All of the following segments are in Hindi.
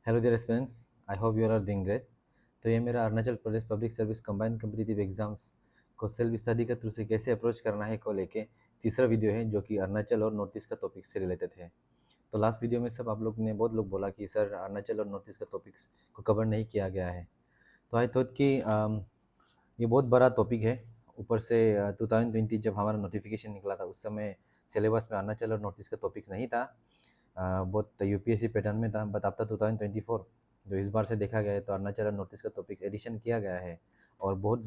Hello dear students, I hope you are doing great. तो ये मेरा Arunachal Pradesh public service combined competitive exams को सेल्फ स्टडी के थ्रू से कैसे अप्रोच करना है को लेके तीसरा वीडियो है, जो कि अरुणाचल और नॉर्थ ईस्ट का टॉपिक से रिलेटेड है। तो लास्ट वीडियो में सब आप लोग ने बहुत लोग बोला कि सर अरुणाचल और नॉर्थ ईस्ट का टॉपिक्स को कवर नहीं किया गया है। तो आई थॉट कि ये बहुत बड़ा टॉपिक है। ऊपर से 2020 जब हमारा नोटिफिकेशन निकला था उस समय सिलेबस में अरुणाचल और नॉर्थ ईस्ट का टॉपिक्स नहीं था। बहुत यूपीएससी पैटर्न में था, बट आफ्टर 2024 जो इस बार से देखा गया है तो अरुणाचल और नॉर्थ ईस्ट का टॉपिक्स एडिशन किया गया है और बहुत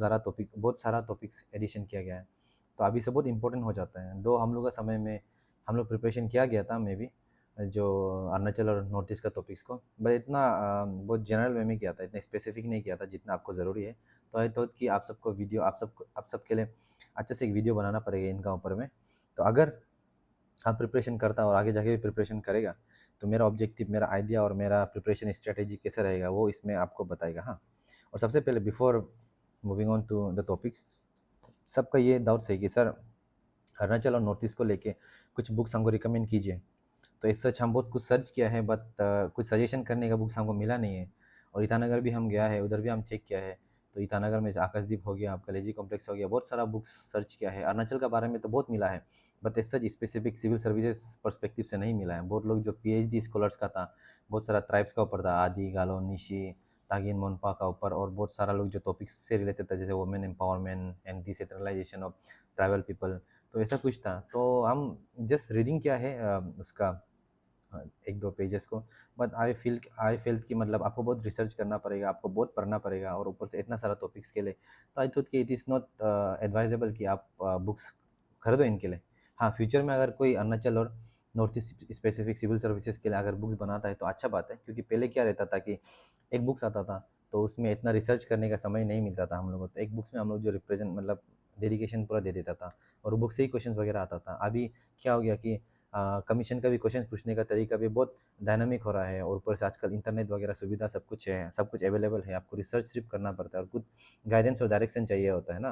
सारा टॉपिक्स एडिशन किया गया है। तो अभी से बहुत इंपॉर्टेंट हो जाता है। दो हम लोग का समय में हम लोग प्रिपरेशन किया गया था, मे भी जो अरुणाचल और नॉर्थ ईस्ट का टॉपिक्स को, बट इतना बहुत जनरल वे में किया था, इतना स्पेसिफिक नहीं किया था जितना आपको ज़रूरी है। तो आई थॉट कि आप सबके लिए अच्छे से एक वीडियो बनाना पड़ेगा इनका ऊपर में। तो अगर आप प्रिपरेशन करता और आगे जाके भी प्रिपरेशन करेगा तो मेरा ऑब्जेक्टिव, मेरा आइडिया और मेरा प्रिपरेशन स्ट्रेटेजी कैसा रहेगा वो इसमें आपको बताएगा। हाँ, और सबसे पहले before moving on to the topics, सबका ये डाउट्स है कि सर अरुणाचल और नॉर्थ ईस्ट को लेके कुछ बुक्स हमको रिकमेंड कीजिए। तो इस सच हम बहुत कुछ सर्च किया है, बट कुछ सजेशन करने का बुक्स हमको मिला नहीं है। और ईटानगर भी हम गया है, उधर भी हम चेक किया है। तो ईटानगर में आकाशदीप हो गया, आपका लेजी कॉम्प्लेक्स हो गया, बहुत सारा बुक्स सर्च किया है। अरुणाचल के बारे में तो बहुत मिला है, बट इस सच स्पेसिफिक सिविल सर्विसेज पर्सपेक्टिव से नहीं मिला है। बहुत लोग जो पीएचडी स्कॉलर्स का था, बहुत सारा ट्राइब्स का ऊपर था, आदि, गालो, निशी, तागिन, मोनपा का ऊपर, और बहुत सारा लोग जो टॉपिक्स से रिलेटेड था, जैसे women empowerment and decentralisation of tribal people. तो ऐसा कुछ था। तो हम जस्ट रीडिंग किया है उसका एक दो पेजेस को। बट आई फील कि मतलब आपको बहुत रिसर्च करना पड़ेगा, आपको बहुत पढ़ना पड़ेगा, और ऊपर से इतना सारा टॉपिक्स के लिए। तो आई थॉट कि इट इज़ नॉट एडवाइजेबल कि आप बुक्स खरीदो इनके लिए। हाँ, फ्यूचर में अगर कोई अरुणाचल और north east specific civil services के लिए अगर बुक्स बनाता है तो अच्छा बात है, क्योंकि पहले क्या रहता था कि एक बुक्स आता था तो उसमें इतना रिसर्च करने का समय नहीं मिलता था हम लोगों को। तो एक बुक्स में हम लोग जो रिप्रेजेंट मतलब डेडिकेशन पूरा दे देता था और बुक से ही क्वेश्चन वगैरह आता था। अभी क्या हो गया कि कमीशन का भी क्वेश्चन पूछने का तरीका भी बहुत डायनामिक हो रहा है, और ऊपर से आजकल इंटरनेट वगैरह सुविधा सब कुछ है, सब कुछ अवेलेबल है। आपको रिसर्च सिर्फ करना पड़ता है और कुछ गाइडेंस और डायरेक्शन चाहिए होता है ना।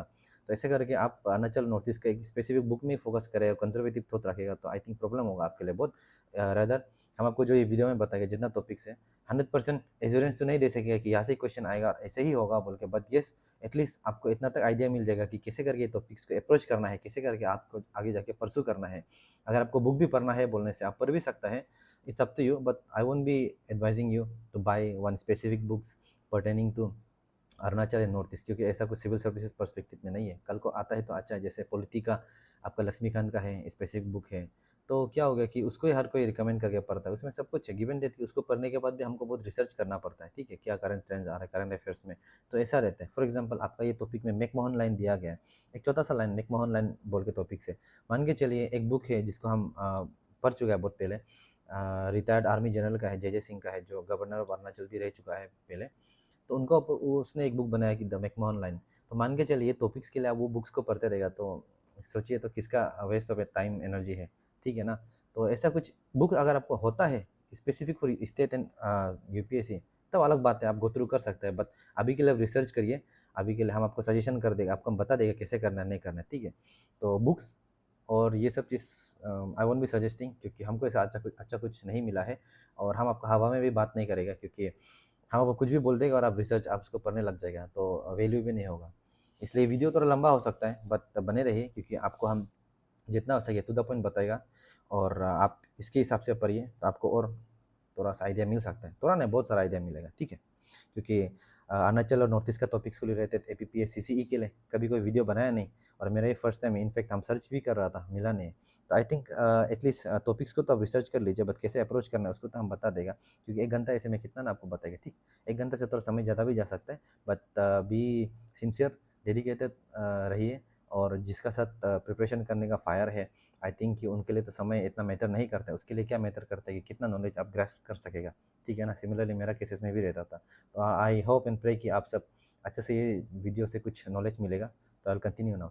तो ऐसे करके आप अरुणाचल नॉर्थ ईस्ट का एक स्पेसिफिक बुक में फोकस करें और कंजर्वेटिव थॉट रखेगा तो आई थिंक प्रॉब्लम होगा आपके लिए बहुत। रदर हम आपको जो ये वीडियो में बताएंगे जितना टॉपिक्स है, 100% एश्योरेंस तो नहीं दे सकेगा कि यहाँ से क्वेश्चन आएगा और ऐसे ही होगा बोल के, बट येस एटलीस्ट आपको इतना तक आइडिया मिल जाएगा कि कैसे करके टॉपिक्स को अप्रोच करना है, कैसे करके आपको आगे जाके परसू करना है। अगर आपको बुक भी पढ़ना है बोलने से आप पढ़ भी सकता है, it's up to you, but I won't be advising you to buy one specific books pertaining to Arunachal and north east, क्योंकि ऐसा कुछ सिविल सर्विसेज पर्सपेक्टिव में नहीं है। कल को आता है तो अच्छा है, जैसे पॉलिटी का आपका लक्ष्मीकांत का है, स्पेसिफिक बुक है। तो क्या हो गया कि उसको ही हर कोई रिकमेंड करके पढ़ता है, उसमें सब कुछ है, गिवन देती है। उसको पढ़ने के बाद भी हमको बहुत रिसर्च करना पड़ता है, ठीक है, क्या करंट ट्रेंड्स आ रहा है करंट अफेयर्स में। तो ऐसा रहता है। फॉर एग्जाम्पल आपका ये टॉपिक में मैकमोहन लाइन दिया गया है, एक छोटा सा लाइन मैकमोहन लाइन बोल के टॉपिक से। मान के चलिए एक बुक है जिसको हम पढ़ चुका है बहुत पहले, रिटायर्ड आर्मी जनरल का है, जय जय सिंह का है, जो गवर्नर ऑफ अरुणाचल भी रह चुका है पहले। तो उनको उसने एक बुक बनाया कि द मैकमोहन लाइन। तो मान के चलिए टॉपिक्स के लिए आप वो बुक्स को पढ़ते रहेगा तो सोचिए तो किसका वेस्ट ऑफ टाइम एनर्जी है, ठीक है ना। तो ऐसा कुछ बुक अगर आपको होता है specific for state and UPSC, तब अलग बात है, आप गो थ्रू कर सकते हैं। बट अभी के लिए रिसर्च करिए, अभी के लिए हम आपको सजेशन कर देगा, आपको हम बता देगा कैसे करना है नहीं करना है, ठीक है। तो बुक्स और ये सब चीज़ आई वोंट बी सजेस्टिंग, क्योंकि हमको ऐसा अच्छा कुछ नहीं मिला है। और हम आपको हवा में भी बात नहीं करेगा, क्योंकि हाँ, वो कुछ भी बोल देगा और आप उसको पढ़ने लग जाएगा तो वैल्यू भी नहीं होगा। इसलिए वीडियो थोड़ा लंबा हो सकता है, बट बने रहिए, क्योंकि आपको हम जितना हो सके टू द पॉइंट बताएगा। और आप इसके हिसाब से पढ़िए तो आपको और थोड़ा सा आइडिया मिल सकता है, थोड़ा नहीं बहुत सारा आइडिया मिलेगा, ठीक है। क्योंकि अरुणाचल और नॉर्थ ईस्ट का टॉपिक्स को रिलेटेड एपीपीएस सीसीई के लिए कभी कोई वीडियो बनाया नहीं, और मेरा ये फर्स्ट टाइम, इनफैक्ट हम सर्च भी कर रहा था, मिला नहीं। तो आई थिंक एटलीस्ट टॉपिक्स को तो आप रिसर्च कर लीजिए, बट कैसे अप्रोच करना है उसको तो हम बता देगा, क्योंकि एक घंटा ऐसे में कितना ना आपको बताएगा, ठीक। एक घंटे से थोड़ा समय ज़्यादा भी जा सकता है, बट बी सिंसियर, डेडिकेटेड रहिए। और जिसका साथ प्रिपरेशन करने का फायर है, आई थिंक कि उनके लिए तो समय इतना मैटर नहीं करता है, उसके लिए क्या मैटर करता है कि कितना नॉलेज आप ग्रैस्प कर सकेगा, ठीक है ना। सिमिलरली मेरा केसेस में भी रहता था। तो आई होप एंड प्रे कि आप सब अच्छे से ये वीडियो से कुछ नॉलेज मिलेगा। तो आई कंटिन्यू नाउ।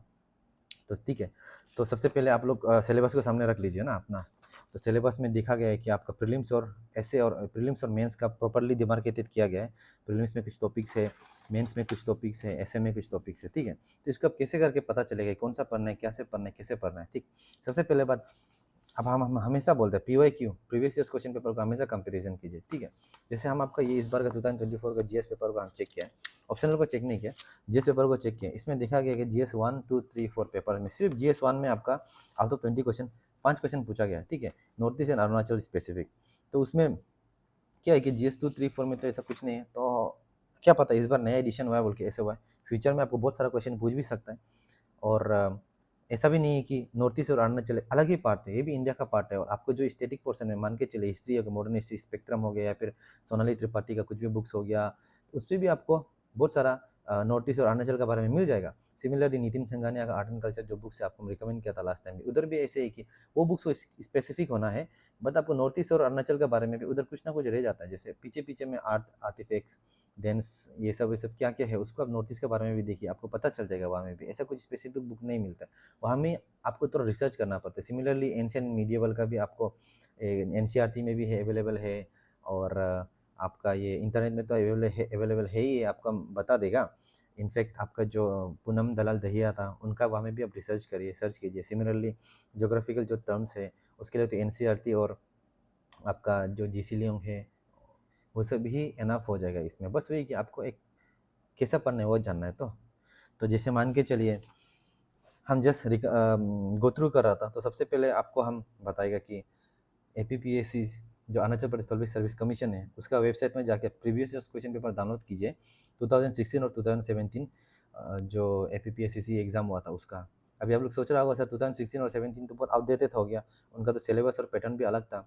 तो ठीक है। तो सबसे पहले आप लोग सिलेबस को सामने रख लीजिए ना अपना। तो सिलेबस में देखा गया है कि आपका प्रीलिम्स और मेंस का प्रॉपर्ली डिमार्केटेड किया गया है। प्रीलिम्स में कुछ टॉपिक्स है, मेंस में कुछ टॉपिक्स है, एसए में कुछ टॉपिक्स है, ठीक है। तो इसको अब कैसे करके पता चलेगा कौन सा पढ़ना है, क्या से पढ़ना है, कैसे पढ़ना है, ठीक। सबसे पहले बात, अब हम हमेशा बोलते हैं PYQ, previous years question paper को हमेशा कंपैरिजन कीजिए, ठीक है। जैसे हम आपका ये इस बार का 2024 का जीएस पेपर को हम चेक किया है, ऑप्शनल को चेक नहीं किया, जीएस पेपर को चेक किया। इसमें देखा गया कि जीएस 1, 2, 3, 4 पेपर में सिर्फ जीएस 1 में आपका आउट ऑफ 20 क्वेश्चन 5 क्वेश्चन पूछा गया है, ठीक है, north east and Arunachal specific. तो उसमें क्या है कि जीएस 2, 3, 4 में तो ऐसा कुछ नहीं है, तो क्या पता इस बार नया एडिशन हुआ है बोल के ऐसे हुआ है। फ्यूचर में आपको बहुत सारा क्वेश्चन पूछ भी सकता है। और ऐसा भी नहीं है कि नॉर्थ ईस्ट और अरुणाचल अलग ही पार्ट है, ये भी इंडिया का पार्ट है। और आपको जो स्टैटिक पोर्शन में मान के चले, हिस्ट्री हो गया, मॉडर्न हिस्ट्री, स्पेक्ट्रम हो गया, या फिर सोनाली त्रिपाठी का कुछ भी बुक्स हो गया, उस पर भी आपको बहुत सारा नॉर्थ ईस्ट और अरुणाचल के बारे में मिल जाएगा। सिमिलरली नितिन संघानिया का आर्ट एंड कल्चर जो बुक्स है आपको रिकमेंड किया था लास्ट टाइम भी, उधर भी ऐसे है कि वो बुक्स को स्पेसिफिक होना है, बट आपको नॉर्थ ईस्ट और अरुणाचल के बारे में भी उधर कुछ ना कुछ रह जाता है। जैसे पीछे पीछे में आर्टिफैक्ट्स, देंस, ये सब क्या क्या है उसको आप नॉर्थ ईस्ट के बारे में भी देखिए, आपको पता चल जाएगा। वहाँ में भी ऐसा कुछ स्पेसिफिक बुक नहीं मिलता है, वहाँ में आपको थोड़ा रिसर्च करना पड़ता है। सिमिलरली एंशियंट मीडिएवल का भी आपको एनसीईआरटी में भी है, अवेलेबल है। और आपका ये इंटरनेट में तो अवेलेबल है ही, आपका बता देगा। इनफैक्ट आपका जो पूनम दलाल दहिया था उनका, वहाँ में भी आप रिसर्च करिए, सर्च कीजिए। सिमिलरली जोग्राफिकल जो टर्म्स है उसके लिए तो एनसीईआरटी और आपका जो जीसी लियोंग है वो सब ही एनफ हो जाएगा इसमें। बस वही कि आपको एक कैसा पढ़ना है वो जानना है। तो जैसे मान के चलिए हम जस्ट गो थ्रू कर रहा था, तो सबसे पहले आपको हम बताएगा कि APPSC जो Arunachal Pradesh public service commission है, उसका वेबसाइट में जाके previous years question paper download कीजिए। 2016 और 2017 जो APPSC एग्जाम हुआ था उसका। अभी आप लोग सोच रहा होगा सर 2016 और 17 तो बहुत आउटडेटेड हो गया, उनका तो सिलेबस और पैटर्न भी अलग था,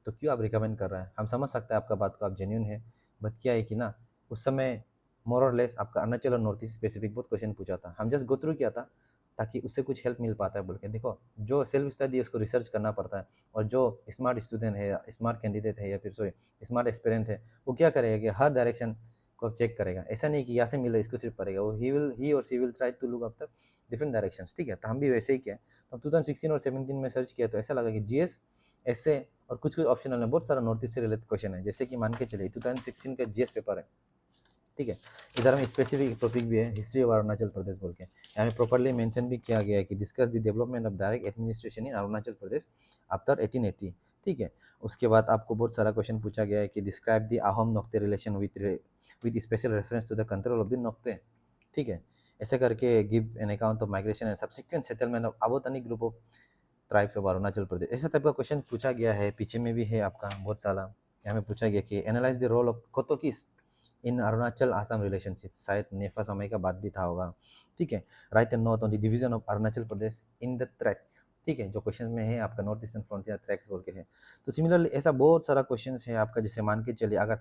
तो क्यों आप रिकमेंड कर रहे हैं। हम समझ सकते हैं आपका बात को, आप जेन्यून है। बट क्या है कि ना, उस समय मोर और लेस आपका अरुणाचल और नॉर्थ ईस्ट स्पेसिफिक बहुत क्वेश्चन पूछा था, हम जस्ट गो थ्रू किया था ताकि उससे कुछ हेल्प मिल पाता है बोल के। देखो जो सेल्फ स्टडी है उसको रिसर्च करना पड़ता है, और जो स्मार्ट स्टूडेंट है या स्मार्ट कैंडिडेट है या फिर सॉरी स्मार्ट एक्सपेरेंट है, वो क्या करेगा कि हर डायरेक्शन को चेक करेगा। ऐसा नहीं कि यहाँ से मिला इसको सिर्फ पढ़ेगा, वो ही और she will try to look after different directions, ठीक है। तो हम भी वैसे ही किया। तो 2016 और 17 में सर्च किया तो ऐसा लगा कि जीएस, ऐसे और कुछ कुछ ऑप्शनल में बहुत सारा नॉर्थ ईस्ट से रिलेटेड क्वेश्चन है। जैसे कि मान के चलिए 2016 का जीएस पेपर है, ठीक है। इधर में स्पेसिफिक टॉपिक भी है, हिस्ट्री ऑफ अरुणाचल प्रदेश बोल के। यहाँ में प्रॉपर्ली मेंशन भी किया गया है कि discuss the development of direct administration in Arunachal Pradesh after 1880, ठीक है। उसके बाद आपको बहुत सारा क्वेश्चन पूछा गया है कि describe the Ahom Nocte relation with special reference to the control of the Nocte, ठीक है। ऐसे करके give an account of migration and subsequent settlement of अबोटानिक group of tribes of Arunachal Pradesh, ऐसा टाइप का क्वेश्चन पूछा गया है। पीछे में भी है आपका बहुत सारा। यहाँ में पूछा गया कि analyse the role of Kotokis in Arunachal Assam relationship, शायद नेफा समय का बात भी था होगा, ठीक है। Right and not on the division of Arunachal Pradesh in the tracks, ठीक है, जो क्वेश्चन में है आपका नॉर्थ ईस्टर्न फ्रंटियर ट्रैक्स बोल के है। तो सिमिलरली ऐसा बहुत सारा क्वेश्चन है आपका। जैसे मान के चलिए अगर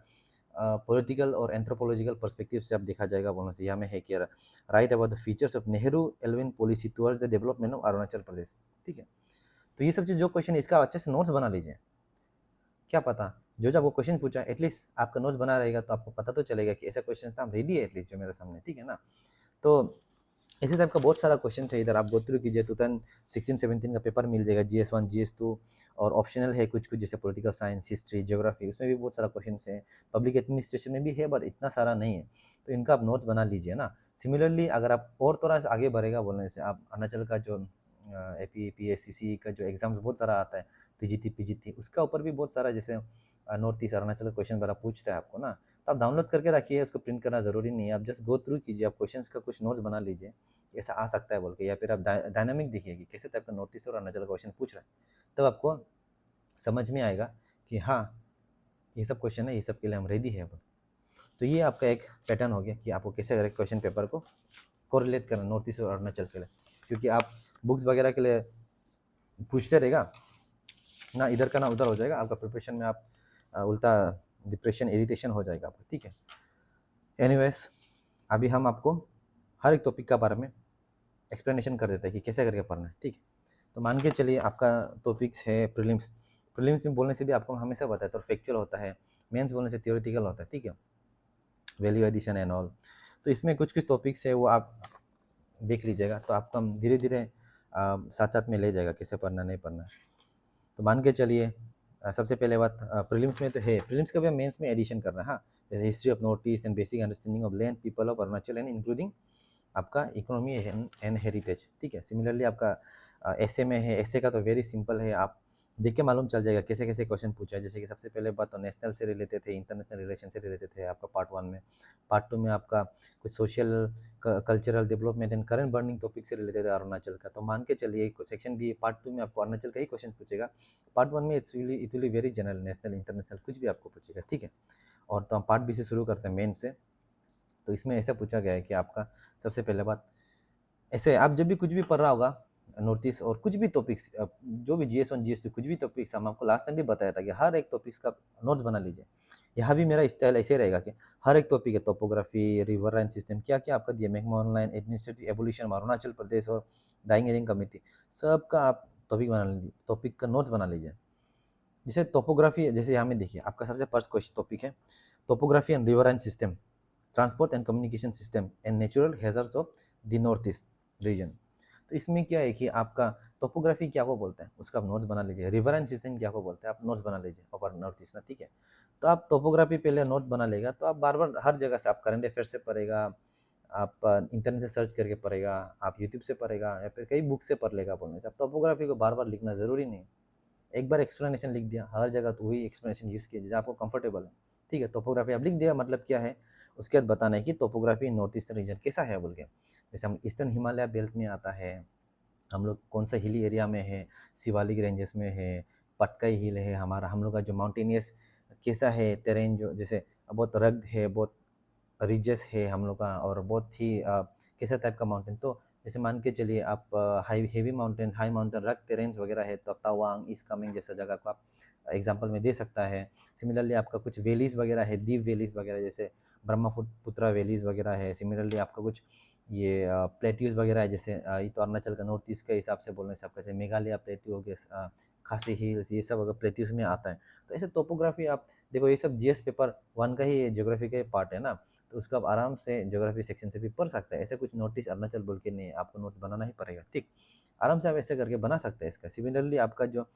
पॉलिटिकल और एंथ्रोपोलॉजिकल पर्सपेक्टिव से आप देखा जाएगा बोलना से, यहाँ में है कि write about the features of Nehru Elwin policy towards the development of Arunachal Pradesh, ठीक है। तो ये सब चीज़ जो क्वेश्चन है इसका अच्छे से नोट्स बना लीजिए। क्या पता जो जब वो क्वेश्चन पूछा एटलीस्ट आपका नोट्स बना रहेगा तो आपको पता तो चलेगा कि ऐसा क्वेश्चन था, हम रेडी है एटलीस्ट जो मेरे सामने, ठीक है ना। तो इसी टाइप का बहुत सारा क्वेश्चन है इधर, आप गो थ्रू कीजिए। 2016-17 का पेपर मिल जाएगा, GS1, GS2, और ऑप्शनल है कुछ कुछ, जैसे पॉलिटिकल साइंस, हिस्ट्री, ज्योग्राफी, उसमें भी बहुत सारा क्वेश्चन है। पब्लिक एडमिनिस्ट्रेशन में भी है बट इतना सारा नहीं है, तो इनका आप नोट्स बना लीजिए ना। सिमिलरली अगर आप और थोड़ा सा आगे बढ़ेगा बोलने से, आप अरुणाचल का जो APPSC का जो एग्जाम्स बहुत सारा आता है, TGT PGT, उसका ऊपर भी बहुत सारा, जैसे नॉर्थ ईस्ट अरुणाचल का क्वेश्चन बड़ा पूछता है आपको ना, तो आप डाउनलोड करके रखिए, उसको प्रिंट करना जरूरी नहीं है, आप जस्ट गो थ्रू कीजिए, आप क्वेश्चंस का कुछ नोट्स बना लीजिए ऐसा आ सकता है बोल के, या फिर आप डायनामिक देखिए कि कैसे टाइप का नॉर्थ ईस्ट और अरुणाचल का क्वेश्चन पूछ रहा है, तब आपको समझ में आएगा कि हाँ ये सब क्वेश्चन है, ये सब के लिए हम रेडी है। तो ये आपका एक पैटर्न हो गया कि आपको कैसे अगर क्वेश्चन पेपर को कोरिलेट करना नॉर्थ ईस्ट और अरुणाचल के लिए, क्योंकि आप बुक्स वगैरह के लिए पूछते रहेगा ना, इधर का ना उधर हो जाएगा आपका प्रिपरेशन में, आप उल्टा डिप्रेशन इरिटेशन हो जाएगा आपको, ठीक है। एनीवेज अभी हम आपको हर एक टॉपिक का बारे में एक्सप्लेनेशन कर देते हैं कि कैसे करके पढ़ना है, ठीक है। तो मान के चलिए आपका टॉपिक्स है प्रीलिम्स। प्रीलिम्स में बोलने से भी आपको हमेशा बताया तो फैक्चुअल होता है, मेंस बोलने से थियोरेटिकल होता है, ठीक है, वैल्यू एडिशन एंड ऑल। तो इसमें कुछ कुछ टॉपिक्स है वो आप देख लीजिएगा, तो आपको हम धीरे धीरे साथ साथ में ले जाएगा कैसे पढ़ना नहीं पढ़ना। तो मान के चलिए सबसे पहले बात प्रीलिम्स में तो है, प्रीलिम्स का भी मेंस में एडिशन करना है, हाँ, जैसे history of north east and basic understanding of land people of Arunachal and including आपका इकोनॉमी एंड हेरिटेज, ठीक है। सिमिलरली आपका ऐसे में है, ऐसे का तो वेरी सिंपल है, आप देख के मालूम चल जाएगा कैसे कैसे क्वेश्चन पूछा है। जैसे कि सबसे पहले बात तो नेशनल से रिलेटेड थे, इंटरनेशनल रिलेशन से रिलेटेड थे आपका पार्ट 1 में। पार्ट 2 में आपका कुछ social cultural development and current burning topic से रिलेटेड है अरुणाचल का। तो मान के चलिए सेक्शन बी पार्ट 2 में आपको अरुणाचल का ही क्वेश्चन पूछेगा। पार्ट 1 में it will very general, national international कुछ भी आपको पूछेगा, ठीक है। और तो हम पार्ट बी से शुरू करते हैं, मेन से। तो इसमें ऐसा पूछा गया है कि आपका सबसे पहले बात, ऐसे आप जब भी कुछ भी पढ़ रहा होगा नॉर्थ ईस्ट और कुछ भी टॉपिक्स, जो भी GS1 GS2 कुछ भी टॉपिक्स, हम आपको लास्ट टाइम भी बताया था कि हर एक टॉपिक्स का नोट्स बना लीजिए। यहाँ भी मेरा स्टाइल ऐसे रहेगा कि हर एक टॉपिक है, टोपोग्राफी, रिवर लाइन सिस्टम, क्या क्या आपका दिया, मैक्मोहन line, administrative evolution, Arunachal Pradesh और डाइंग एरिंग कमेटी, सबका आप टॉपिक बना लीजिए, टॉपिक का नोट्स बना लीजिए। जैसे टोपोग्राफी, जैसे यहाँ में देखिए आपका सबसे फर्स्ट क्वेश्चन टॉपिक है topography and river line system, transport and communication system and natural hazards of the north east region. तो इसमें क्या है कि आपका टोपोग्राफी क्या को बोलते हैं उसका आप नोट्स बना लीजिए, रिवर एंड सिस्टम क्या को बोलते हैं आप नोट्स बना लीजिए ओवर नॉर्थ ईस्ट ना, ठीक है। तो आप टोपोग्राफी पहले नोट बना लेगा तो आप बार बार हर जगह से, आप करंट अफेयर से पढ़ेगा, आप इंटरनेट से सर्च करके पढ़ेगा, आप यूट्यूब से पढ़ेगा या फिर कई बुक से पढ़ लेगा बोलने से। आप टोपोग्राफी को बार बार लिखना जरूरी नहीं, एक बार एक्सप्लेनेशन लिख दिया, हर जगह तो वही एक्सप्लेनेशन यूज़ कीजिए आपको कंफर्टेबल है, ठीक है। टोपोग्राफी आप लिख दिया, मतलब क्या है उसके बाद बताना है कि टोपोग्राफी नॉर्थ ईस्टर्न रीजन कैसा है बोल के। जैसे हम ईस्टर्न हिमालय बेल्ट में आता है, हम लोग कौन सा हिली एरिया में है, शिवालिक रेंजेस में है, पटकाई हिल है हमारा, हम लोग का जो माउंटेनियस कैसा है टेरेन, जो जैसे बहुत रग्ड है, बहुत रिजेस है हम लोग का, और बहुत ही कैसा टाइप का माउंटेन। तो जैसे मान के चलिए आप high heavy mountain, high mountain रग टेरेन्स वगैरह है तो तवांग ईस्ट कामेंग जैसा जगह को आप एग्जांपल में दे सकता है। सिमिलरली आपका कुछ वैलीज वगैरह है, दीप वैलीज वगैरह, जैसे ब्रह्मपुत्रा वैलीज वगैरह है। सिमिलरली आपका कुछ ये प्लेट्यूज वगैरह है, जैसे ये तो अरुणाचल का नॉर्थ ईस्ट के हिसाब से बोलने से आपका जैसे मेघालय प्लेट्यू हो गया, खासी हिल्स, ये सब अगर प्लेट्यूज में आता है। तो ऐसे टोपोग्राफी आप देखो, ये सब GS पेपर 1 का ही ज्योग्राफी का ही पार्ट है ना, तो उसको आप आराम से ज्योग्राफी सेक्शन से भी पढ़ सकते हैं। ऐसे कुछ नोटिस अरुणाचल बोल के नहीं, आपको नोट्स बनाना ही पड़ेगा, ठीक। आराम से आप ऐसे करके बना सकते हैं इसका। सिमिलरली आपका जो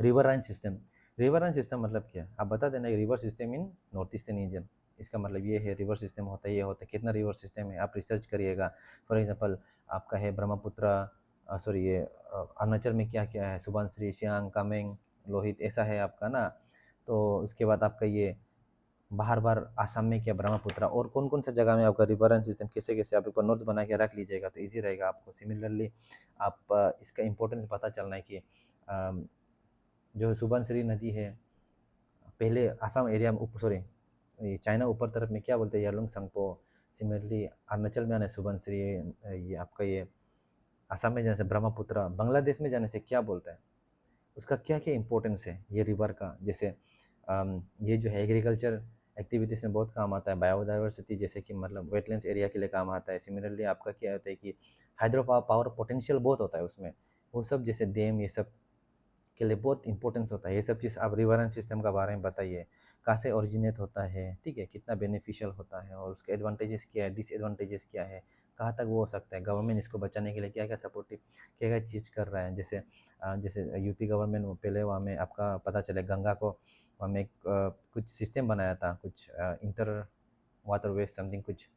river line system, river line system मतलब क्या है आप बता देना, river system in north eastern region, इसका मतलब ये है रिवर सिस्टम होता है, ये होता है, कितना रिवर सिस्टम है आप रिसर्च करिएगा। फॉर एग्जांपल आपका है ब्रह्मपुत्र, सॉरी ये अरुणाचल में क्या क्या है, सुबनसिरी, सियांग, कामेंग, लोहित, ऐसा है आपका ना। तो उसके बाद आपका ये बाहर बार आसाम में क्या ब्रह्मपुत्र, और कौन कौन सा जगह में आपका रिवर एंड सिस्टम कैसे कैसे आप एक बार नोट्स बना के रख लीजिएगा तो इजी रहेगा आपको। सिमिलरली आप इसका इम्पोर्टेंस पता चलना है कि जो सुबनसिरी नदी है, पहले आसाम एरिया में सॉरी ये चाइना ऊपर तरफ में क्या बोलते हैं, यारलुंग संगपो। सिमिलरली अरुणाचल में आने सुबनसिरी, ये आपका ये आसाम में जाने से ब्रह्मपुत्र, बांग्लादेश में जाने से क्या बोलता है, उसका क्या क्या इंपॉर्टेंस है ये रिवर का। जैसे ये जो है एग्रीकल्चर एक्टिविटीज़ में बहुत काम आता है, बायोडाइवर्सिटी जैसे कि मतलब वेटलैंड्स एरिया के लिए काम आता है। सिमिलरली आपका क्या होता है कि हाइड्रो पावर पोटेंशियल बहुत होता है उसमें, वो सब जैसे डैम ये सब के लिए बहुत इंपॉर्टेंस होता है। ये सब चीज़ आप रिवर एंड सिस्टम के बारे में बताइए, कहाँ से ओरिजिनेट होता है, ठीक है, कितना बेनिफिशियल होता है और उसके एडवांटेजेस क्या है, डिसएडवांटेजेस क्या है, कहाँ तक वो हो सकता है, गवर्नमेंट इसको बचाने के लिए क्या क्या सपोर्टिव क्या क्या चीज़ कर रहा है। जैसे जैसे यूपी गवर्नमेंट पहले वहाँ में आपका पता चले गंगा को वहाँ में कुछ सिस्टम बनाया था, कुछ इंटर वाटर वेज समथिंग, कुछ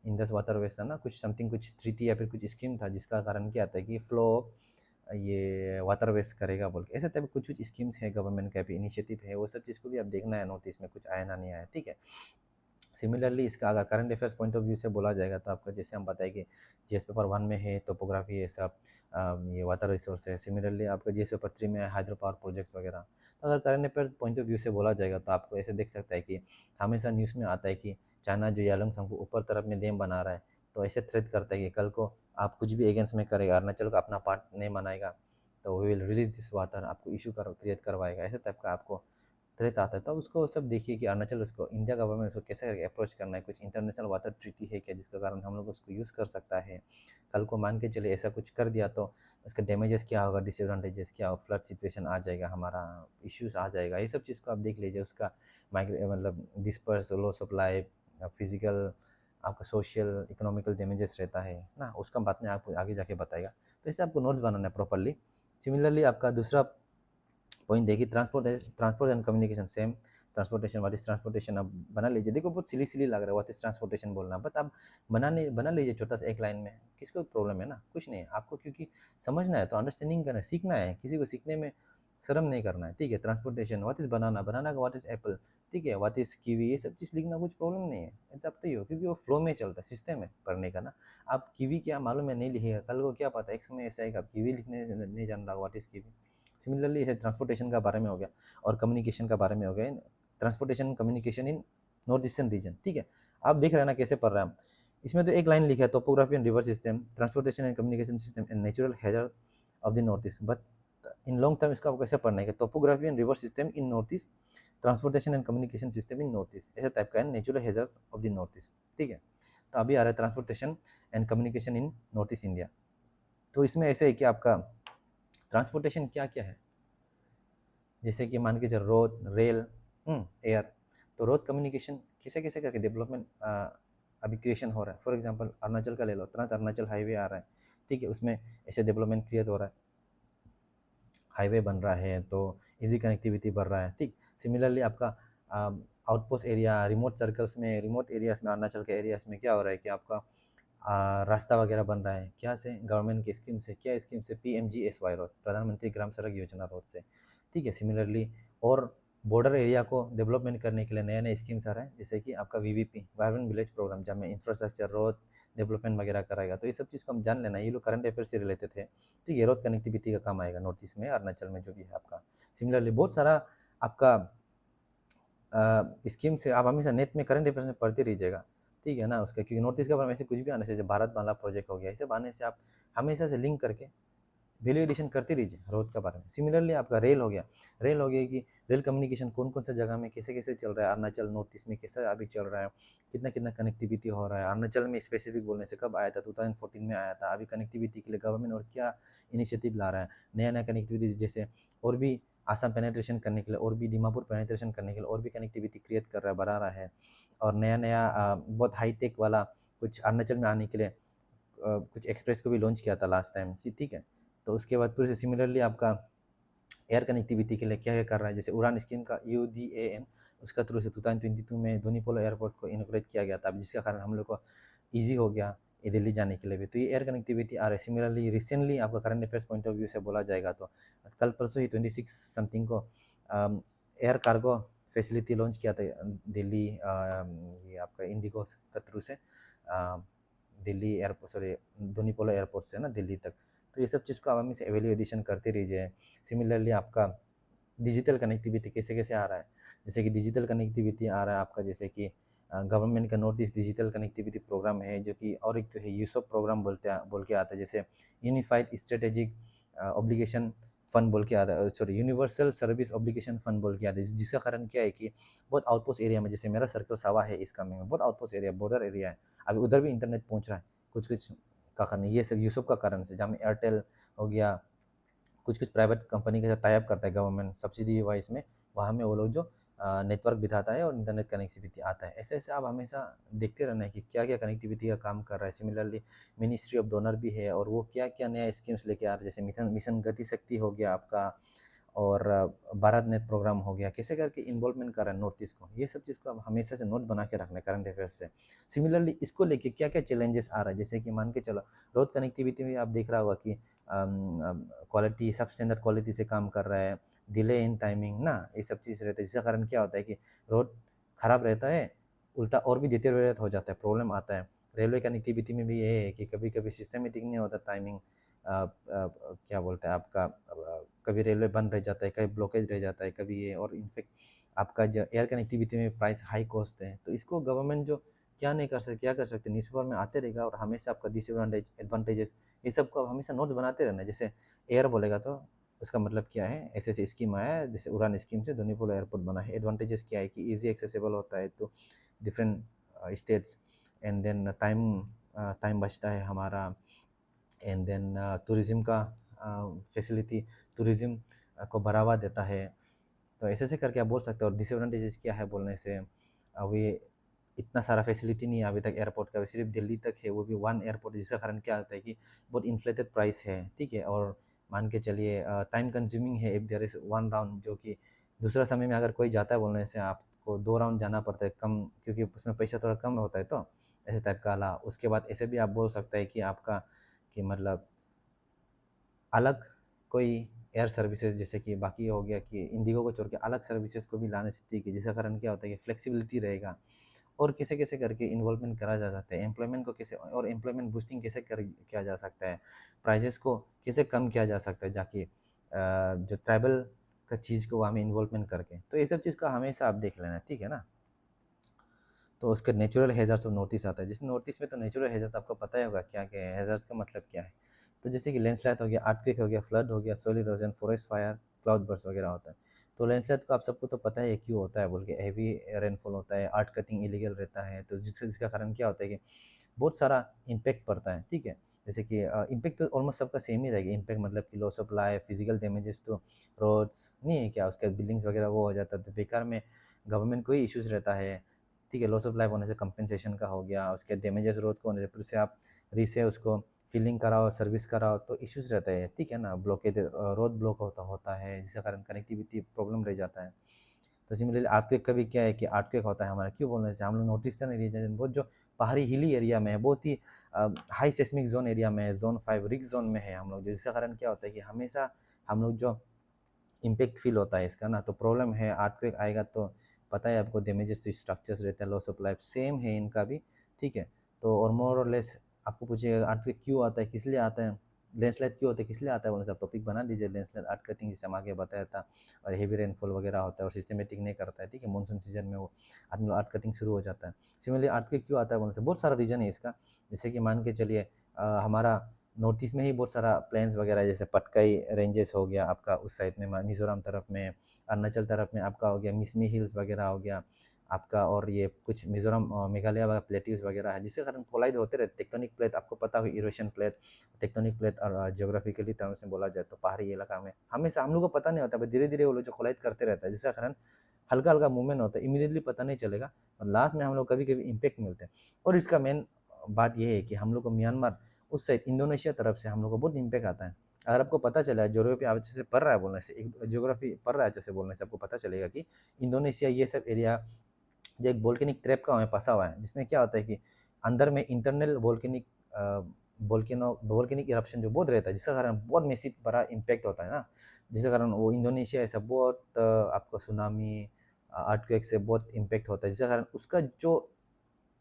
इंडस वाटर वेज था ना, कुछ समथिंग कुछ ट्रीटी या फिर कुछ स्कीम था जिसका कारण क्या आता है कि फ्लो ये वाटर वेस्ट करेगा बोल के। ऐसे टाइप कुछ कुछ स्कीम्स है, गवर्नमेंट का भी इनिशिएटिव है, वो सब चीज़ को भी आप देखना है नोटिस में कुछ आया ना नहीं आया, ठीक है। सिमिलरली इसका अगर current affairs point of view से बोला जाएगा तो आपका जैसे हम बताएं कि GS पेपर 1 में है टोपोग्राफी है सब, ये वाटर रिसोर्स है। सिमिलरली आपका GS पेपर 3 में हाइड्रो पावर प्रोजेक्ट्स वगैरह। तो अगर current affair point of view से बोला जाएगा तो आपको ऐसे देख सकता है कि हमेशा न्यूज़ में आता है कि चाइना जो यालुंग को ऊपर तरफ में डैम बना रहा है, तो ऐसे थ्रेट करता है कि कल को आप कुछ भी अगेंस्ट में करेगा, अरुणाचल का अपना पार्ट नहीं बनाएगा तो we will release this water, आपको इशू क्रिएट करवाएगा, ऐसे टाइप का आपको थ्रेट आता है। तो उसको सब देखिए कि अरुणाचल उसको इंडिया गवर्नमेंट उसको कैसे करके अप्रोच करना है, कुछ इंटरनेशनल वाटर ट्रीटी है क्या जिसके कारण हम लोग उसको यूज़ कर सकता है। कल को मान के चलिए ऐसा कुछ कर दिया तो उसका डैमेजेस क्या होगा, डिसएडवांटेजेस क्या होगा, फ्लड सिचुएशन आ जाएगा, हमारा इश्यूज आ जाएगा, ये सब चीज़ को आप देख लीजिए। उसका मतलब डिस्पर्स लॉस सप्लाई, फिजिकल आपका सोशल इकोनॉमिकल डैमेजेस रहता है ना, उसका बाद में आपको आगे जाके बताएगा। तो इससे आपको नोट्स बनाना है प्रॉपरली। सिमिलरली आपका दूसरा पॉइंट देखिए transport and communication same, transportation what is transportation आप बना लीजिए। देखो बहुत सिली सिली लग रहा है व्हाट इज ट्रांसपोर्टेशन बोलना, बट आप बना लीजिए छोटा सा एक लाइन में, किसको प्रॉब्लम है ना, कुछ नहीं है आपको, क्योंकि समझना है तो अंडरस्टैंडिंग करना है, सीखना है, किसी को सीखने में शर्म नहीं करना है, ठीक है। ट्रांसपोर्टेशन, व्हाट इज़ बनाना, बनाना का व्हाट इज़ एप्पल, ठीक है। व्हाट इज़ कीवी, ये सब चीज़ लिखना कुछ प्रॉब्लम नहीं है, इट्स अप टू यू, क्योंकि वो फ्लो में चलता है, सिस्टम है पढ़ने का ना। आप कीवी क्या मालूम है नहीं लिखिएगा, कल को क्या पता एक समय ऐसा आएगा आप कीवी लिखने से नहीं जान रहा व्हाट इज़ कीवी। सिमिलरली ऐसे ट्रांसपोर्टेशन का बारे में हो गया और कम्युनिकेशन का बारे में हो गया, transportation communication in north eastern region, ठीक है। आप देख रहे हैं ना कैसे पढ़ रहे हैं। इसमें तो एक लाइन लिखा है, topography and river system, transportation and communication system and natural hazard of the north east. But in long term इसको आपको कैसे पढ़ना है कि topography and river system in north east, transportation and communication system in north east, ऐसे टाइप का है, natural hazard of the north east, ठीक है। तो अभी आ रहा है transportation and communication in north east India. तो इसमें ऐसे है कि आपका ट्रांसपोर्टेशन क्या क्या है, जैसे कि मान के चलो रोड, रेल, एयर। तो रोड कम्युनिकेशन कैसे कैसे करके डेवलपमेंट अभी क्रिएशन हो रहा है। फॉर एग्जांपल अरुणाचल का ले लो, ट्रांस अरुणाचल हाईवे आ रहा है, ठीक है। उसमें ऐसे डेवलपमेंट क्रिएट हो रहा है, हाईवे बन रहा है तो इजी कनेक्टिविटी बढ़ रहा है, ठीक। सिमिलरली आपका आउटपोस्ट एरिया, रिमोट सर्कल्स में, रिमोट एरियाज में, अरुणाचल के एरियाज में क्या हो रहा है कि आपका रास्ता वगैरह बन रहा है, क्या से, गवर्नमेंट की स्कीम से, क्या स्कीम से, PMGSY रोड, प्रधानमंत्री ग्राम सड़क योजना रोड से, ठीक है। सिमिलरली और बॉर्डर एरिया को डेवलपमेंट करने के लिए नए नए स्कीम्स आ रहे हैं, जैसे कि आपका VVP, वाइब्रेंट विलेज प्रोग्राम, जहाँ में इंफ्रास्ट्रक्चर, रोड डेवलपमेंट वगैरह कराएगा। तो ये सब चीज़ को हम जान लेना, ये लोग करंट अफेयर से रिलेटेड है, ठीक है। रोड कनेक्टिविटी का काम आएगा नॉर्थ ईस्ट में, अरुणाचल में जो भी है आपका। सिमिलरली बहुत सारा आपका स्कीम से आप हमेशा नेट में करंट अफेयर्स में पढ़ते रहिएगा, ठीक है ना उसका, क्योंकि नॉर्थ ईस्ट का बारे में ऐसे कुछ भी आने से, जैसे भारत माला प्रोजेक्ट हो गया, इसे आने से आप हमेशा से लिंक करके वैल्यू एडिशन करते रहिए रोड के बारे में। सिमिलरली आपका रेल हो गया, रेल हो गया कि रेल कम्युनिकेशन कौन कौन सा जगह में कैसे कैसे चल रहा है, अरुणाचल नॉर्थ ईस्ट में कैसा अभी चल रहा है, कितना कितना कनेक्टिविटी हो रहा है। अरुणाचल में स्पेसिफिक बोलने से कब आया था, 2014 में आया था। अभी कनेक्टिविटी के लिए गवर्नमेंट और क्या इनिशिएटिव ला रहा है, नया नया कनेक्टिविटी, जैसे और भी आसाम पेनेट्रेशन करने के लिए, और भी दीमापुर पेनेट्रेशन करने के लिए और भी कनेक्टिविटी क्रिएट कर रहा है, बढ़ा रहा है। और नया नया बहुत हाई टेक वाला कुछ अरुणाचल में आने के लिए कुछ एक्सप्रेस को भी लॉन्च किया था लास्ट टाइम, ठीक है। तो उसके बाद फिर से सिमिलरली आपका एयर कनेक्टिविटी के लिए क्या क्या कर रहा है, जैसे उड़ान स्कीम का UDAN, उसका थ्रू से 2022 में धोनीपोलो एयरपोर्ट को इनोग्रेट किया गया था, जिसका कारण हम लोग को ईजी हो गया ये दिल्ली जाने के लिए भी। तो ये एयर कनेक्टिविटी आ रहा है। सिमिलरली रिसेंटली आपका current affairs point of view से बोला जाएगा तो कल परसों ही 26 समथिंग को एयर कार्गो फैसिलिटी लॉन्च किया था दिल्ली, ये आपका इंडिगो का थ्रू से दिल्ली एयरपोर्ट, सॉरी धोनीपोलो एयरपोर्ट से ना दिल्ली तक। तो ये सब चीज़ को आप हमें से वैल्यू एडिशन करते रहिए। सिमिलरली आपका डिजिटल कनेक्टिविटी कैसे कैसे आ रहा है, जैसे कि डिजिटल कनेक्टिविटी आ रहा है आपका, जैसे कि गवर्नमेंट का north east digital connectivity programme है, जो कि और एक तो है यूसोप प्रोग्राम बोल के आता है, जैसे यूनिफाइड स्ट्रेटेजिक ऑब्लिगेशन फंड बोल के आता है, sorry universal service obligation fund बोल के आता है। जिसका कारण क्या है कि बहुत आउटपोस्ट एरिया में, जैसे मेरा सर्कल सावा है इसका में, बहुत आउटपोस्ट एरिया, बॉर्डर एरिया है, अभी उधर भी इंटरनेट पहुंच रहा है कुछ कुछ का कारण, ये सब यूसुफ का कारण से, जहाँ में एयरटेल हो गया, कुछ कुछ प्राइवेट कंपनी के साथ टाई अप करता है गवर्नमेंट सब्सिडी वाइज में, वहाँ में वो लोग जो नेटवर्क बिठाता है और इंटरनेट कनेक्टिविटी आता है। ऐसे ऐसे आप हमेशा देखते रहना है कि क्या क्या कनेक्टिविटी का काम कर रहा है। सिमिलरली मिनिस्ट्री ऑफ डोनर भी है, और वो क्या क्या नया स्कीम्स लेके आ रहा है, जैसे मिशन मिशन गति शक्ति हो गया आपका, और भारत नेट प्रोग्राम हो गया, कैसे करके इन्वॉल्वमेंट कर रहा है नॉर्थ ईस्ट को। ये सब चीज़ को आप हमेशा से नोट बना के रखना है करंट अफेयर्स से। सिमिलरली इसको लेके क्या क्या चैलेंजेस आ रहा है, जैसे कि मान के चलो रोड कनेक्टिविटी में आप देख रहा होगा कि क्वालिटी सब स्टैंडर्ड क्वालिटी से काम कर रहा है, डिले इन टाइमिंग ना, ये सब चीज़ रहता है, जिसका कारण क्या होता है कि रोड खराब रहता है, उल्टा और भी डिटेरियोरेट हो जाता है, प्रॉब्लम आता है। रेलवे कनेक्टिविटी में भी ये है कि कभी कभी सिस्टमेटिक नहीं होता टाइमिंग, क्या बोलते हैं आपका, कभी रेलवे बंद रह जाता है, कभी ब्लॉकेज रह जाता है, कभी ये, और इनफेक्ट आपका जो एयर कनेक्टिविटी में प्राइस हाई कॉस्ट है, तो इसको गवर्नमेंट जो क्या नहीं कर सकते, क्या कर सकते, न्यूज़पेपर में आते रहेगा, और हमेशा आपका डिसएडवांटेज एडवांटेजेस ये सब को हमेशा नोट्स बनाते रहना है। जैसे एयर बोलेगा तो उसका मतलब क्या है, ऐसे ऐसे स्कीम आया है, जैसे उड़ान स्कीम से धोनीपोलो एयरपोर्ट बना है, एडवांटेजेस क्या है कि इजी एक्सेसिबल होता है तो different states, and then time time बचता है हमारा, एंड देन टूरिज़्म का फैसिलिटी, टूरिज़्म को बढ़ावा देता है। तो ऐसे ऐसे करके आप बोल सकते हो। और डिसएडवांटेजेस क्या है बोलने से, अभी इतना सारा फैसिलिटी नहीं है अभी तक एयरपोर्ट का, सिर्फ दिल्ली तक है, वो भी वन एयरपोर्ट, जिसका कारण क्या होता है कि बहुत इन्फ्लेटेड प्राइस है, ठीक है। और मान के चलिए टाइम कंज्यूमिंग है, if there is one round, जो कि दूसरा समय में अगर कोई जाता है बोलने से आपको 2 राउंड जाना पड़ता है कम, क्योंकि उसमें पैसा थोड़ा कम होता है, तो ऐसे टाइप का अला। उसके बाद ऐसे भी आप बोल सकते हैं कि आपका कि मतलब अलग कोई एयर सर्विसेज जैसे कि बाकी हो गया कि इंडिगो को छोड़ के अलग सर्विसेज को भी लाने सकती है, जिसका कारण क्या होता है कि फ्लेक्सिबिलिटी रहेगा और कैसे कैसे करके इन्वॉल्वमेंट करा जा सकता है, एम्प्लॉयमेंट को कैसे और एम्प्लॉयमेंट बूस्टिंग कैसे किया जा सकता है, प्राइजेस को कैसे कम किया जा सकता है जाके जो ट्रैवल का चीज़ को हमें इन्वॉल्वमेंट करके, तो ये सब चीज़ का हमेशा आप देख लेना, ठीक है ना। तो उसके natural hazards of north east आता है, जैसे नॉर्थ ईस्ट में तो नेचुरल हैज़ार्ड्स आपको पता ही होगा क्या क्या है, हैज़ार्ड्स का मतलब क्या है। तो जैसे कि लैंडस्लाइड हो गया, अर्थक्वेक हो गया, फ्लड हो गया, soil erosion, forest fire, cloud burst वगैरह होता है। तो लैंडस्लाइड को आप सबको तो पता है क्यों होता है बोल के, हैवी रेनफॉल होता है, आर्ट कटिंग इलीगल रहता है, तो जिसका कारण क्या होता है कि बहुत सारा इम्पैक्ट पड़ता है, ठीक है। जैसे कि इम्पैक्ट तो ऑलमोस्ट सबका सेम ही रहेगा, इम्पैक्ट मतलब कि loss of life, physical damages तो रोड्स नहीं है क्या, उसके बिल्डिंग्स वगैरह वो हो जाता है, तो बेकार में गवर्नमेंट को ही इश्यूज रहता है, ठीक है। लॉस ऑफ लाइफ होने से कंपेंसेशन का हो गया, उसके डैमेजेस रोड को होने से फिर से आप रीसे उसको फिलिंग कराओ, सर्विस कराओ, तो इश्यूज रहता है, ठीक है ना। ब्लॉकेज रोड ब्लॉक होता होता है, जिसके कारण कनेक्टिविटी प्रॉब्लम रह जाता है। तो सिमिलरली अर्थक्वेक का भी क्या है कि अर्थक्वेक होता है हमारा, क्यों बोलने से हम लोग नॉर्थ ईस्टर्न रीजन बहुत जो पहाड़ी हिली एरिया में है, बहुत ही हाई सेस्मिक जोन एरिया में है, जोन 5 रिस्क जोन में है हम लोग, जिसका कारण क्या होता है कि हमेशा हम लोग जो इम्पैक्ट फील होता है इसका ना, तो प्रॉब्लम है, अर्थक्वेक आएगा तो पता है आपको, डैमेजेस तो स्ट्रक्चर्स रहते हैं, लॉस ऑफ लाइफ सेम है इनका भी, ठीक है। तो और मोर और लेस आपको पूछिएगा अर्थक्वेक क्यों आता है, किस लिए आता है, लैंडस्लाइड क्यों होता है, किस लिए आता है, बोले सब टॉपिक बना दीजिए, लैंडस्लाइड अर्थ कटिंग जिसे हम आगे बताया था, और हेवी रेनफॉल वगैरह होता है और सिस्टमेटिक नहीं करता है, ठीक है। मानसून सीजन में वो आदमी लोग अर्थ कटिंग शुरू हो जाता है। सिमिलरली अर्थक्वेक क्यों आता है बोलने से बहुत सारा रीजन है इसका, जैसे कि मान के चलिए हमारा नॉर्थ ईस्ट में ही बहुत सारा प्लेन्स वगैरह, जैसे पटकाई रेंजेस हो गया आपका उस साइड में, मिजोरम तरफ में, अरुणाचल तरफ में आपका हो गया मिसमी हिल्स वगैरह हो गया आपका, और ये कुछ मिजोरम मेघालय वगैरह प्लेट्यूज वगैरह है, जिसके कारण कोलाइड होते रहते, टेक्टोनिक प्लेट आपको पता हो, इरोशन प्लेट, टेक्टोनिक प्लेट, और जियोग्राफिकली टर्म से बोला जाए तो पहाड़ी इलाका में हमेशा हम लोग को पता नहीं होता, बट धीरे धीरे वो लोग जो कोलाइड करते रहता है, जिसका कारण हल्का हल्का मूवमेंट होता है, इमीडिएटली पता नहीं चलेगा, और लास्ट में हम लोग कभी कभी इम्पेक्ट मिलते हैं। और इसका मेन बात यह है कि हम लोग को म्यांमार उस साइड इंडोनेशिया तरफ से हम लोग को बहुत इम्पैक्ट आता है। अगर आपको पता चला है, ज्योग्राफी आप अच्छे से पढ़ रहा है बोलने से, ज्योग्राफी पढ़ रहा है अच्छे से बोलने से, आपको पता चलेगा कि इंडोनेशिया ये सब एरिया जो एक वोल्केनिक ट्रैप का हमें फंसा हुआ है, जिसमें क्या होता है कि अंदर में इंटरनल वोल्केनिक इरप्शन जो बहुत रहता है, जिसका कारण बहुत मैसिव बड़ा इम्पैक्ट होता है ना, जिसके कारण वो इंडोनेशिया ऐसा बहुत आपको सुनामी अर्थक्वेक से बहुत इम्पैक्ट होता है, जिसका कारण उसका जो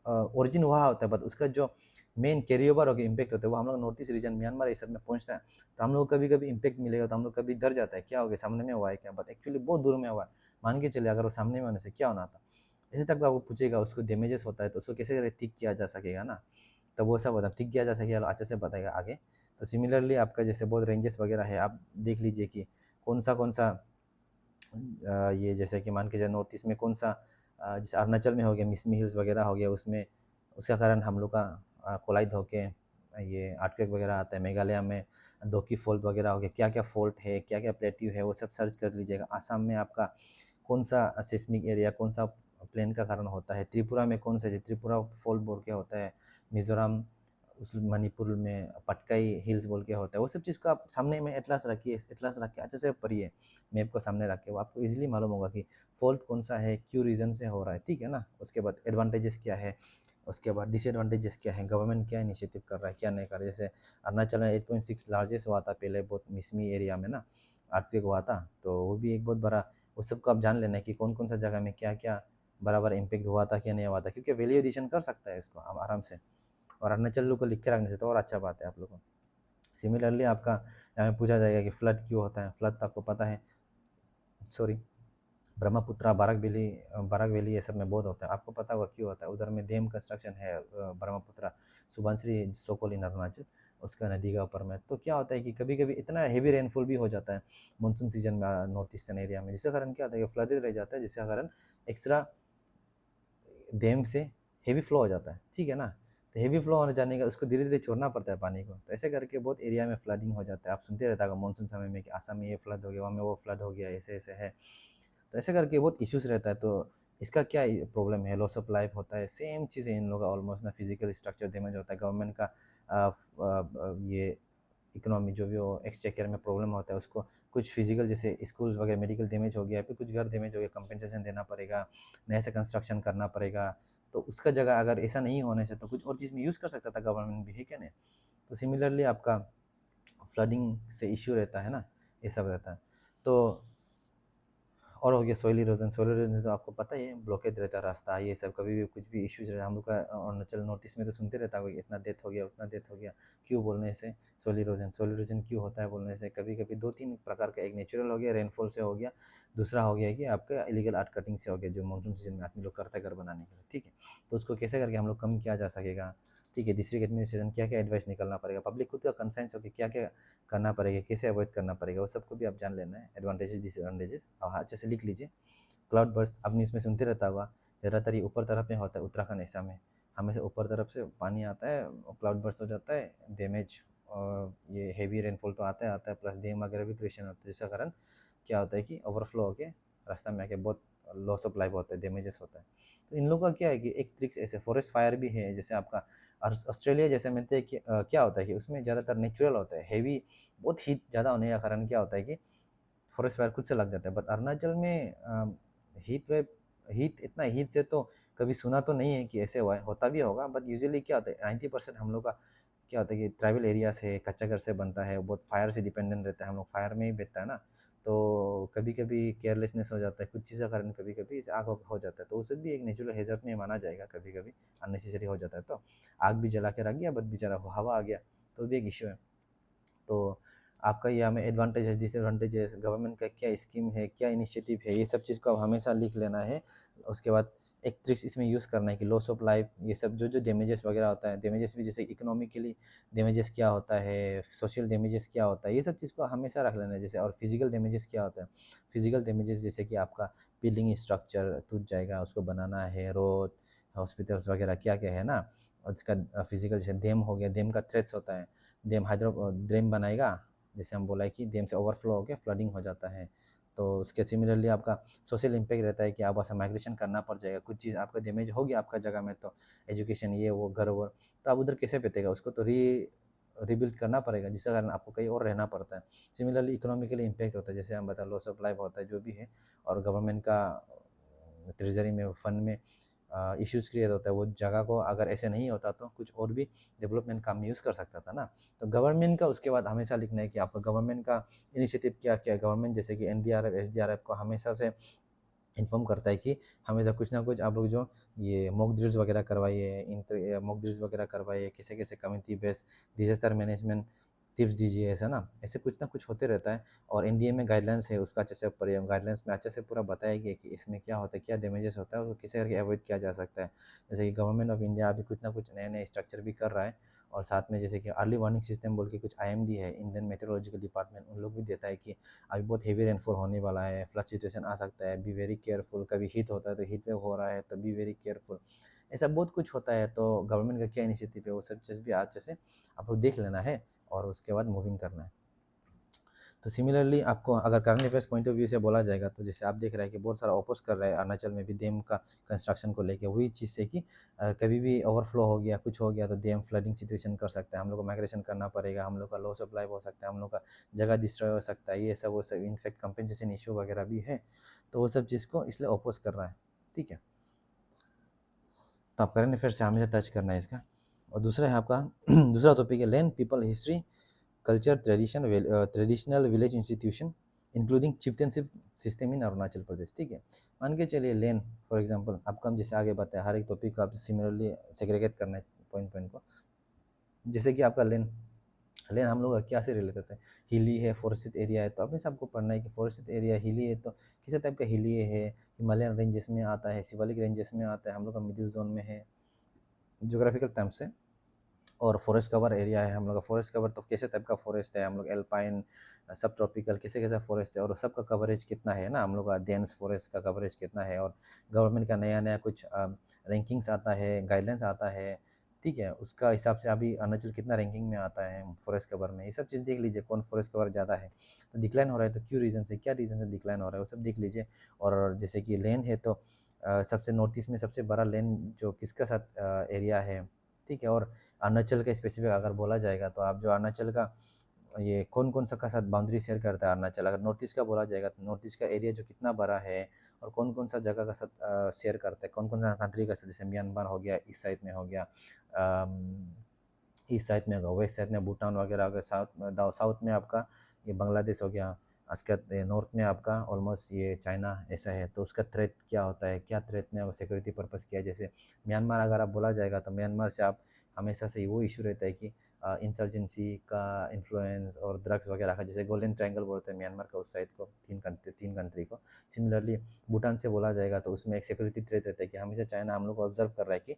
ओरिजिन वहाँ होता है, बट उसका जो मेन कैरी ओवर होकर इम्पैक्ट होता है वो हम लोग नॉर्थ ईस्ट रीजन म्यांमार ये सब में पहुँचता है, तो हम लोग कभी कभी इम्पैक्ट मिलेगा, तो हम लोग कभी डर जाता है क्या हो गया, सामने में हुआ है क्या, बट एक्चुअली बहुत दूर में हुआ है। मान के चले अगर वो सामने में होने से क्या होना था, ऐसे तक आपको पूछेगा उसको डैमेजेस होता है तो उसको कैसे ठीक किया जा सकेगा ना, तब वो सब होता ठीक किया जा सकेगा, अच्छे से बताएगा आगे। तो सिमिलरली आपका जैसे बहुत रेंजेस वगैरह है, आप देख लीजिए कि कौन सा ये जैसे कि मान के चलिए नॉर्थ ईस्ट में कौन सा जैसे अरुणाचल में हो गया मिसमी हिल्स वगैरह हो गया, उसमें उसका कारण हम लोग का कोलाइड होके ये अर्थक्वेक वगैरह आता है। मेघालय में दोकी फॉल्ट वगैरह हो गया, क्या क्या फॉल्ट है, क्या क्या प्लेट्यू है, वो सब सर्च कर लीजिएगा। आसाम में आपका कौन सा सिस्मिक एरिया, कौन सा प्लेन का कारण होता है, त्रिपुरा में कौन सा त्रिपुरा फॉल्ट बोल के होता है, मिजोरम उस मणिपुर में पटकाई हिल्स बोल के होता है, वो सब चीज़ को आप सामने में एटलास रखिए, एटलास रख के अच्छे से पढ़िए, मैप को सामने रख के, वो आपको इजीली मालूम होगा कि फॉल्ट कौन सा है, क्यों रीज़न से हो रहा है, ठीक है ना। उसके बाद एडवांटेजेस क्या है, उसके बाद डिसएडवांटेजेस क्या है, गवर्नमेंट क्या इनिशिएटिव कर रहा है, क्या नहीं कर रहा है। जैसे अरुणाचल में 8.6 लार्जेस्ट हुआ था पहले, बहुत मिसमी एरिया में ना अर्थक्वेक हुआ था, तो वो भी एक बहुत बड़ा, उस सबको आप जान लेना है कि कौन कौन सा जगह में क्या क्या बराबर इम्पेक्ट हुआ था, क्या नहीं हुआ था, क्योंकि वैल्यू एडिशन कर सकता है इसको आप आराम से, और अरुणाचल लोग को लिख के रखने से तो और अच्छा बात है आप लोगों को। सिमिलरली आपका यहाँ पूछा जाएगा कि फ्लड क्यों होता है, फ्लड तो आपको पता है, सॉरी, ब्रह्मपुत्रा बाराक वैली ये सब में बहुत होता है, आपको पता होगा क्यों होता है, उधर में डैम कंस्ट्रक्शन है ब्रह्मपुत्रा सुबनसिरी सोकोल इन अरुणाचल, उसका नदी का ऊपर में, तो क्या होता है कि कभी कभी इतना हेवी रेनफॉल भी हो जाता है मानसून सीजन में नॉर्थ ईस्टर्न एरिया में, जिसके कारण क्या होता है कि फ्लडेड रह जाता है, जिसके कारण एक्स्ट्रा डैम से हेवी फ्लो हो जाता है, ठीक है ना। तो हेवी फ्लो होने जाने का उसको धीरे धीरे छोड़ना पड़ता है पानी को, तो ऐसे करके बहुत एरिया में फ्लडिंग हो जाता है, आप सुनते रहता है मानसून समय में कि आसाम में ये फ्लड हो गया, वहाँ में वो फ्लड हो गया, ऐसे ऐसे है, तो ऐसे करके बहुत इश्यूज रहता है। तो इसका क्या प्रॉब्लम है, लॉस ऑफ लाइफ होता है, सेम चीज़ है इन लोगों का ऑलमोस्ट ना, फिजिकल स्ट्रक्चर डैमेज होता है, गवर्नमेंट का ये इकोनॉमी जो भी हो एक्सचेकर में प्रॉब्लम होता है उसको, कुछ फिजिकल जैसे स्कूल्स वगैरह मेडिकल डैमेज हो गया, फिर कुछ घर डैमेज हो गया, कंपेंसेशन देना पड़ेगा, नए से कंस्ट्रक्शन करना पड़ेगा, तो उसका जगह अगर ऐसा नहीं होने से तो कुछ और चीज़ में यूज़ कर सकता था गवर्नमेंट भी, है क्या नहीं। तो सिमिलरली आपका फ्लडिंग से इश्यू रहता है ना, ये सब रहता है। तो और हो गया सोइल इरोजन। सोइल इरोजन तो आपको पता ही है, ब्लॉकेज रहता है रास्ता, ये सब कभी भी कुछ भी इश्यूज रहता है। हम लोग का अरुणाचल नॉर्थ ईस्ट में तो सुनते रहता है इतना डेथ हो गया, उतना डेथ हो गया, क्यों बोलने से सोइल इरोजन। सोइल इरोजन क्यों होता है बोलने से, कभी कभी दो तीन प्रकार का, एक नेचुरल हो गया रेनफॉल से हो गया, दूसरा हो गया कि आपका इलीगल आर्ट कटिंग से हो गया, जो मानसून सीजन में आदमी लोग करता है घर बनाने के लिए, ठीक है। तो उसको कैसे करके हम लोग कम किया जा सकेगा, ठीक है। डिस्ट्रिक्ट एडमिनिस्ट्रेशन क्या क्या एडवाइस निकलना पड़ेगा, पब्लिक खुद का कंसेंस हो कि क्या क्या करना पड़ेगा, कैसे अवॉइड करना पड़ेगा, वो सबको भी आप जान लेना है, एडवांटेजेस डिसएडवांटेजेस, और अच्छे से लिख लीजिए। क्लाउड बर्स्ट आपने इसमें सुनते रहता होगा, ज़्यादातर ये ऊपर तरफ में होता है, उत्तराखंड ऐसा में हमेशा ऊपर तरफ से पानी आता है, क्लाउड बर्स्ट हो जाता है, डैमेज, और ये हेवी रेनफॉल तो आता है प्लस डैम वगैरह भी क्रिएशन होता है, जिसका कारण क्या होता है कि ओवरफ्लो होके रास्ता में आके बहुत लॉस ऑफ लाइफ होता है, डैमेजेस होता है। तो इन लोगों का क्या है कि एक ट्रिक्स ऐसे फॉरेस्ट फायर भी है, जैसे आपका ऑस्ट्रेलिया जैसे में थे कि क्या होता है कि उसमें ज़्यादातर नेचुरल होता है, हेवी बहुत हीट ज़्यादा होने का कारण क्या होता है कि फॉरेस्ट फायर खुद से लग जाता है। बट अरुणाचल में हीट वेव, हीट इतना हीट से तो कभी सुना तो नहीं है कि ऐसे हुआ है, होता भी होगा, बट यूजुअली क्या होता है 90% हम लोग का क्या होता है कि ट्राइबल एरिया से कच्चा घर से बनता है, बहुत फायर से डिपेंडेंट रहता है, हम लोग फायर में ही बैठता है ना, तो कभी कभी केयरलेसनेस हो जाता है, कुछ चीज़ का कारण कभी कभी आग हो जाता है, तो उसे भी एक नेचुरल हेजर्ट में माना जाएगा, कभी कभी अननेसेसरी हो जाता है, तो आग भी जला के रख गया बट बेचारा हवा आ गया, तो भी एक इशू है। तो आपका ये हमें एडवांटेजेस डिसएडवांटेजेस, गवर्नमेंट का क्या स्कीम है, क्या इनिशिएटिव है, ये सब चीज़ को हमेशा लिख लेना है। उसके बाद एक ट्रिक्स इसमें यूज़ करना है कि लॉस ऑफ लाइफ, ये सब जो जो डैमेजेस वगैरह होता है, डैमेजेस भी जैसे इकोनॉमिकली डैमेजेस क्या होता है, सोशल डैमेजेस क्या होता है, ये सब चीज़ को हमेशा रख लेना है। जैसे और फिजिकल डैमेजेस क्या होता है, फिजिकल डैमेजेस जैसे कि आपका बिल्डिंग स्ट्रक्चर टूट जाएगा, उसको बनाना है, रोड, हॉस्पिटल्स वगैरह क्या क्या है ना, और इसका फिजिकल जैसे डैम हो गया, डैम का थ्रेट्स होता है, डैम बनाएगा, जैसे हम बोला है कि डैम से ओवरफ्लो हो गया, फ्लडिंग हो जाता है, तो उसके सिमिलरली आपका सोशल इम्पैक्ट रहता है कि आप ऐसा माइग्रेशन करना पड़ जाएगा, कुछ चीज़ आपका डैमेज हो गया आपका जगह में, तो एजुकेशन ये वो घर वर, तो आप उधर कैसे बीतेगा, उसको तो रिबिल्ड करना पड़ेगा, जिसके कारण आपको कहीं और रहना पड़ता है। सिमिलरली इकोनॉमिकली इम्पैक्ट होता है, जैसे हम बता लॉस ऑफ लाइफ होता है जो भी है, और गवर्नमेंट का ट्रेजरी में फंड में इश्यूज़ क्रिएट होता है, वो जगह को अगर ऐसे नहीं होता तो कुछ और भी डेवलपमेंट काम में यूज़ कर सकता था ना। तो गवर्नमेंट का उसके बाद हमेशा लिखना है कि आपका गवर्नमेंट का इनिशिएटिव क्या-क्या है। गवर्नमेंट जैसे कि एनडीआरएफ, एसडीआरएफ को हमेशा से इन्फॉर्म करता है कि हमेशा कुछ ना कुछ आप लोग जो ये मॉक ड्रिल्स वगैरह करवाइए, मॉक ड्रिल्स वगैरह करवाइए, कैसे-कैसे community based disaster management tips दीजिए, ऐसा ना, ऐसे कुछ ना कुछ होते रहता है। और एनडीए में गाइडलाइंस है, उसका अच्छे से पढ़िए, गाइडलाइंस में अच्छे से पूरा बताया गया है कि इसमें क्या होता है, क्या डैमेजेस होता है, और कैसे करके अवॉइड किया जा सकता है। जैसे कि गवर्नमेंट ऑफ इंडिया अभी कुछ ना कुछ नए-नए स्ट्रक्चर भी कर रहा है, और साथ में जैसे कि अर्ली वार्निंग सिस्टम बोल के कुछ आईएमडी है, इंडियन मेट्रोलॉजिकल डिपार्टमेंट, उन लोग भी देता है कि अभी बहुत हेवी रेनफॉल होने वाला है, फ्लड सिचुएशन आ सकता है, बी वेरी केयरफुल, कभी हीट होता है तो हीट वेव हो रहा है तो बी वेरी केयरफुल, ऐसा बहुत कुछ होता है। तो गवर्नमेंट का क्या इनिशिएटिव है, वो सब चीज़ भी अच्छे से आपको देख लेना है, और उसके बाद मूविंग करना है। तो सिमिलरली आपको अगर current affairs point of view से बोला जाएगा, तो जैसे आप देख रहे हैं कि बहुत सारा अपोज कर रहा है अरुणाचल में भी डैम का कंस्ट्रक्शन को लेके, वही चीज़ से कि कभी भी ओवरफ्लो हो गया, कुछ हो गया तो डैम फ्लडिंग सिचुएशन कर सकता है, हम लोग को माइग्रेशन करना पड़ेगा, हम लोग का लॉस ऑफ लाइफ हो सकता है, हम लोग का जगह डिस्ट्रॉय हो सकता है, ये सब वो सब इनफैक्ट कंपेंसेशन इशू वगैरह भी है। तो वो सब चीज़ को इसलिए अपोज कर रहा है, ठीक है। तो आप करंट अफेयर से हमेशा टच करना है इसका। और दूसरा है आपका दूसरा टॉपिक है land people history culture traditional village institution including chieftainship system in Arunachal Pradesh, ठीक है। मान के चलिए लेन, फॉर एग्जांपल आपको हम जैसे आगे बताया, हर एक टॉपिक को आप सिमिलरली सेग्रीगेट करना है पॉइंट पॉइंट को। जैसे कि आपका लेन, लेन हम लोग क्या से रिलेटेड है, हिली है, फॉरेस्टेड एरिया है, तो अपने सबको पढ़ना है कि फॉरेस्टेड एरिया हिली है तो किस टाइप का हिली है, हिमालयन रेंजेस में आता है, शिवालिक रेंजेस में आता है, हम लोग का मिडिल जोन में है जोग्राफिकल टर्म से। और फॉरेस्ट कवर एरिया है हम लोग का, फॉरेस्ट कवर तो कैसे टाइप का फॉरेस्ट है, हम लोग एल्पाइन, सब ट्रॉपिकल, कैसे कैसा फॉरेस्ट है, और सबका कवरेज कितना है ना, हम लोग का डेंस फॉरेस्ट का कवरेज कितना है, और गवर्नमेंट का नया नया कुछ रैंकिंग्स आता है, गाइडलाइंस आता है, ठीक है, उसका हिसाब से अभी अरुणाचल कितना रैंकिंग में आता है फॉरेस्ट कवर में, ये सब चीज़ देख लीजिए, कौन फॉरेस्ट कवर ज़्यादा है, तो डिक्लाइन हो रहा है तो क्यों रीज़न से, क्या रीज़न से डिक्लाइन हो रहा है, वो सब देख लीजिए। और जैसे कि लेन है तो सबसे नॉर्थ ईस्ट में सबसे बड़ा लेन जो किसका साथ एरिया है, ठीक है। और अरुणाचल का स्पेसिफिक अगर बोला जाएगा तो आप जो अरुणाचल का ये कौन कौन सा का साथ बाउंड्री शेयर करता है अरुणाचल, अगर नॉर्थ ईस्ट का बोला जाएगा तो नॉर्थ ईस्ट का एरिया जो कितना बड़ा है, और कौन कौन सा जगह का साथ शेयर करता है, कौन कौन सा कंट्री का साथ, जैसे म्यांमार हो गया, ईस्ट साइड में हो गया, ईस्ट साइड में होगा, वेस्ट साइड में भूटान वगैरह हो गया, साउथ में आपका ये बांग्लादेश हो गया, उसका नॉर्थ में आपका ऑलमोस्ट ये चाइना ऐसा है, तो उसका थ्रेट क्या होता है, क्या थ्रेट ने सिक्योरिटी पर्पस किया। जैसे म्यांमार अगर आप बोला जाएगा तो म्यांमार से आप हमेशा से वो इशू रहता है कि इंसर्जेंसी का इन्फ्लुएंस और ड्रग्स वगैरह का, जैसे गोल्डन ट्रायंगल बोलते हैं म्यांमार का उस साइड को, तीन कंट्री को। सिमिलरली भूटान से बोला जाएगा तो उसमें एक सिक्योरिटी थ्रेट रहता है कि हमेशा चाइना हम लोग को ऑब्जर्व कर रहा है कि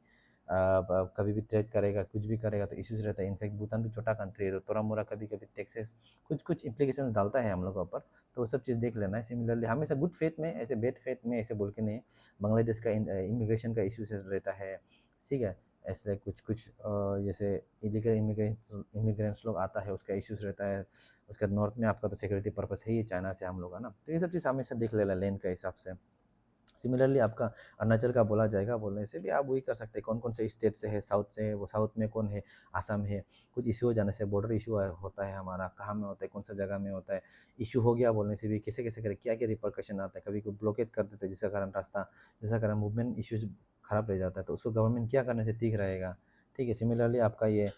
कभी भी थ्रेट करेगा, कुछ भी करेगा तो इश्यूज रहता है। इनफैक्ट भूटान भी छोटा कंट्री है तो थोड़ा मोड़ा कभी कभी टैक्सेस कुछ कुछ इम्प्लीकेशन डालता है हम लोग के ऊपर, तो वो सब चीज़ देख लेना है। सिमिलरली हमेशा गुड फेथ में, ऐसे बैड फेथ में ऐसे बोल के नहीं, बांग्लादेश का इमिग्रेशन का इशू रहता है, ठीक है। ऐसे कुछ कुछ जैसे इलीगल इमिग्रेंट्स लोग आता है उसका इश्यूज रहता है। उसके नॉर्थ में आपका तो सिक्योरिटी पर्पस है ही चाइना से हम लोग है ना, तो ये सब चीज़ हमेशा देख लेना लेन के हिसाब से। सिमिलरली आपका अरुणाचल का बोला जाएगा, बोलने से भी आप वही कर सकते हैं कौन कौन से स्टेट से है, साउथ से है, वो साउथ में कौन है, आसाम है। कुछ इशू हो जाने से बॉर्डर इशू होता है हमारा, कहाँ में होता है, कौन सा जगह में होता है, इशू हो गया बोलने से भी कैसे कैसे करें, क्या क्या रिपरकशन आता है। कभी कोई ब्लॉकेट कर देते हैं जिसका कारण रास्ता, जिसका कारण मूवमेंट इशूज खराब रह जाता है, तो उसको गवर्नमेंट क्या करने से ठीक रहेगा, ठीक है। सिमिलरली आपका ये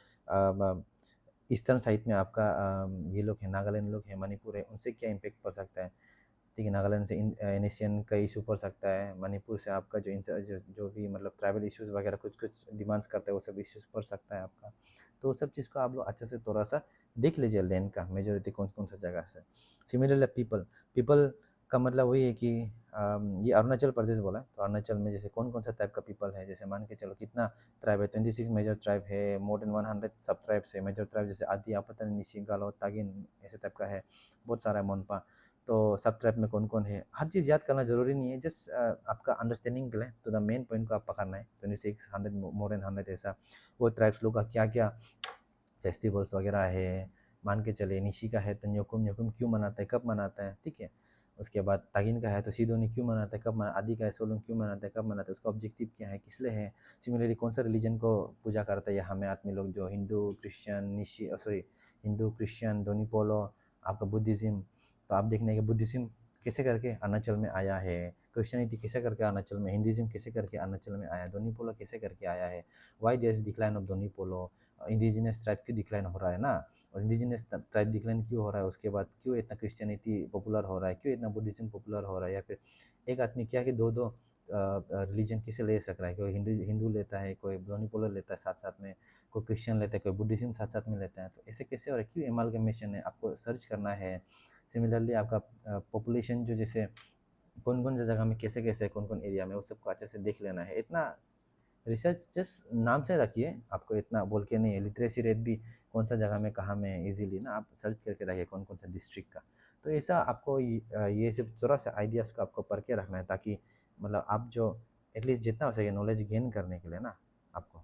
ईस्टर्न साइड में आपका ये लोग हैं, नागालैंड लोग हैं, मणिपुर है, उनसे क्या इम्पेक्ट पड़ सकता है, ठीक है। नागालैंड से एशियन का इशू पड़ सकता है, मणिपुर से आपका जो भी मतलब ट्रैवल इश्यूज वगैरह कुछ कुछ डिमांड्स करते हैं वो सब इश्यूज पड़ सकता है आपका। तो वो सब चीज़ को आप लोग अच्छे से थोड़ा सा देख लीजिए लैंड का मेजोरिटी कौन कौन सा जगह से। सिमिलरली पीपल पीपल का मतलब वही है कि ये अरुणाचल प्रदेश बोला है, तो अरुणाचल में जैसे कौन कौन सा टाइप का पीपल है, जैसे मान के चलो कितना ट्राइब है, 26 मेजर ट्राइब है, मोर देन 100 सब ट्राइब्स है। मेजर ट्राइब जैसे आदि आपतन निशी गालो तागिन ऐसे टाइप का है, बहुत सारा है मोनपा। तो सब ट्रैप में कौन कौन है, हर चीज़ याद करना ज़रूरी नहीं है, जस्ट आपका अंडरस्टैंडिंग के लिए तो द मेन पॉइंट को आप पकड़ना है। 26 100 मोर देन 100 ऐसा वो ट्राइब्स लोग का क्या क्या फेस्टिवल्स वगैरह है। मान के चलिए निशी का है तो न्योकुम न्योकुम क्यों मनाता है, कब मनाता है, ठीक है। उसके बाद तागिन का है तो सिदोनी क्यों मनाता है, कब मना, आदि का है सोलुंग क्यों मनाता है, कब मनाता है, उसका ऑब्जेक्टिव क्या है, किस लिए है। सिमिलरली कौन सा रिलीजन को पूजा करता है यहाँ में आदमी लोग, जो Hindu Christian Nyishi sorry Hindu Christian Donyipolo आपका बुद्धिज़्म। तो आप देखने के बुद्धिज़्म कैसे करके अरुणाचल में आया है, क्रिश्चियनिटी कैसे करके अरुणाचल में, हिंदुज़्म कैसे करके अरुणाचल में आया, दोनीपोलो कैसे करके आया है, why there is decline of Donyipolo, indigenous tribe क्यों डिक्लाइन हो रहा है ना, और इंडिजिनस ट्राइब डिक्लाइन क्यों हो रहा है, उसके बाद क्यों इतना क्रिश्चियनिटी पॉपुलर हो रहा है, क्यों इतना बुद्धिज्म पॉपुलर हो रहा है, या फिर एक आदमी क्या कि दो दो रिलीजन किसे ले सक रहा है, कोई हिंदू हिंदू लेता है, कोई दोनीपोलर लेता है साथ साथ में, कोई क्रिश्चियन लेता है, कोई बुद्धिज्म साथ साथ में लेता है, तो ऐसे कैसे हो रहा है, क्यों एमालगमेशन है, आपको सर्च करना है। सिमिलरली आपका पॉपुलेशन जो जैसे कौन कौन सी जगह में कैसे कैसे कौन कौन एरिया में, वो सबको अच्छे से देख लेना है। इतना रिसर्च जस्ट नाम से रखिए, आपको इतना बोल के नहीं है। लिटरेसी रेट भी कौन सा जगह में कहाँ में है इजीली ना, आप सर्च करके रखिए कौन कौन सा डिस्ट्रिक्ट का। तो ऐसा आपको ये सब थोड़ा सा आइडियाज़ को आपको पढ़ के रखना है, ताकि मतलब आप जो एटलीस्ट जितना हो सके नॉलेज गेन करने के लिए ना आपको।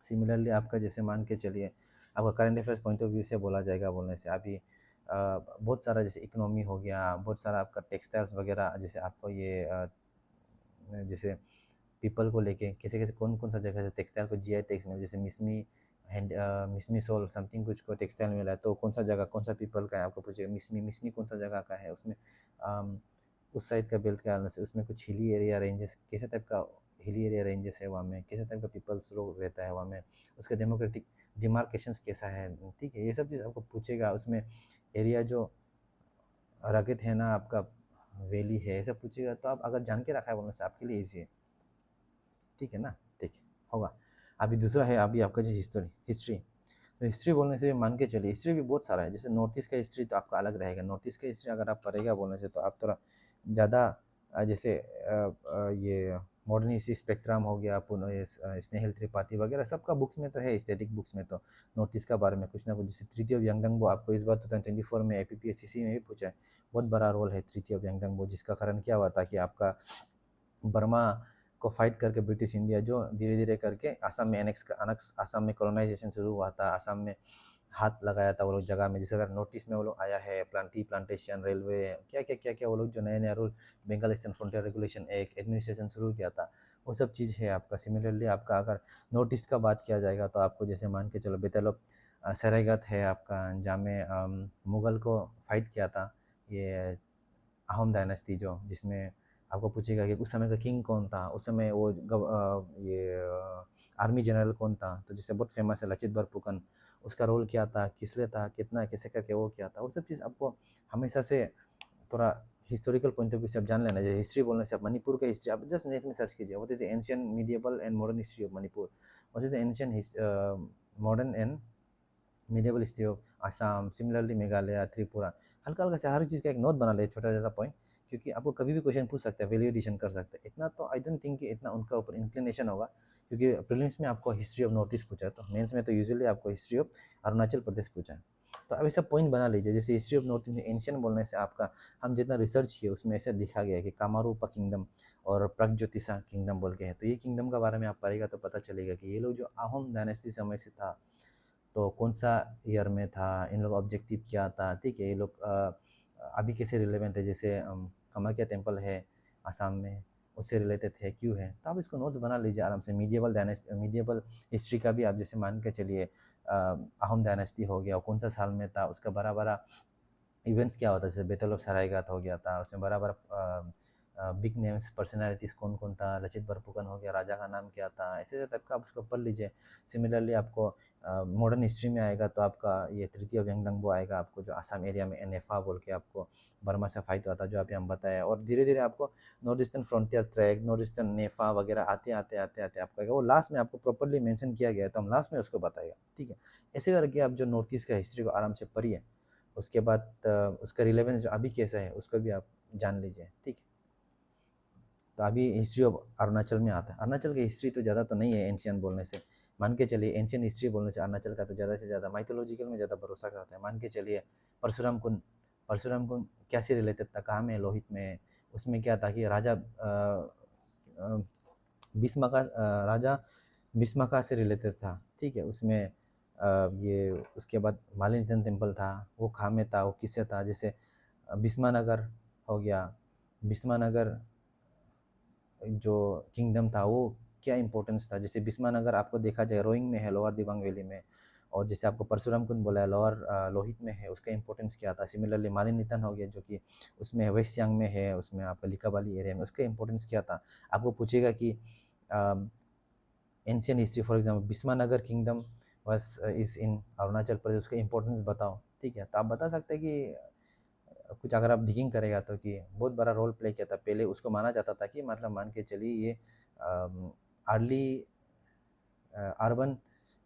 सिमिलरली आपका जैसे मान के चलिए आपका current affairs point of view से बोला जाएगा, बोलने से अभी बहुत सारा जैसे इकोनॉमी हो गया, बहुत सारा आपका टेक्सटाइल्स वगैरह, जैसे आपको ये जैसे पीपल को लेके कैसे कैसे कौन कौन सा जगह से टेक्सटाइल को जीआई टैग्स मिला, जैसे मिसमी मिसमी सोल समथिंग कुछ को टेक्सटाइल मिला है, तो कौन सा जगह कौन सा पीपल का है, आपको पूछेगा मिसमी मिसमी कौन सा जगह का है, उसमें उस साइड का बेल्ट के आने से उसमें कुछ हिली एरिया रेंजेस कैसे टाइप का हिली एरिया रेंजेस है वहाँ में, कैसे टाइप का पीपल्स लोग रहता है वहाँ में, उसका डेमोक्रेटिक डिमार्केशंस कैसा है, ठीक है। ये सब चीज़ आपको पूछेगा, उसमें एरिया जो रगत है ना आपका वैली है, ये सब पूछेगा। तो आप अगर जान के रखा है बोलने से आपके लिए ईजी है, ठीक है ना, ठीक है होगा। अभी दूसरा है अभी आपका जो हिस्ट्री हिस्ट्री तो हिस्ट्री बोलने से मान के चलिए हिस्ट्री भी बहुत सारा है। जैसे नॉर्थ ईस्ट का हिस्ट्री तो आपका अलग रहेगा, नॉर्थ ईस्ट का हिस्ट्री अगर आप पढ़ेगा बोलने से तो आप थोड़ा ज़्यादा जैसे ये मॉडर्न हिस्ट्री स्पेक्ट्रम हो गया, स्नेहिल त्रिपाठी वगैरह सबका बुक्स में तो है, स्टैटिक बुक्स में तो नॉर्थ ईस्ट का बारे में कुछ ना कुछ। जैसे ट्रीटी ऑफ यंगदंगबो आपको इस बार 2024 में APPSCC में भी पूछा है, बहुत बड़ा रोल है ट्रीटी ऑफ यंगदंगबो, जिसका कारण क्या हुआ था कि आपका बर्मा को फाइट करके ब्रिटिश इंडिया जो धीरे धीरे करके आसाम में अनेक्स आसाम में कॉलोनाइजेशन शुरू हुआ था, आसाम में हाथ लगाया था वो लोग जगह में, जिस अगर नोटिस में वो लोग आया है प्लांटेशन रेलवे क्या वो लोग जो नया नया rule Bengal eastern frontier regulation act administration शुरू किया था, वो सब चीज़ है आपका। सिमिलरली आपका अगर नॉर्थ ईस्ट का बात किया जाएगा तो आपको जैसे मान के चलो बेतलो सरायघाट है आपका, जहाँ में मुगल को फाइट किया था ये अहोम डायनेस्टी जो, जिसमें आपको पूछेगा कि उस समय का किंग कौन था, उस समय वो आर्मी जनरल कौन था, तो जैसे बहुत फेमस है लचित बरफुकन, उसका रोल क्या था, किस लिए था, कितना कैसे करके वो क्या था, वो सब चीज़ आपको हमेशा से थोड़ा हिस्टोरिकल पॉइंट ऑफ व्यू से आप जान लेना। जैसे हिस्ट्री बोलने से आप मणिपुर का हिस्ट्री आप जस्ट नेट में सर्च कीजिए, what is ancient medieval and modern history of Manipur, what is ancient modern and medieval history of Assam, similarly Meghalaya, Tripura. हल्का हल्का से हर चीज़ का एक नोट बना ले, छोटा ज़्यादा पॉइंट, क्योंकि आपको कभी भी क्वेश्चन पूछ सकते हैं, वैल्यू एडिशन कर सकते हैं। इतना तो आई डोंट थिंक कि इतना उनका ऊपर इंक्लिनेशन होगा, क्योंकि प्रीलिम्स में आपको हिस्ट्री ऑफ नॉर्थ ईस्ट पूछा है, तो मेंस में तो यूजुअली आपको हिस्ट्री ऑफ अरुणाचल प्रदेश पूछा है। तो अब ऐसा पॉइंट बना लीजिए, जैसे हिस्ट्री ऑफ नॉर्थ ईस्ट में एंशियन बोलने से आपका, हम जितना रिसर्च किए उसमें ऐसा दिखा गया है कि कामारूपा किंगडम और प्रगज्योतिषा किंगडम बोल के है। तो ये किंगडम के बारे में आप पढ़ेगा तो पता चलेगा कि ये लोग जो अहोम डायनेस्टी समय से था, तो कौन सा ईयर में था, इन लोग ऑब्जेक्टिव क्या था, ठीक है, ये लोग अभी कैसे रिलेवेंट है, जैसे कामाख्या टेम्पल है आसाम में, उससे रिलेटेड है क्यों है। तो आप इसको नोट्स बना लीजिए आराम से। मीडिएबल हिस्ट्री का भी आप जैसे मान के चलिए, अहोम डायनेस्टी हो गया, कौन सा साल में था, उसका बड़ा बड़ा इवेंट्स क्या होता है, जैसे बैटल ऑफ सरायघाट हो गया था, उसमें बराबर बिग नेम्स पर्सनालिटीज़ कौन कौन था, लचित बरफुकन हो गया, राजा का नाम क्या था, ऐसे टाइप का आप उसको पढ़ लीजिए। सिमिलरली आपको मॉडर्न हिस्ट्री में आएगा तो आपका ये तृतीय व्यंगदंगबो आएगा, आपको जो आसाम एरिया में एनेफा बोल के आपको बर्मा से फाइट हुआ था, जो अभी हम बताया। और धीरे धीरे आपको North Eastern Frontier tract, North Eastern NEFA वगैरह आते आते आते आते आपको आएगा, वो लास्ट में आपको प्रॉपरली मेंशन किया गया है, तो हम लास्ट में उसको बताएगा, ठीक है। ऐसे करके आप जो नॉर्थ ईस्ट का हिस्ट्री को आराम से पढ़िए, उसके बाद उसका रिलेवेंस जो अभी कैसा है उसको भी आप जान लीजिए, ठीक है। तो अभी हिस्ट्री ऑफ अरुणाचल में आता है। अरुणाचल की हिस्ट्री तो ज़्यादा तो नहीं है एंशियन बोलने से, मान के चलिए एंशियन हिस्ट्री बोलने से अरुणाचल का तो ज़्यादा से ज़्यादा माइथोलॉजिकल में ज़्यादा भरोसा करते हैं। मान के चलिए परशुराम कुंड क्या से रिलेटेड था, कहाँ में, लोहित में। उसमें क्या था कि राजा राजा भीष्मका से रिलेटेड था, ठीक है। उसमें ये उसके बाद मालिनीथन टेम्पल था, वो कहाँ में था, वो किससे था, जैसे भीष्मानगर हो गया। भीष्मानगर जो किंगडम था वो क्या इंपॉर्टेंस था, जैसे भीष्मानगर आपको देखा जाए रोइंग में है, लोअर दिबांग वैली में। और जैसे आपको परशुराम कुंड बोला है लोअर लोहित में है, उसका इंपॉर्टेंस क्या था। सिमिलरली मालिनीथन हो गया जो कि उसमें वेस्ट सियांग में है, उसमें आपका लिकाबाली एरिया में, उसका इंपॉर्टेंस क्या था। आपको पूछेगा कि ancient history for example Bhismaknagar kingdom was is in Arunachal Pradesh, उसका इंपॉर्टेंस बताओ, ठीक है। तो आप बता सकते हैं कि कुछ अगर आप डिगिंग करेगा तो कि बहुत बड़ा रोल प्ले किया था। पहले उसको माना जाता था कि मतलब मान के चलिए ये early urban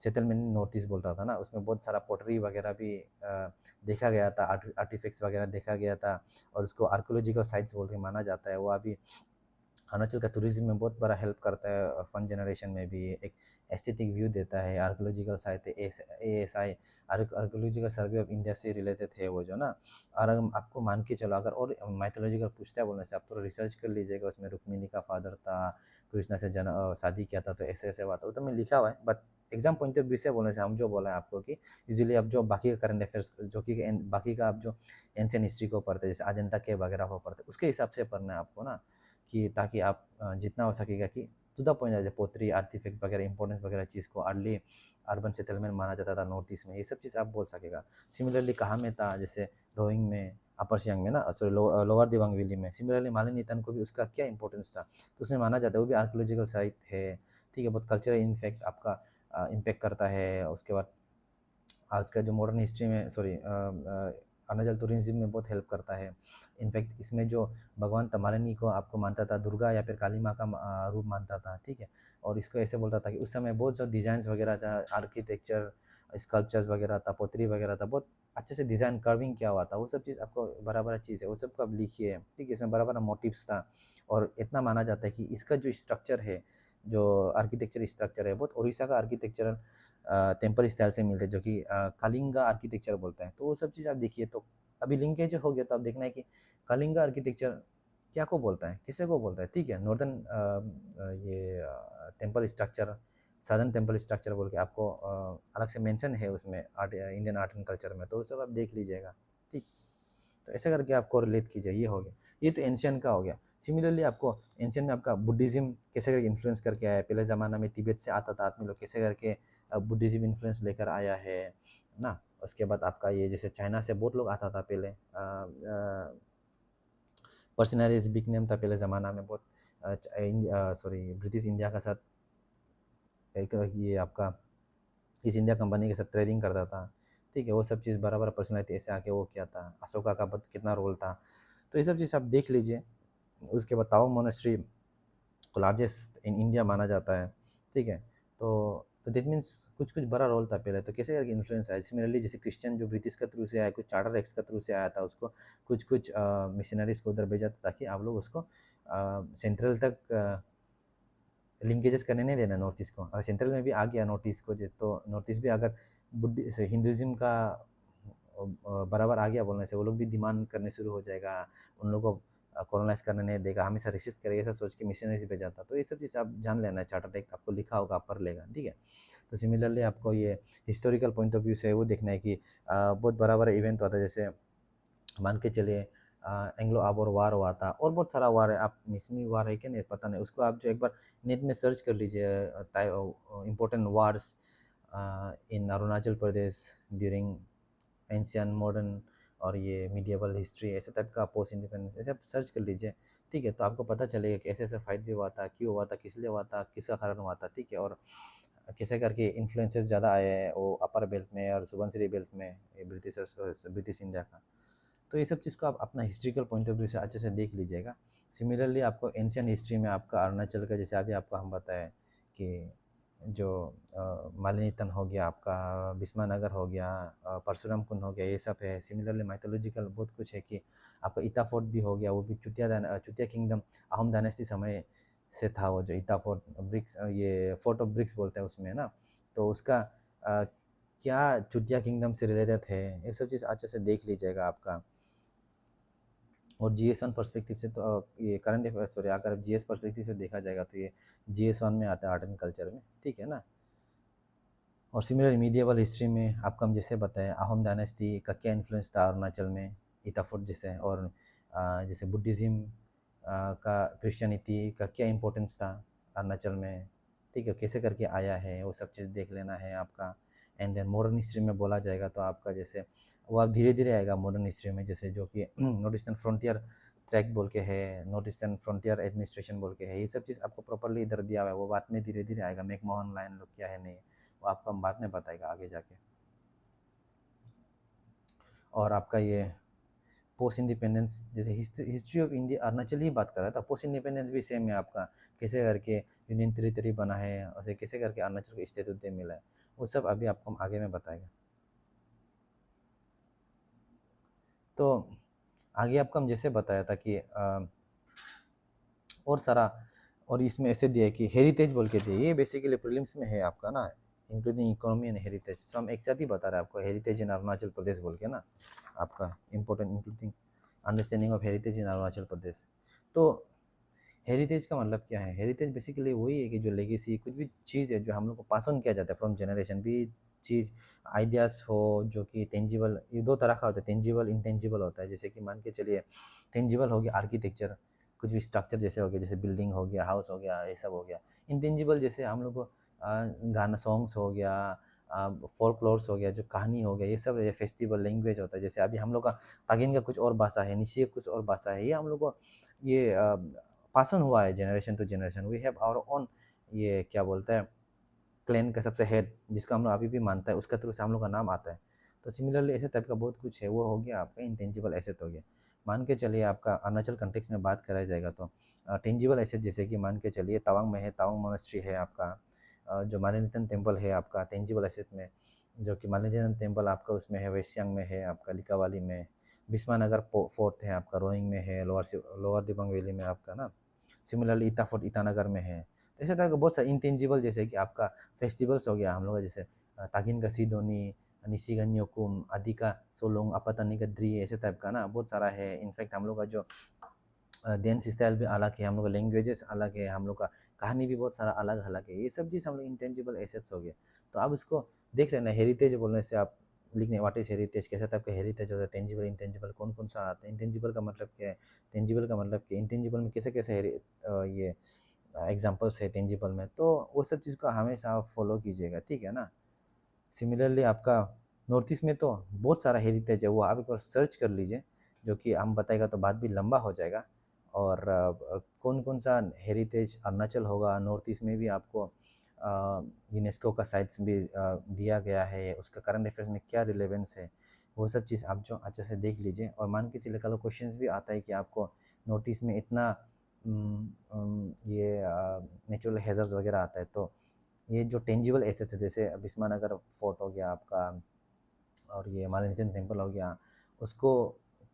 settlement north east बोलता था ना, उसमें बहुत सारा पोटरी वगैरह भी देखा गया था, आर्टिफैक्ट्स वगैरह देखा गया था, और उसको आर्कोलॉजिकल साइट्स बोल के माना जाता है। वो अभी अरुणाचल का टूरिज्म में बहुत बड़ा हेल्प करता है, फंड जनरेशन में भी एक एस्थेटिक व्यू देता है। Archaeological site ASI, archaeological survey of India से रिलेटेड है वो जो ना। और अगर आपको मान के चलो, अगर और माइथोलॉजिकल पूछता है बोलने से, आप थोड़ा रिसर्च कर लीजिएगा, उसमें रुक्मिणी का फादर था, कृष्णा से शादी किया था, तो ऐसे ऐसे बात, वो तो मैं लिखा हुआ है। But exam point of view से बोलने से हम जो बोला है आपको कि यूजुअली आप जो बाकी का करंट अफेयर्स जो कि बाकी का आप जो एंशियन हिस्ट्री को पढ़ते हैं, जैसे अजंता के वगैरह को पढ़ते हैं, उसके हिसाब से पढ़ना है आपको ना, कि ताकि आप जितना हो सकेगा कि टू द पॉइंट आ जाए। पोत्री आर्टिफैक्ट वगैरह इंपॉर्टेंस वगैरह चीज़ को अर्ली अर्बन सेटलमेंट माना जाता था नॉर्थ ईस्ट में, ये सब चीज़ आप बोल सकेगा। सिमिलरली कहाँ में था, जैसे रोइंग में, अपर सियांग में ना, सॉरी लोअर दिबांग वैली में। सिमिलरली मालिनीथन को भी उसका क्या इंपॉर्टेंस था, तो उसमें माना जाता है वो भी आर्कोलॉजिकल साइट है, ठीक है। बहुत कल्चरल इन्फेक्ट आपका इम्पेक्ट करता है। उसके बाद आज का जो मॉडर्न हिस्ट्री में, सॉरी अरुणाचल टूरिज्म में बहुत हेल्प करता है। इनफैक्ट इसमें जो भगवान तमालिनी को आपको मानता था, दुर्गा या फिर काली माँ का रूप मानता था, ठीक है। और इसको ऐसे बोलता था कि उस समय बहुत जो डिज़ाइंस वगैरह था, आर्किटेक्चर स्कल्पचर्स वगैरह था, पोतरी वगैरह था, बहुत अच्छे से डिज़ाइन कर्विंग किया हुआ था। वो सब चीज़ आपको बड़ा बड़ा चीज़ है, वो सब को आप लिखिए, ठीक है। इसमें बड़ा बड़ा मोटिव्स था, और इतना माना जाता है कि इसका जो स्ट्रक्चर है, जो आर्किटेक्चर स्ट्रक्चर है, बहुत उड़ीसा का आर्किटेक्चरल टेम्पल स्टाइल से मिलते हैं, जो कि कलिंगा आर्किटेक्चर बोलते हैं। तो वो सब चीज़ आप देखिए, तो अभी लिंकेज हो गया, तो आप देखना है कि कलिंगा आर्किटेक्चर क्या को बोलता है, किसे को बोलता है, ठीक है। नॉर्दर्न ये टेम्पल स्ट्रक्चर, साधन टेम्पल स्ट्रक्चर बोल के आपको अलग से मेंशन है उसमें इंडियन आर्ट एंड कल्चर में, तो वो सब आप देख लीजिएगा, ठीक। तो ऐसा करके आपको रिलेट कीजिए, ये हो गया। ये तो एंशियन का हो गया। सिमिलरली आपको एंशियन में आपका बुद्धिज़्म कैसे करके इन्फ्लुएंस करके आया है। पहले ज़माना में तिब्बत से आता था आदमी लोग, कैसे करके बुद्धिज़्म इन्फ्लुएंस लेकर आया है ना। उसके बाद आपका ये जैसे चाइना से बहुत लोग आता था पहले, पर्सनैलिटीज बिग नेम था पहले ज़माना में बहुत, ब्रिटिश इंडिया का साथ एक ये आपका ईस्ट इंडिया कंपनी के साथ ट्रेडिंग करता था, ठीक है। वो सब चीज़ बड़ा बड़ा पर्सनैलिटी ऐसे आके वो किया था, अशोका का कितना रोल था, तो ये सब चीज़ आप देख लीजिए। उसके बाद ताओ मोनेस्ट्री को लार्जेस्ट इन इंडिया माना जाता है, ठीक है। तो दैट मीन्स कुछ कुछ बड़ा रोल था पहले, तो कैसे करके इन्फ्लुएंस आया। सिमिलरली जैसे क्रिश्चियन जो ब्रिटिश के थ्रू से आया, कुछ चार्टर एक्ट के थ्रू से आया था, उसको कुछ कुछ मिशनरीज को उधर भेजा था ताकि आप लोग उसको सेंट्रल तक लिंकेजेस करने नहीं देना नॉर्थ ईस्ट को। अगर सेंट्रल में भी आ गया नॉर्थ ईस्ट को तो नॉर्थ ईस्ट भी अगर बुद्ध हिंदुज़्म का बराबर आ गया बोलने से, वो लोग भी डिमांड करने शुरू हो जाएगा, उन लोगों को कॉलोनाइज करने नहीं देगा, हमेशा रेसिस्ट करेगा, ऐसा सोच के मिशनरीज भेजा था। तो ये सब चीज़ आप जान लेना, चार्टर एक्ट आपको लिखा होगा, आप पढ़ लेगा, ठीक है। तो सिमिलरली आपको ये हिस्टोरिकल पॉइंट ऑफ व्यू से वो देखना है कि बहुत बड़ा बड़ा इवेंट होता है, जैसे मान के चलिए एंग्लो आबोर वार हुआ था, और बहुत सारा वार है, आप मिसमी वार है कि नहीं पता नहीं, उसको आप जो एक बार नेट में सर्च कर लीजिए, इम्पोर्टेंट वार्स इन अरुणाचल प्रदेश ड्यूरिंग एंशियन मॉडर्न और ये मीडिएवल हिस्ट्री, ऐसे टाइप का पोस्ट इंडिपेंडेंस, ऐसे आप सर्च कर लीजिए, ठीक है। तो आपको पता चलेगा कि ऐसे ऐसे फाइट भी हुआ था, क्यों हुआ था, किस लिए हुआ था, किसका कारण हुआ था, ठीक है। और कैसे करके इन्फ्लुएंसेस ज़्यादा आए हैं वो अपर बेल्ट में और सुबनसिरी बेल्ट में, ब्रिटिश इंडिया का। तो ये सब चीज़ को आप अपना हिस्ट्रिकल पॉइंट ऑफ व्यू से अच्छे से देख लीजिएगा। सिमिलरली आपको एंशियन हिस्ट्री में आपका अरुणाचल का, जैसे अभी आपको हम बताएं कि जो मालिनीतन हो गया, आपका भीष्मानगर हो गया, परशुराम कुंड हो गया, ये सब है। सिमिलरली माइथोलॉजिकल बहुत कुछ है कि आपका इता फोर्ट भी हो गया, वो भी चुतिया किंगडम अहोम डायनेस्टी समय से था, वो जो इता फोर्ट ब्रिक्स, ये फोर्ट ऑफ ब्रिक्स बोलते हैं उसमें ना, तो उसका क्या चुतिया किंगडम से रिलेटेड है, ये सब चीज़ अच्छे से देख लीजिएगा आपका। और जीएस वन पर्सपेक्टिव से तो ये करंट अफेयर, सॉरी, अगर जीएस पर्सपेक्टिव से देखा जाएगा तो ये जीएस वन में आता है, आर्ट एंड कल्चर में, ठीक है ना। और सिमिलर मीडिएवल हिस्ट्री में आपको हम जैसे बताएं अहोम डायनेस्टी का क्या इन्फ्लुएंस था अरुणाचल में, इताफोर्ट जैसे, और जैसे बुद्धिज़्म का, क्रिश्चियनिटी का क्या इम्पोर्टेंस था अरुणाचल में, ठीक है, कैसे करके आया है, वो सब चीज़ देख लेना है आपका। एंड देन मॉडर्न हिस्ट्री में बोला जाएगा तो आपका जैसे वो आप धीरे धीरे आएगा मॉडर्न हिस्ट्री में, जैसे जो कि नॉर्थ ईस्टर्न फ्रंटियर ट्रैक बोल के है, नॉर्थ ईस्टर्न फ्रंटियर एडमिनिस्ट्रेशन बोल के है, ये सब चीज़ आपको प्रॉपरली इधर दिया हुआ है, वो बाद में धीरे धीरे आएगा। मैकमोहन लाइन लोग क्या है नहीं, वो आपको हम बाद में बताएगा आगे जाके। और आपका ये पोस्ट इंडिपेंडेंस, जैसे हिस्ट्री ऑफ इंडिया अरुणाचल ही बात कर रहा था, पोस्ट इंडिपेंडेंस भी सेम है आपका, कैसे करके यूनियन टेरिटरी बना है और कैसे करके अरुणाचल को स्टेटस मिला है, वो सब अभी आपको हम आगे में बताएगा। तो आगे आपको हम जैसे बताया था कि और सारा, और इसमें ऐसे दिया है कि हेरिटेज बोल के दिए, ये बेसिकली प्रीलिम्स में है आपका ना, इंक्लूडिंग इकोनॉमी एंड हेरिटेज, तो हम एक साथ ही बता रहे हैं आपको, हेरिटेज इन अरुणाचल प्रदेश बोल के ना, आपका important including understanding of heritage in Arunachal Pradesh. तो हेरिटेज का मतलब क्या है, हेरिटेज बेसिकली वही है कि जो लेगेसी, कुछ भी चीज़ है जो हम लोग को पास ऑन किया जाता है फ्रॉम जनरेशन, भी चीज़ आइडियाज़ हो जो कि टेंजिबल, ये दो तरह का होता है, टेंजिबल इंटेंजिबल होता है। जैसे कि मान के चलिए टेंजिबल हो गया आर्किटेक्चर, कुछ भी स्ट्रक्चर जैसे हो गया, जैसे बिल्डिंग हो गया, हाउस हो गया, ये सब हो गया। इंटेंजिबल जैसे हम लोग को गाना सॉन्ग्स हो गया, फोल्कलोर्स हो गया, जो कहानी हो गया, ये सब फेस्टिवल लैंग्वेज होता है। जैसे अभी हम लोग का तागिन का कुछ और भाषा है, निशी का कुछ और भाषा है, ये हम लोग को ये पास ऑन हुआ है generation to generation. We have our own, ये क्या बोलते हैं, क्लैन का सबसे हेड जिसको हम लोग अभी भी मानता है, उसका थ्रू से हम लोग का नाम आता है। तो सिमिलरली ऐसे टाइप का बहुत कुछ है, वो हो गया आपका इंटेंजिबल एसेट हो गया। मान के चलिए आपका अरुणाचल कंटेक्स में बात कराया जाएगा तो टेंजिबल एसेट जैसे कि मान के चलिए तवांग में है, तवांग मोनेस्ट्री है आपका, जो मालिनीतन टेम्पल है आपका टेंजिबल एसेट में, जो कि मालिनीतन टेम्पल आपका उसमें है, वेस्ट सियांग में है आपका, लिकावाली में, भीष्मानगर फोर्ट है आपका, रोइंग में है, लोअर दिबांग वैली में आपका ना। सिमिलरली इता फोर्ट ईटानगर में है। तो ऐसे तरह के बहुत सारे इंटेंजिबल, जैसे कि आपका फेस्टिवल्स हो गया हम लोग का, जैसे तागिन का सीदोनी, निशिगन्योकुम, आदि का सोलोंग, अपतनी का द्री, ऐसे टाइप का ना बहुत सारा है। इनफैक्ट हम लोग का जो डांस स्टाइल भी अलग है, हम लोग का लैंग्वेजेस अलग है, हम लोग का कहानी भी बहुत सारा अलग अलग है। ये सब चीज़ हम लोग इंटेंजिबल एसेट्स हो गए। तो आप इसको देख लेना, हेरिटेज बोलने से आप लिखने व्हाट इज हेरिटेज, कैसे टाइप का हेरिटेज होता है, टेंजिबल इंटेंजिबल कौन कौन सा आता है, इंटेंजिबल का मतलब क्या है, टेंजिबल का मतलब क्या है, इंटेंजिबल में कैसे कैसे ये एग्जाम्पल्स है टेंजिबल में, तो वो सब चीज़ को हमेशा आप फॉलो कीजिएगा, ठीक है ना। सिमिलरली आपका नॉर्थ ईस्ट में तो बहुत सारा हेरिटेज है, वो आप एक बार सर्च कर लीजिए, जो कि हम बताएगा तो बात भी लंबा हो जाएगा। और कौन कौन सा हेरिटेज अरुणाचल होगा, नॉर्थ ईस्ट में भी आपको यूनेस्को का साइट्स भी दिया गया है, उसका करंट अफेयर्स में क्या रिलेवेंस है, वो सब चीज़ आप जो अच्छे से देख लीजिए। और मान के चलिए कल क्वेश्चंस भी आता है कि आपको नोटिस में इतना ये नेचुरल हैज़र्ड्स वगैरह आता है, तो ये जो टेंजिबल एसेट्स है जैसे बिस्मा नगर फोर्ट हो गया आपका और ये मालिनीचंद टेम्पल हो गया, उसको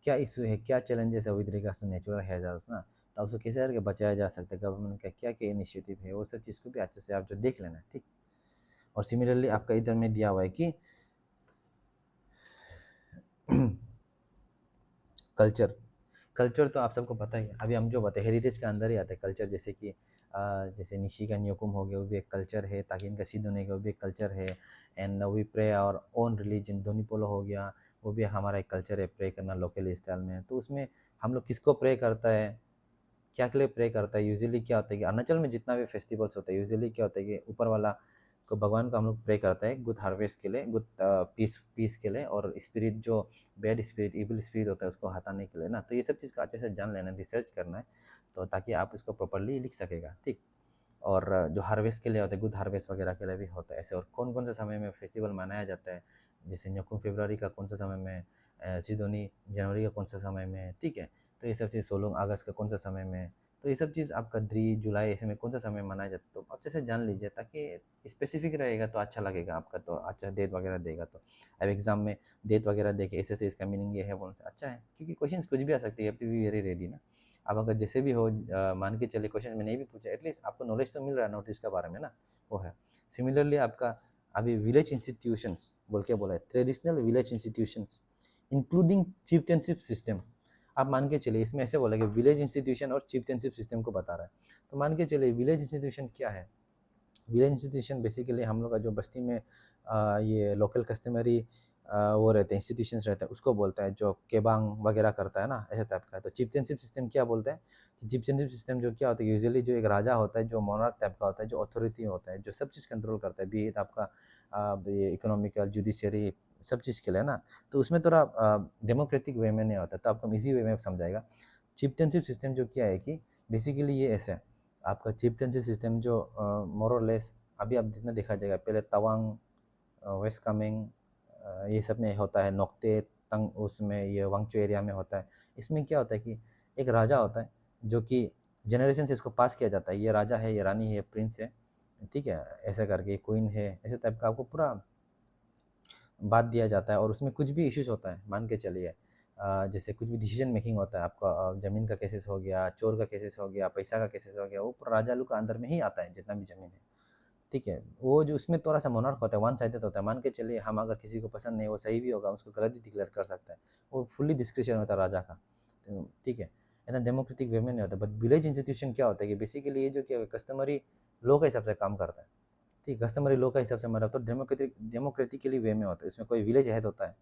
क्या इशू है, क्या चैलेंजेस है with regards to natural hazards ना, तो उसको कैसे करके बचाया जा सकता है, गवर्नमेंट का क्या क्या इनिशिएटिव है, वो सब चीज़ को भी अच्छे से आप जो देख लेना, ठीक। और सिमिलरली आपका इधर में दिया हुआ है कि कल्चर, कल्चर तो आप सबको पता ही है, अभी हम जो बताए हेरिटेज के अंदर ही आता है कल्चर, जैसे कि जैसे निशी का न्योकुम हो गया, वो भी एक कल्चर है, ताकिन का सिद्धोने का वो भी एक कल्चर है, एंड वी प्रे और ओन रिलीजन धोनीपोलो हो गया, वो भी हमारा एक कल्चर है, प्रे करना लोकल स्टाइल में। तो उसमें हम लोग किसको प्रे करता है, क्या के लिए प्रे करता है, यूजुअली क्या होता है कि अरुणाचल में जितना भी फेस्टिवल्स होता है यूजुअली क्या होता है कि ऊपर वाला को भगवान को हम लोग प्रे करता है गुड हार्वेस्ट के लिए, गुड पीस पीस के लिए, और स्पिरिट जो बैड स्पिरिट इविल स्पिरिट होता है उसको हटाने के लिए ना। तो ये सब चीज़ को अच्छे से जान लेना, रिसर्च करना है, तो ताकि आप इसको प्रॉपरली लिख सकेगा, ठीक। और जो हार्वेस्ट के लिए होता है, गुड हार्वेस्ट वगैरह के लिए भी होता है ऐसे। और कौन कौन से समय में फेस्टिवल मनाया जाता है, जैसे न्योकुम फरवरी का कौन सा समय में, सिडोनी जनवरी का कौन सा समय में, ठीक है। तो ये सब चीज़ सोलोंग अगस्त का कौन सा समय में, तो ये सब चीज़ आपका 3 जुलाई ऐसे में कौन सा समय मनाया जाता है, तो अच्छे से जान लीजिए, ताकि स्पेसिफिक रहेगा तो अच्छा लगेगा आपका, तो अच्छा डेट वगैरह देगा। तो अब एग्जाम में डेट वगैरह देखे ऐसे इसका मीनिंग ये है बोलने से अच्छा है, क्योंकि क्वेश्चन कुछ भी आ सकती है, बी वेरी रेडी ना। अब अगर जैसे भी हो मान के चलिए क्वेश्चन में नहीं भी पूछा, एटलीस्ट आपको नॉलेज तो मिल रहा है नॉर्थ ईस्ट के बारे में ना, वो है। सिमिलरली आपका अभी विलेज इंस्टीट्यूशंस बोल के बोला है, traditional village institutions including chieftainship system. आप मान के चलिए इसमें ऐसे बोला कि विलेज इंस्टीट्यूशन और चिफ्टेनशिप सिस्टम को बता रहा है, तो मान के चलिए विलेज इंस्टीट्यूशन क्या है। विलेज इंस्टीट्यूशन बेसिकली हम लोग का जो बस्ती में ये लोकल कस्टमरी वो रहते हैं, इंस्टीट्यूशंस रहते हैं, उसको बोलता है, जो केबांग वगैरह करता है ना, ऐसे टाइप का है। तो चिफ्टेनशिप सिस्टम क्या बोलते हैं कि चिफ्टेनशिप सिस्टम जो क्या होता है, यूजुअली जो एक राजा होता है, जो मोनार्क टाइप का होता है, जो अथॉरिटी होता है, जो सब चीज़ कंट्रोल करता है, बी इट आपका ये इकोनॉमिकल जुडिशरी सब चीज़ के लिए ना। तो उसमें थोड़ा डेमोक्रेटिक वे में नहीं होता, तो आपको इजी वे में समझाएगा। चिफ्टेनशिप सिस्टम जो क्या है कि बेसिकली ये ऐसा है, आपका चिफ्टेनशिप सिस्टम जो मोर और लेस अभी आप जितना देखा जाएगा, पहले तवांग, वेस्ट कामेंग, ये सब में होता है, नोक्ते तंग उसमें ये वांगचू एरिया में होता है। इसमें क्या होता है कि एक राजा होता है जो कि जनरेशन से इसको पास किया जाता है, ये राजा है, ये रानी है, ये प्रिंस है, ठीक है, ऐसा करके क्वीन है, ऐसे टाइप का आपको पूरा बात दिया जाता है। और उसमें कुछ भी इश्यूज होता है, मान के चलिए जैसे कुछ भी डिसीजन मेकिंग होता है आपका, ज़मीन का केसेस हो गया, चोर का केसेस हो गया, पैसा का केसेस हो गया, वो पूरा राजा लोग का अंदर में ही आता है, जितना भी ज़मीन है, ठीक है। वो जो उसमें थोड़ा सा मोनार्क होता है, वन साइडेड होता है, मान के चलिए हम अगर किसी को पसंद नहीं, वो सही भी होगा, उसको गलत भी डिक्लेयर कर सकता है, वो फुल्ली डिस्क्रिशन होता है राजा का, तो ठीक है। इतना डेमोक्रेटिक वे में नहीं होता। बट विलेज इंस्टीट्यूशन क्या होता है कि बेसिकली ये जो क्या कस्टमरी लॉ के हिसाब से काम करता है, ठीक, कस्टमरी लॉ का हिसाब से हमारा तो डेमोक्रेटिकली वे में होता है। इसमें कोई विलेज हेड होता है,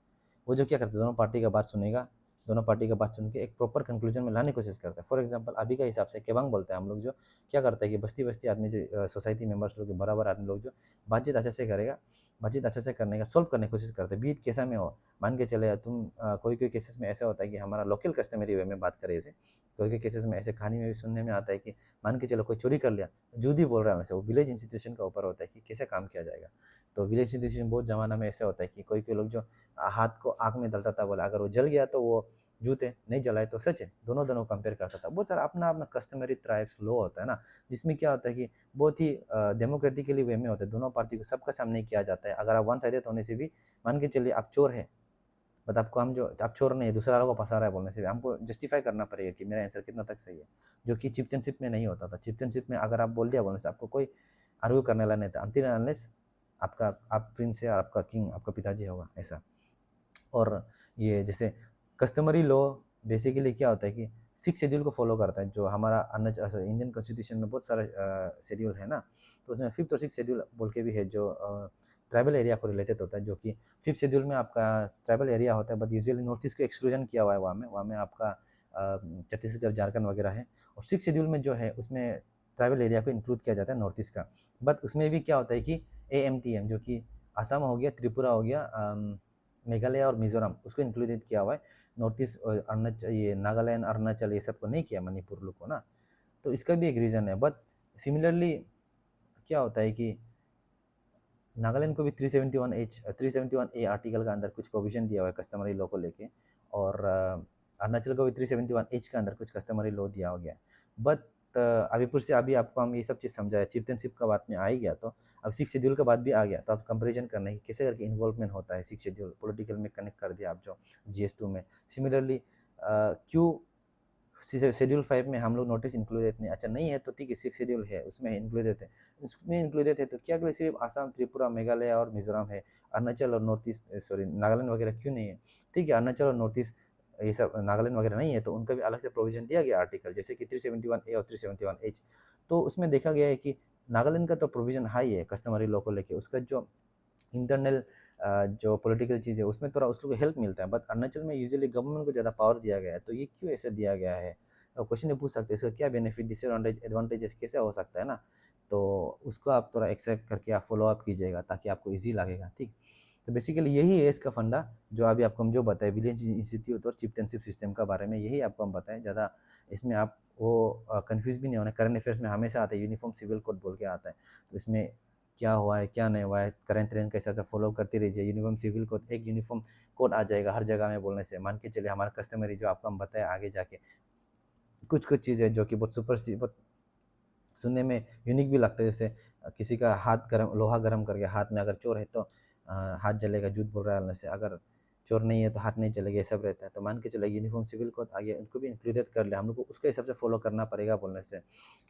वो जो क्या करता है, दोनों पार्टी का बात सुनेगा, दोनों पार्टी का बात सुन के एक प्रॉपर कंक्लूजन में लाने की कोशिश करता है। फॉर एग्जांपल अभी का हिसाब से केबांग बोलते हैं हम लोग, जो क्या करता है कि बस्ती बस्ती आदमी जो सोसाइटी मेंबर्स लोग बराबर आदमी लोग जो बातचीत अच्छे से करेगा, बातचीत अच्छे से करने का सॉल्व करने की कोशिश करते हैं, बीट कैसा में हो। मान के चले तुम कोई कोई केसेस में ऐसा होता है कि हमारा लोकल कस्टमरी वे में बात करें, जैसे कोई कोई केसेस में ऐसे कहानी में भी सुनने में आता है कि मान के चलो कोई चोरी कर लिया, जूदी बोल रहा है वैसे, वो विलेज इंस्टीट्यूशन का ऊपर होता है कि कैसे काम किया जाएगा। तो विलेज इंस्टीट्यूशन बहुत ज़माना में ऐसे होता है कि कोई कोई लोग जो हाथ को आँख में डलता था, बोला अगर वो जल गया तो वो जूते, नहीं जलाए तो सच है, दोनों दोनों कंपेयर करता था। बहुत सारा अपना अपना कस्टमरी ट्राइब्स लॉ होता है ना, जिसमें क्या होता है कि बहुत ही डेमोक्रेटिकली वे में होता है, दोनों पार्टी को सबका सामने किया जाता है। अगर आप वन साइडेड होने से भी, मान के चलिए आप चोर है, बट आपको हम जो आप चोर नहीं है, दूसरा वालों को फंसा रहा है बोलने से भी हमको जस्टिफाई करना पड़ेगा कि मेरा आंसर कितना तक सही है, जो कि चिफ्टेनशिप में नहीं होता था। चिफ्टेनशिप में अगर आप बोल दिया बोलने से आपको कोई आर्ग्यू करने वाला नहीं था, अनटिल अनलेस आपका आप प्रिंस है और आपका किंग आपका पिताजी होगा, ऐसा। और ये जैसे कस्टमरी लॉ बेसिकली क्या होता है कि 6 शेड्यूल को फॉलो करता है, जो हमारा इंडियन कॉन्स्टिट्यूशन में बहुत सारे शेड्यूल है ना, तो उसमें 5th और 6th शेड्यूल बोल के भी है, जो ट्राइबल एरिया को रिलेटेड होता है, जो कि 5th शेड्यूल में आपका ट्राइबल एरिया होता है, बट यूजुअली नॉर्थ ईस्ट को एक्सक्लूजन किया हुआ है, वहाँ में आपका छत्तीसगढ़ झारखंड वगैरह है। और 6th शेड्यूल में जो है उसमें ट्राइबल एरिया को इंक्लूड किया जाता है नॉर्थ ईस्ट का। बट उसमें भी क्या होता है कि AMTM, जो कि असम हो गया, त्रिपुरा हो गया, मेघालय और मिजोरम उसको इंक्लूडेड किया हुआ है। नॉर्थ ईस्ट अरुणाचल, ये नागालैंड, अरुणाचल, ये सबको नहीं किया, मणिपुर लोग को ना। तो इसका भी एक रीज़न है। बट सिमिलरली क्या होता है कि नागालैंड को भी 371 ए आर्टिकल का अंदर कुछ प्रोविजन दिया हुआ है कस्टमरी लॉ को लेके, और अरुणाचल को भी 371 एच के अंदर कुछ कस्टमरी लॉ दिया हो गया। बट अभी फिर से अभी आपको हम ये सब चीज़ समझाया, चिफ्टनशिप का बात में आ ही गया, तो अब सिक्स शेड्यूल का बात भी आ गया, तो आप कंपेरिजन करना है कि कैसे करके इन्वॉल्वमेंट होता है सिक्स शेड्यूल पॉलिटिकल में, कनेक्ट कर दिया आप जो GS2 में। सिमिलरली क्यों शेड्यूल 5 में हम लोग नोटिस इंक्लूडेड नहीं, अच्छा नहीं है तो ठीक है, सिक्स शेड्यूल है उसमें इंक्लूडेड है, उसमें इंक्लूडेड है तो क्या के सिर्फ आसाम, त्रिपुरा, मेघालय और मिजोरम है, अरुणाचल और नॉर्थ ईस्ट सॉरी नागालैंड वगैरह क्यों नहीं है? ठीक है, अरुणाचल और नॉर्थ ईस्ट ये सब नागालैंड वगैरह नहीं है, तो उनका भी अलग से प्रोविजन दिया गया आर्टिकल, जैसे कि 371 ए और 371 एच। तो उसमें देखा गया है कि नागालैंड का तो प्रोविजन हाई है कस्टमरी लॉ को लेके, उसका जो इंटरनल जो पॉलिटिकल चीज़ है उसमें थोड़ा उसको हेल्प मिलता है। बट अरुणाचल में यूजुअली गवर्नमेंट को ज़्यादा पावर दिया गया है, तो ये क्यों ऐसे दिया गया है? और क्वेश्चन ये पूछ सकते हैं, इसका क्या बेनिफिट, डिसएडवांटेज, एडवांटेजेस कैसे हो सकता है ना? तो उसको आप थोड़ा एक्सेप्ट करके आप फॉलो अप कीजिएगा ताकि आपको ईजी लगेगा, ठीक। तो बेसिकली यही है इसका फंडा, जो अभी आपको हम जो बताए विलेज इंस्टीट्यूट और चिफ्टेंशिप सिस्टम का बारे में, यही आपको हम बताएं। ज़्यादा इसमें आप वो कंफ्यूज भी नहीं होना। करंट अफेयर्स में हमेशा आता है यूनिफॉर्म सिविल कोड बोल के आता है, तो इसमें क्या हुआ है क्या नहीं हुआ है, करंट ट्रेंड कैसा सा फॉलो करते रहिए। यूनिफॉर्म सिविल कोड, एक यूनिफॉर्म कोड आ जाएगा हर जगह में बोलने से। मान के चलिए हमारा कस्टमरी जो आपको हम बताए आगे जाके कुछ कुछ चीज़ें जो कि बहुत बहुत सुनने में यूनिक भी लगता है, जैसे किसी का हाथ गरम, लोहा गरम करके हाथ में, अगर चोर है तो हाथ जलेगा, झूठ बोल रहा है से, अगर चोर नहीं है तो हाथ नहीं चलेगा, ये सब रहता है। तो मान के चलो यूनिफॉर्म सिविल कोड आ गया, उनको भी इंक्लूडेड कर लिया हम लोग को, उसके हिसाब से फॉलो करना पड़ेगा बोलने से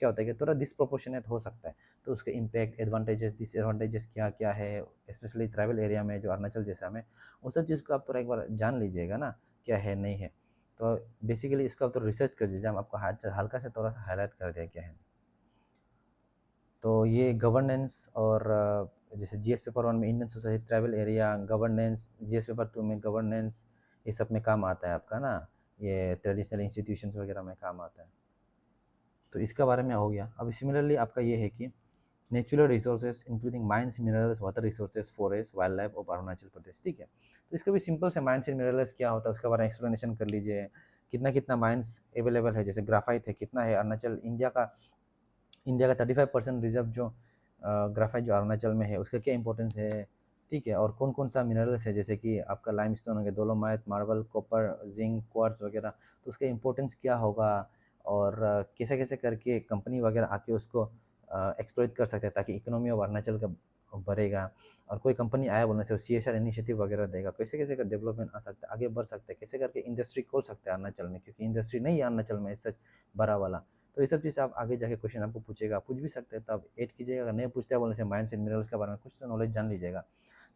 क्या होता है कि थोड़ा डिसप्रोपोर्शनेट हो सकता है। तो उसके इम्पैक्ट, एडवांटेजेस, डिसएडवांटेजेस क्या क्या है, स्पेशली ट्राइबल एरिया में जो अरुणाचल जैसा में, वो सब चीज़ को आप थोड़ा एक बार जान लीजिएगा ना, क्या है नहीं है। तो बेसिकली इसको आप थोड़ा रिसर्च कर दीजिए, हम आपको हल्का से थोड़ा सा हाईलाइट कर दिया क्या है। तो ये गवर्नेंस और जैसे जीएस पेपर 1 में Indian society tribal area governance, GS paper 2 में गवर्नेंस, ये सब में काम आता है आपका ना, ये ट्रेडिशनल इंस्टीट्यूशंस वगैरह में काम आता है। तो इसका बारे में हो गया। अब सिमिलरली आपका ये है कि natural resources including mines, minerals, water resources, forest, wild life of Arunachal Pradesh, ठीक है। तो इसका भी सिंपल से माइंस एंड मिनरल्स क्या होता है उसके बारे में एक्सप्लेनेशन कर लीजिए। कितना कितना माइंस अवेलेबल है, जैसे ग्राफाइट है कितना है अरुणाचल, इंडिया का 35% रिजर्व जो ग्राफाइट जो अरुणाचल में है उसका क्या इंपॉर्टेंस है, ठीक है। और कौन कौन सा मिनरल्स है, जैसे कि आपका लाइमस्टोन हो गया, dolomite, marble, copper, zinc, quartz वगैरह, तो उसका इंपॉर्टेंस क्या होगा, और कैसे कैसे करके कंपनी वगैरह आके उसको एक्सप्लॉइट कर सकते हैं ताकि इकोनॉमी ऑफ अरुणाचल का बढ़ेगा। और कोई कंपनी आया बोलने से CSR इनिशिएटिव वगैरह देगा, कैसे कैसे कर डेवलपमेंट आ सकता है, आगे बढ़ सकता है, कैसे करके इंडस्ट्री खोल सकते हैं अरुणाचल में, क्योंकि इंडस्ट्री नहीं है अरुणाचल में सच बड़ा वाला। तो ये सब चीज़ आप आगे जाके क्वेश्चन आपको पूछेगा, पूछ भी सकते हैं, तो आप ऐड कीजिएगा। अगर नहीं पूछते हैं बोलने से माइंस एंड मिनरल्स के बारे में कुछ तो नॉलेज जान लीजिएगा।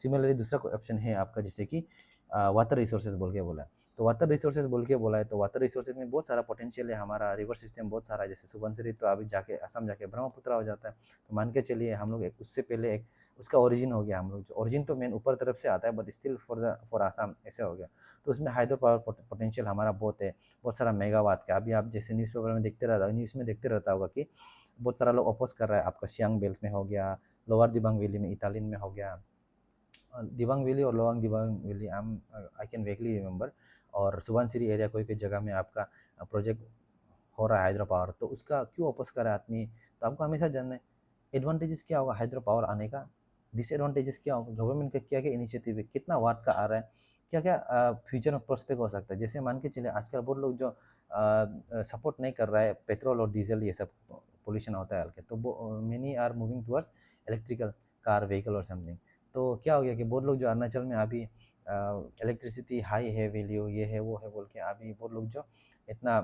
सिमिलरली दूसरा ऑप्शन है आपका, जैसे कि वाटर रिसोर्सेज बोल के बोला है। तो वाटर रिसोर्सेज बोल के बोला है, तो वाटर रिसोर्सेज में बहुत सारा पोटेंशियल है, हमारा रिवर सिस्टम बहुत सारा है, जैसे सुबनसिरी तो अभी जाके असम जाके ब्रह्मपुत्र हो जाता है। तो मान के चलिए हम लोग उससे पहले एक उसका ओरिजिन हो गया, हम लोग जो ओरिजिन तो मेन ऊपर तरफ से आता है, बट स्टिल फॉर आसाम ऐसे हो गया। तो उसमें हाइड्रो पावर पोटेंशियल हमारा बहुत है, बहुत सारा मेगावाट का। अभी आप जैसे न्यूज़पेपर में देखते रहता, न्यूज़ में देखते रहता होगा कि बहुत सारा लोग अपोज कर रहा है, आपका सियांग बेल्ट में हो गया, लोअर दिबांग वैली में, इटालियन में हो गया, दिबांग वैली और lower Dibang valley, I can vaguely remember. और सुबनसिरी एरिया कोई कोई जगह में आपका प्रोजेक्ट हो रहा है हाइड्रो पावर, तो उसका क्यों अपोज कर रहा है आदमी? तो आपको हमेशा जानना है एडवांटेजेस क्या होगा हाइड्रो पावर आने का, डिसएडवांटेजेस क्या होगा, गवर्नमेंट का क्या क्या इनिशिएटिव है, कितना वाट का आ रहा है, क्या क्या फ्यूचर में प्रोस्पेक्ट हो सकता है। जैसे मान के चलिए आजकल बहुत लोग जो सपोर्ट नहीं कर रहा है पेट्रोल और डीजल, ये सब पोल्यूशन होता है हल्के, तो many are moving towards electrical car vehicle और समथिंग। तो क्या हो गया कि बहुत लोग जो अरुणाचल में अभी इलेक्ट्रिसिटी हाई है, वैल्यू ये है वो है बोल के, अभी बहुत लोग जो इतना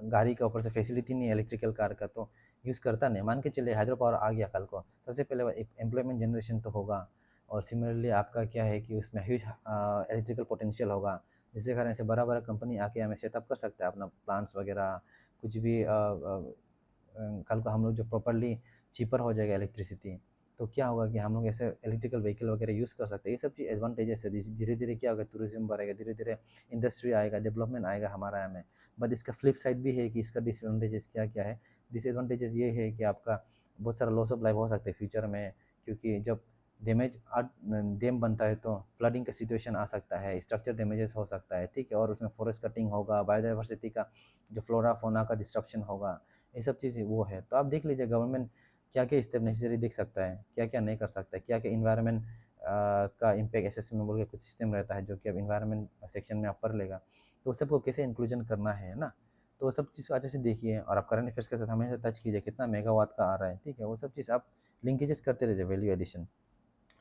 गाड़ी के ऊपर से फैसिलिटी नहीं है इलेक्ट्रिकल कार का, तो यूज़ करता नहीं। मान के चलिए हाइड्रो पावर आ गया कल को, सबसे पहले एक एम्प्लॉयमेंट जनरेशन तो होगा, और सिमिलरली आपका क्या है कि उसमें ह्यूज इलेक्ट्रिकल पोटेंशियल होगा, जिसके कारण से बड़ा बड़ा कंपनी आके हमें सेटअप कर सकता है अपना प्लांट्स वगैरह, कुछ भी कल को हम लोग जो प्रॉपरली चीपर हो जाएगा इलेक्ट्रिसिटी, तो क्या होगा कि हम लोग ऐसे इलेक्ट्रिकल व्हीकल वगैरह यूज़ कर सकते हैं। ये सब चीज़ एडवांटेजेस है। धीरे धीरे क्या होगा, टूरिज्म बढ़ेगा, धीरे धीरे इंडस्ट्री आएगा, डेवलपमेंट आएगा हमारा यहाँ में। बट इसका फ्लिप साइड भी है कि इसका डिसएडवांटेजेस क्या क्या है। डिसएडवांटेजेस ये है कि आपका बहुत सारा लॉस ऑफ लाइफ हो सकता है फ्यूचर में, क्योंकि जब डैमेज डैम बनता है तो फ्लडिंग का सिचुएशन आ सकता है, स्ट्रक्चर डैमेजेस हो सकता है, ठीक है, और उसमें फॉरेस्ट कटिंग होगा, बायोडाइवर्सिटी का जो फ्लोरा फोना का डिस्ट्रप्शन होगा, ये सब चीज़ें वो है। तो आप देख लीजिए गवर्नमेंट क्या क्या स्टेप नेसेसरी देख सकता है, क्या क्या नहीं कर सकता है, क्या क्या इन्वायरमेंट का इम्पैक्ट असेसमेंट बोल के कुछ सिस्टम रहता है जो कि अब इन्वायरमेंट सेक्शन में आप पढ़ लेगा, तो उस सबको कैसे इंक्लूजन करना है ना। तो वो सब चीज़ को अच्छे से देखिए और आप करंट अफेयर्स के साथ हमेशा टच कीजिए कितना मेगावाट का आ रहा है, ठीक है, वो सब चीज़ आप लिंकेजेस करते रहिए, वैल्यू एडिशन।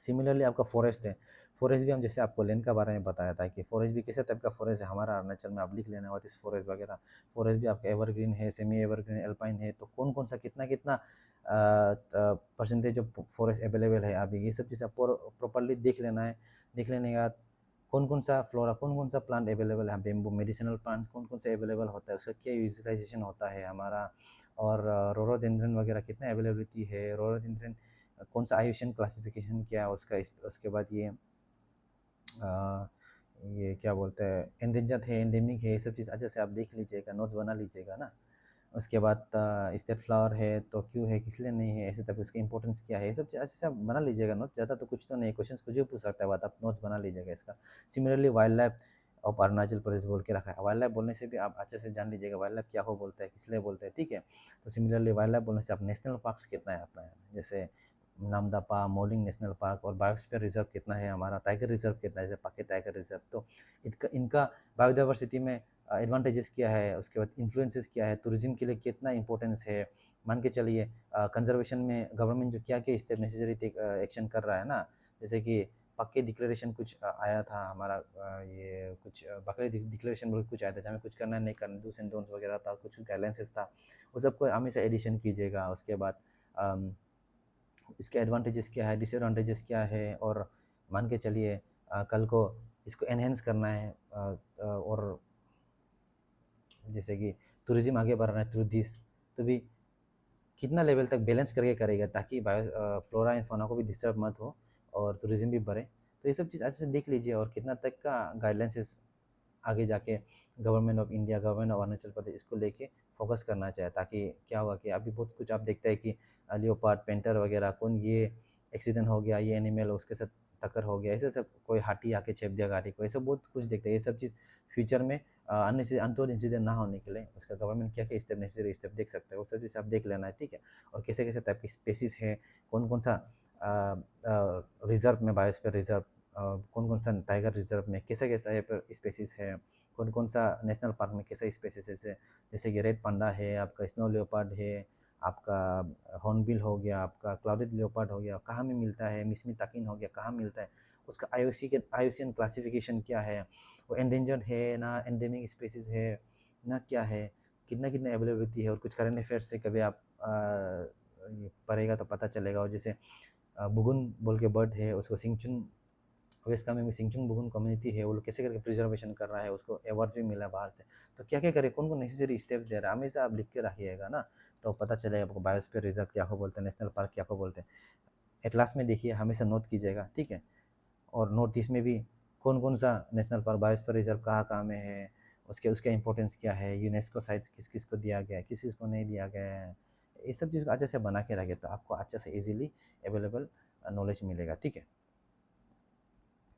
सिमिलरली आपका फॉरेस्ट है, फॉरेस्ट भी हम जैसे आपको लेन का बारे में बताया था कि फॉरेस्ट भी किसी टाइप का फॉरेस्ट है हमारा अरुणाचल में, आप लिख लेना व्हाट इस फॉरेस्ट वगैरह। फॉरेस्ट भी आपका एवरग्रीन है, सेमी एवरग्रीन, एल्पाइन है, तो कौन कौन सा कितना कितना परसेंटेज ऑफ फॉरेस्ट अवेलेबल है अभी, ये सब चीज़ आपको प्रॉपरली देख लेना है। देख लेने के बाद कौन कौन सा फ्लोरा, कौन कौन सा प्लांट अवेलेबल है, बेम्बू मेडिसिनल प्लांट कौन कौन सा अवेलेबल होता है, उसका क्या यूटिलाइजेशन होता है हमारा, और रोडोडेंड्रन वगैरह कितना अवेलेबिलिटी है, रोडोडेंड्रन कौन सा आयुषन क्लासिफिकेशन क्या है उसका, उसके बाद ये क्या बोलते हैं, एंडेंजर्ड है, एंडेमिक है, ये सब चीज़ अच्छे से आप देख लीजिएगा, नोट्स बना लीजिएगा ना। उसके बाद स्टेट फ्लावर है तो क्यों है, किस लिए नहीं है, ऐसे तक उसका इंपॉर्टेंस क्या है, ये सब चीज़ अच्छे से आप बना लीजिएगा नोट। ज़्यादा तो कुछ तो नहीं, क्वेश्चन कुछ भी पूछ सकता है, बात आप नोट्स बना लीजिएगा इसका। Similarly wild life of Arunachal Pradesh बोल के रखा है, वाइल्ड लाइफ बोलने से भी आप अच्छे से जान लीजिएगा वाइल्ड लाइफ क्या हो बोलते हैं, किस लिए बोलते हैं, ठीक है। तो सिमिलरली वाइल्ड लाइफ बोलने से आप नेशनल पार्क्स कितना है अपना, जैसे नामदफा, मोलिंग नेशनल पार्क, और बायोस्फीयर रिजर्व कितना है हमारा, टाइगर रिजर्व कितना है, जैसे पाके टाइगर रिजर्व, तो इनका इनका बायोडाइवर्सिटी में एडवांटेजेस क्या है, उसके बाद इन्फ्लुएंसेस क्या है, टूरिज्म के लिए कितना इंपॉर्टेंस है, मान के चलिए कंजर्वेशन में गवर्नमेंट जो क्या क्या स्टेप नेसेसरी एक्शन कर रहा है ना, जैसे कि पक्के डिक्लेरेशन कुछ आया था हमारा, ये कुछ बकरे डिक्लेरेशन बोल के कुछ आया था, जहाँ कुछ करना नहीं करना, डूस एंड डोंट्स वगैरह था, कुछ गाइडलाइंसेस था, वो सबको हमेशा एडिशन कीजिएगा। उसके बाद इसके एडवांटेजेस क्या है, डिसएडवांटेजेस क्या है, और मान के चलिए कल को इसको एनहेंस करना है, और जैसे कि टूरिज्म आगे बढ़ रहा है थ्रू दिस, तो भी कितना लेवल तक बैलेंस करके करेगा ताकि बायो फ्लोरा एंड फौना को भी डिस्टर्ब मत हो और टूरिज्म भी बढ़े। तो ये सब चीज़ अच्छे से देख लीजिए और कितना तक का गाइडलाइंसेस आगे जाके government of India, government of Arunachal Pradesh इसको लेके फोकस करना चाहे, ताकि क्या हुआ कि अभी बहुत कुछ आप देखते हैं कि लियोपार्ड, पेंटर वगैरह, कौन ये एक्सीडेंट हो गया, ये एनिमल उसके साथ टक्कर हो गया, ऐसे सब कोई हाथी आके छेप दिया गाड़ी को, ऐसा बहुत कुछ देखते हैं। ये सब चीज़ फ्यूचर में अन्य से अनटोल्ड इंसिडेंट ना होने के लिए उसका गवर्नमेंट क्या क्या स्टेप नेसेसरी स्टेप देख सकता है, वो सब चीज़ आप देख लेना है, ठीक है। और कैसे कैसे टाइप की स्पेसिस है, कौन कौन सा रिजर्व में, बायोस्फीयर रिजर्व, कौन कौन सा टाइगर रिजर्व में कैसा कैसा स्पेसिस है, कौन कौन सा नेशनल पार्क में कैसा स्पेसिस है, जैसे कि रेड पांडा है, आपका स्नो लियोपार्ड है, आपका हॉर्नबिल हो गया, आपका क्लाउडेड लियोपार्ड हो गया, कहाँ में मिलता है, मिस्मी ताकिन हो गया, कहाँ मिलता है, उसका आईयूसीएन क्लासिफिकेशन क्या है, वो एंडेंजर्ड है ना, एंडेमिक स्पेसिस है ना, क्या है, कितना कितना अवेलेबिलिटी है, और कुछ करंट अफेयर्स से कभी आप ये पढ़ेगा तो पता चलेगा। और जैसे बुगुन बोल के बर्ड है, उसको सिंगचुन, वेस्ट कामेंग में सिंगचुन बुगुन कम्युनिटी है, वो लोग कैसे करके प्रिजर्वेशन कर रहा है, उसको अवार्ड्स भी मिला बाहर से। तो क्या क्या करे, कौन कौन नेसेसरी स्टेप्स दे रहा है, हमेशा आप लिख के रखिएगा ना, तो पता चलेगा आपको बायोस्फीयर रिजर्व क्या को बोलते हैं, नेशनल पार्क क्या को बोलते हैं। एटलास में देखिए, हमेशा नोट कीजिएगा, ठीक है। और नॉर्थ ईस्ट में भी कौन कौन सा नेशनल पार्क, बायोस्फीयर रिजर्व कहाँ कहाँ में है, उसके उसका इंपॉर्टेंस क्या है, यूनेस्को साइट्स किस किस को दिया गया है, किस किस को नहीं दिया गया है, ये सब चीज़ को अच्छे से बना के रखे तो आपको अच्छे से इजीली अवेलेबल नॉलेज मिलेगा, ठीक है।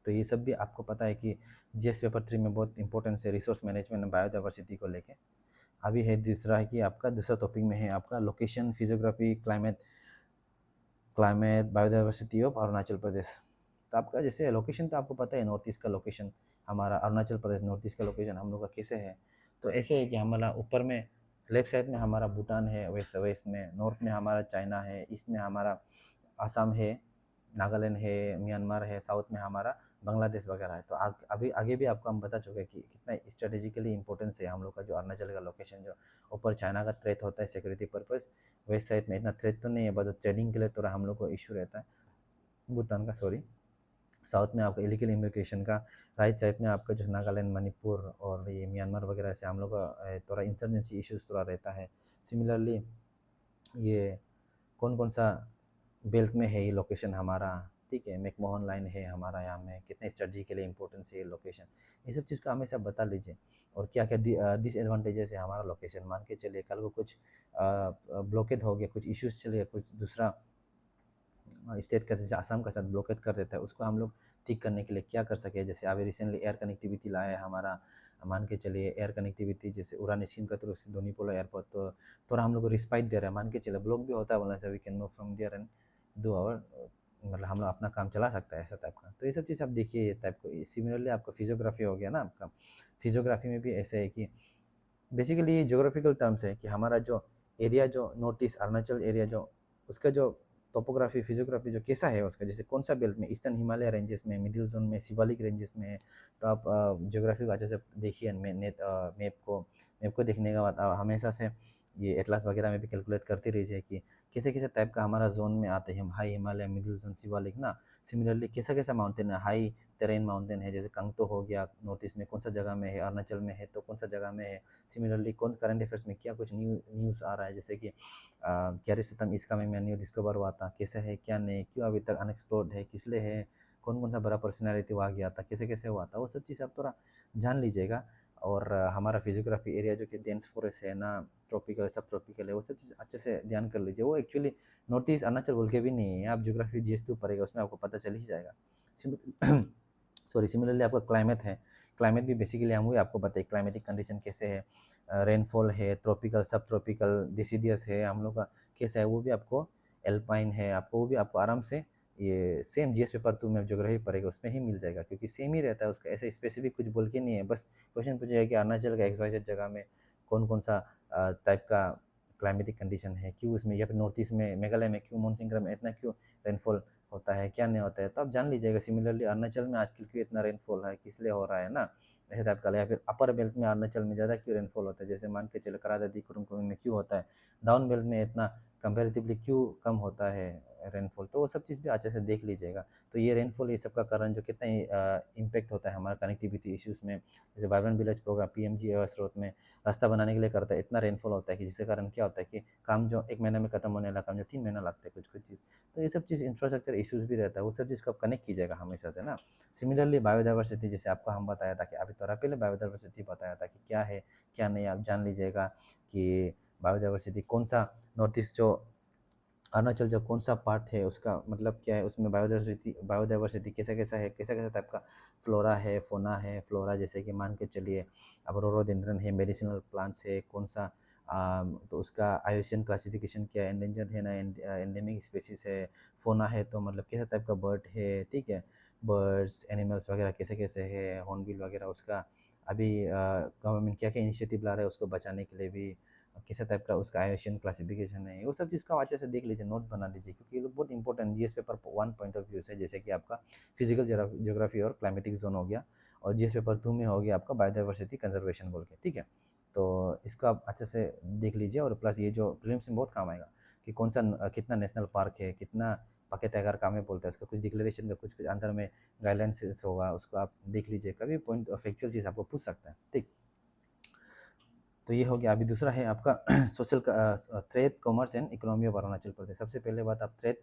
तो ये सब भी आपको पता है कि जीएस पेपर 3 में बहुत इंपॉर्टेंस है रिसोर्स मैनेजमेंट और बायोडाइवर्सिटी को लेके। अभी है दूसरा है कि आपका दूसरा टॉपिक में है आपका location, physiography, climate, biodiversity of Arunachal Pradesh. तो आपका जैसे लोकेशन तो आपको पता है, नॉर्थ ईस्ट का लोकेशन हमारा अरुणाचल प्रदेश, नॉर्थ ईस्ट का लोकेशन हम लोग का कैसे है। तो ऐसे है कि हमारा ऊपर में लेफ्ट साइड में हमारा भूटान है, वेस्ट वेस्ट में, नॉर्थ में हमारा चाइना है, ईस्ट में हमारा आसाम है, नागालैंड है, म्यांमार है, साउथ में हमारा बांग्लादेश वगैरह है। तो अभी आगे भी आपको हम बता चुके हैं कि कितना स्ट्रेटेजिकली इंपॉर्टेंस है हम लोग का जो अरुणाचल का लोकेशन, जो ऊपर चाइना का थ्रेट होता है सिक्योरिटी पर्पज़, वेस्ट साइड में इतना थ्रेट तो नहीं है, बट ट्रेडिंग के लिए थोड़ा हम लोग को इशू रहता है भूटान का, सॉरी। साउथ में आपका इलीगल इमिग्रेशन का, राइट साइड में आपका जो नागालैंड, मणिपुर और ये म्यांमार वगैरह से हम लोग का थोड़ा इंसर्जेंसी इश्यूज थोड़ा रहता है। सिमिलरली ये कौन कौन सा बेल्ट में है ये लोकेशन हमारा, ठीक है, मैकमोहन लाइन है हमारा, यहाँ में कितने स्ट्रेटजी के लिए इंपॉर्टेंस है ये लोकेशन, ये सब चीज़ का हमेशा बता लीजिए। और क्या क्या डिसएडवांटेजेस है हमारा लोकेशन, मान के चलिए कल को कुछ ब्लॉकेज हो गया, कुछ इश्यूज चले गए, कुछ दूसरा स्टेट का जैसे आसाम का साथ ब्लॉकेट कर देता है, उसको हम लोग ठीक करने के लिए क्या कर सके। जैसे अभी रिसेंटली एयर कनेक्टिविटी लाया है हमारा, मान के चलिए एयर कनेक्टिविटी जैसे उड़ान स्कीम का थ्रू से धोनीपोलो एयरपोर्ट, तो थोड़ा हम लोग को रिस्पाइट दे रहा है, मान के चले ब्लॉक भी होता है बोलने से we can move from there and do our, मतलब हम लोग अपना काम चला सकता है ऐसा टाइप का। तो ये सब चीज़ आप देखिए ये टाइप को। सिमिलरली आपका फिजियोग्राफी हो गया ना, आपका फिजियोग्राफी में भी ऐसे है कि बेसिकली ये ज्योग्राफिकल टर्म्स है कि हमारा जो एरिया, जो नॉर्थ ईस्ट अरुणाचल एरिया, जो उसका जो टोपोग्राफी फिजियोग्राफी जो कैसा है उसका, जैसे कौन सा बेल्ट में, ईस्टर्न हिमालय रेंजेस में, मिडिल जोन में, शिवालिक रेंजेस में है। तो आप ज्योग्राफी को अच्छे से देखिए, मैप को देखने के बाद आप हमेशा से ये एटलास वगैरह में भी कैलकुलेट करते रहिए कि कैसे कैसे टाइप का हमारा जोन में आते हैं, high Himalaya, middle zone, Shivalik ना। सिमिलरली कैसा कैसा माउंटेन है, हाई टेरेन माउंटेन है, जैसे कंगतो हो गया नॉर्थ ईस्ट में, कौन सा जगह में है, अरुणाचल में है तो कौन सा जगह में है। सिमिलरली कौन करंट अफेयर्स में क्या कुछ न्यूज़ आ रहा है, जैसे कि कैरी सितम इसका में न्यू डिस्कवर हुआ था, कैसे है क्या नहीं, क्यों अभी तक अनएक्सप्लोर्ड है, किस लिए है, कौन कौन सा बड़ा पर्सनैलिटी वहाँ गया था, कैसे कैसे हुआ था, वो सब चीज़ आप थोड़ा जान लीजिएगा। और हमारा फिजियोग्राफी एरिया जो कि डेंस फॉरेस्ट है ना, ट्रॉपिकल सब ट्रॉपिकल है, वो सब चीज़ अच्छे से ध्यान कर लीजिए। वो एक्चुअली नॉर्थ ईस्ट अरुणाचल बोल के भी नहीं है, आप ज्योग्राफी जीएस2 पढ़ेगा उसमें आपको पता चल ही जाएगा। सॉरी, सिमिलरली आपका क्लाइमेट है, क्लाइमेट भी बेसिकली हम वही आपको बताइए, क्लाइमेटिक कंडीशन कैसे है, रेनफॉल है, ट्रॉपिकल सब ट्रॉपिकल डिसीडियस है हम लोग का कैसा है, वो भी आपको एल्पाइन है, आपको वो भी आपको आराम से ये सेम जीएस पेपर 2 में ज्योग्राफी पड़ेगा उसमें ही मिल जाएगा, क्योंकि सेम ही रहता है उसका, ऐसे स्पेसिफिक कुछ बोल के नहीं है। बस क्वेश्चन पूछेगा कि अरुणाचल का XYZ जगह में कौन कौन सा टाइप का क्लाइमेटिक कंडीशन है, क्यों उसमें, या फिर नॉर्थ ईस्ट में मेघालय में क्यों मानसून में इतना क्यों रेनफॉल होता है, क्या नहीं होता है, तो आप जान लीजिएगा। सिमिलरली अरुणाचल में आजकल क्यों इतना रेनफॉल है, किस लिए हो रहा है ना, ऐसे टाइप का। या फिर अपर बेल्ट में अरुणाचल में ज़्यादा क्यों रेनफॉल होता है, जैसे मान के चलो करा दादी कुरुंग में क्यों होता है, डाउन बेल्ट में इतना कंपेरेटिवली क्यों कम होता है रेनफॉल, तो वो सब चीज़ भी अच्छे से देख लीजिएगा। तो ये रेनफॉल ये सब का कारण जो कितना इम्पेक्ट होता है हमारा कनेक्टिविटी इश्यूज़ में, जैसे वाइब्रेंट विलेज प्रोग्राम पीएमजी आवास स्रोत में रास्ता बनाने के लिए करता है, इतना रेनफॉल होता है कि जिसके कारण क्या होता है कि काम जो 1 महीने में खत्म होने वाला काम जो 3 महीना लगता है कुछ कुछ चीज़। तो ये सब चीज़ इंफ्रास्ट्रक्चर इश्यूज़ भी रहता है, वो सब चीज़ को आप कनेक्ट कीजिएगा हमेशा से ना। सिमिलरली बायोडाइवर्सिटी, जैसे आपको हम बताया था कि अभी थोड़ा पहले बायोडाइवर्सिटी बताया था कि क्या है क्या नहीं, आप जान लीजिएगा कि बायोडाइवर्सिटी कौन सा, नॉर्थ ईस्ट जो अरुणाचल जो कौन सा पार्ट है उसका मतलब क्या है, उसमें बायोडाइवर्सिटी कैसा कैसा है, कैसा कैसा टाइप का फ्लोरा है, फोना है। फ्लोरा जैसे कि मान के चलिए अब रोडोडेंड्रन है, मेडिसिनल प्लांट्स है, कौन सा तो उसका आईयूसीएन क्लासिफिकेशन क्या है, एंडेंजर्ड है ना एंडेमिक स्पेसिस है। फोना है तो मतलब कैसा टाइप का बर्ड है, ठीक है, बर्ड्स एनिमल्स वगैरह कैसे कैसे है, हॉर्नबिल वगैरह उसका अभी गवर्नमेंट क्या क्या इनिशिएटिव ला रहा है उसको बचाने के लिए भी, किस टाइप का उसका आईयूसीएन क्लासिफिकेशन है, वो सब चीज़ का अच्छे से देख लीजिए, नोट्स बना लीजिए, क्योंकि ये लोग बहुत important GS paper 1 point of view से, जैसे कि आपका फिजिकल ज्योग्राफी और क्लाइमेटिक जोन हो गया, और जीएस पेपर 2 में हो गया आपका बायोडाइवर्सिटी कंजर्वेशन बोल के, ठीक है। तो इसको आप अच्छे से देख लीजिए, और प्लस ये जो प्रीलिम्स में बहुत काम आएगा कि कौन सा कितना नेशनल पार्क है, कितना पके तैयार काम में बोलता है, उसका कुछ डिक्लेरेशन का कुछ कुछ अंदर में गाइडलाइंस होगा, उसको आप देख लीजिए, कभी पॉइंट फैक्चुअल चीज़ आपको पूछ सकता है, ठीक। तो ये हो गया। अभी दूसरा है आपका social trade commerce and economy of Arunachal Pradesh. सबसे पहले बात, आप ट्रेड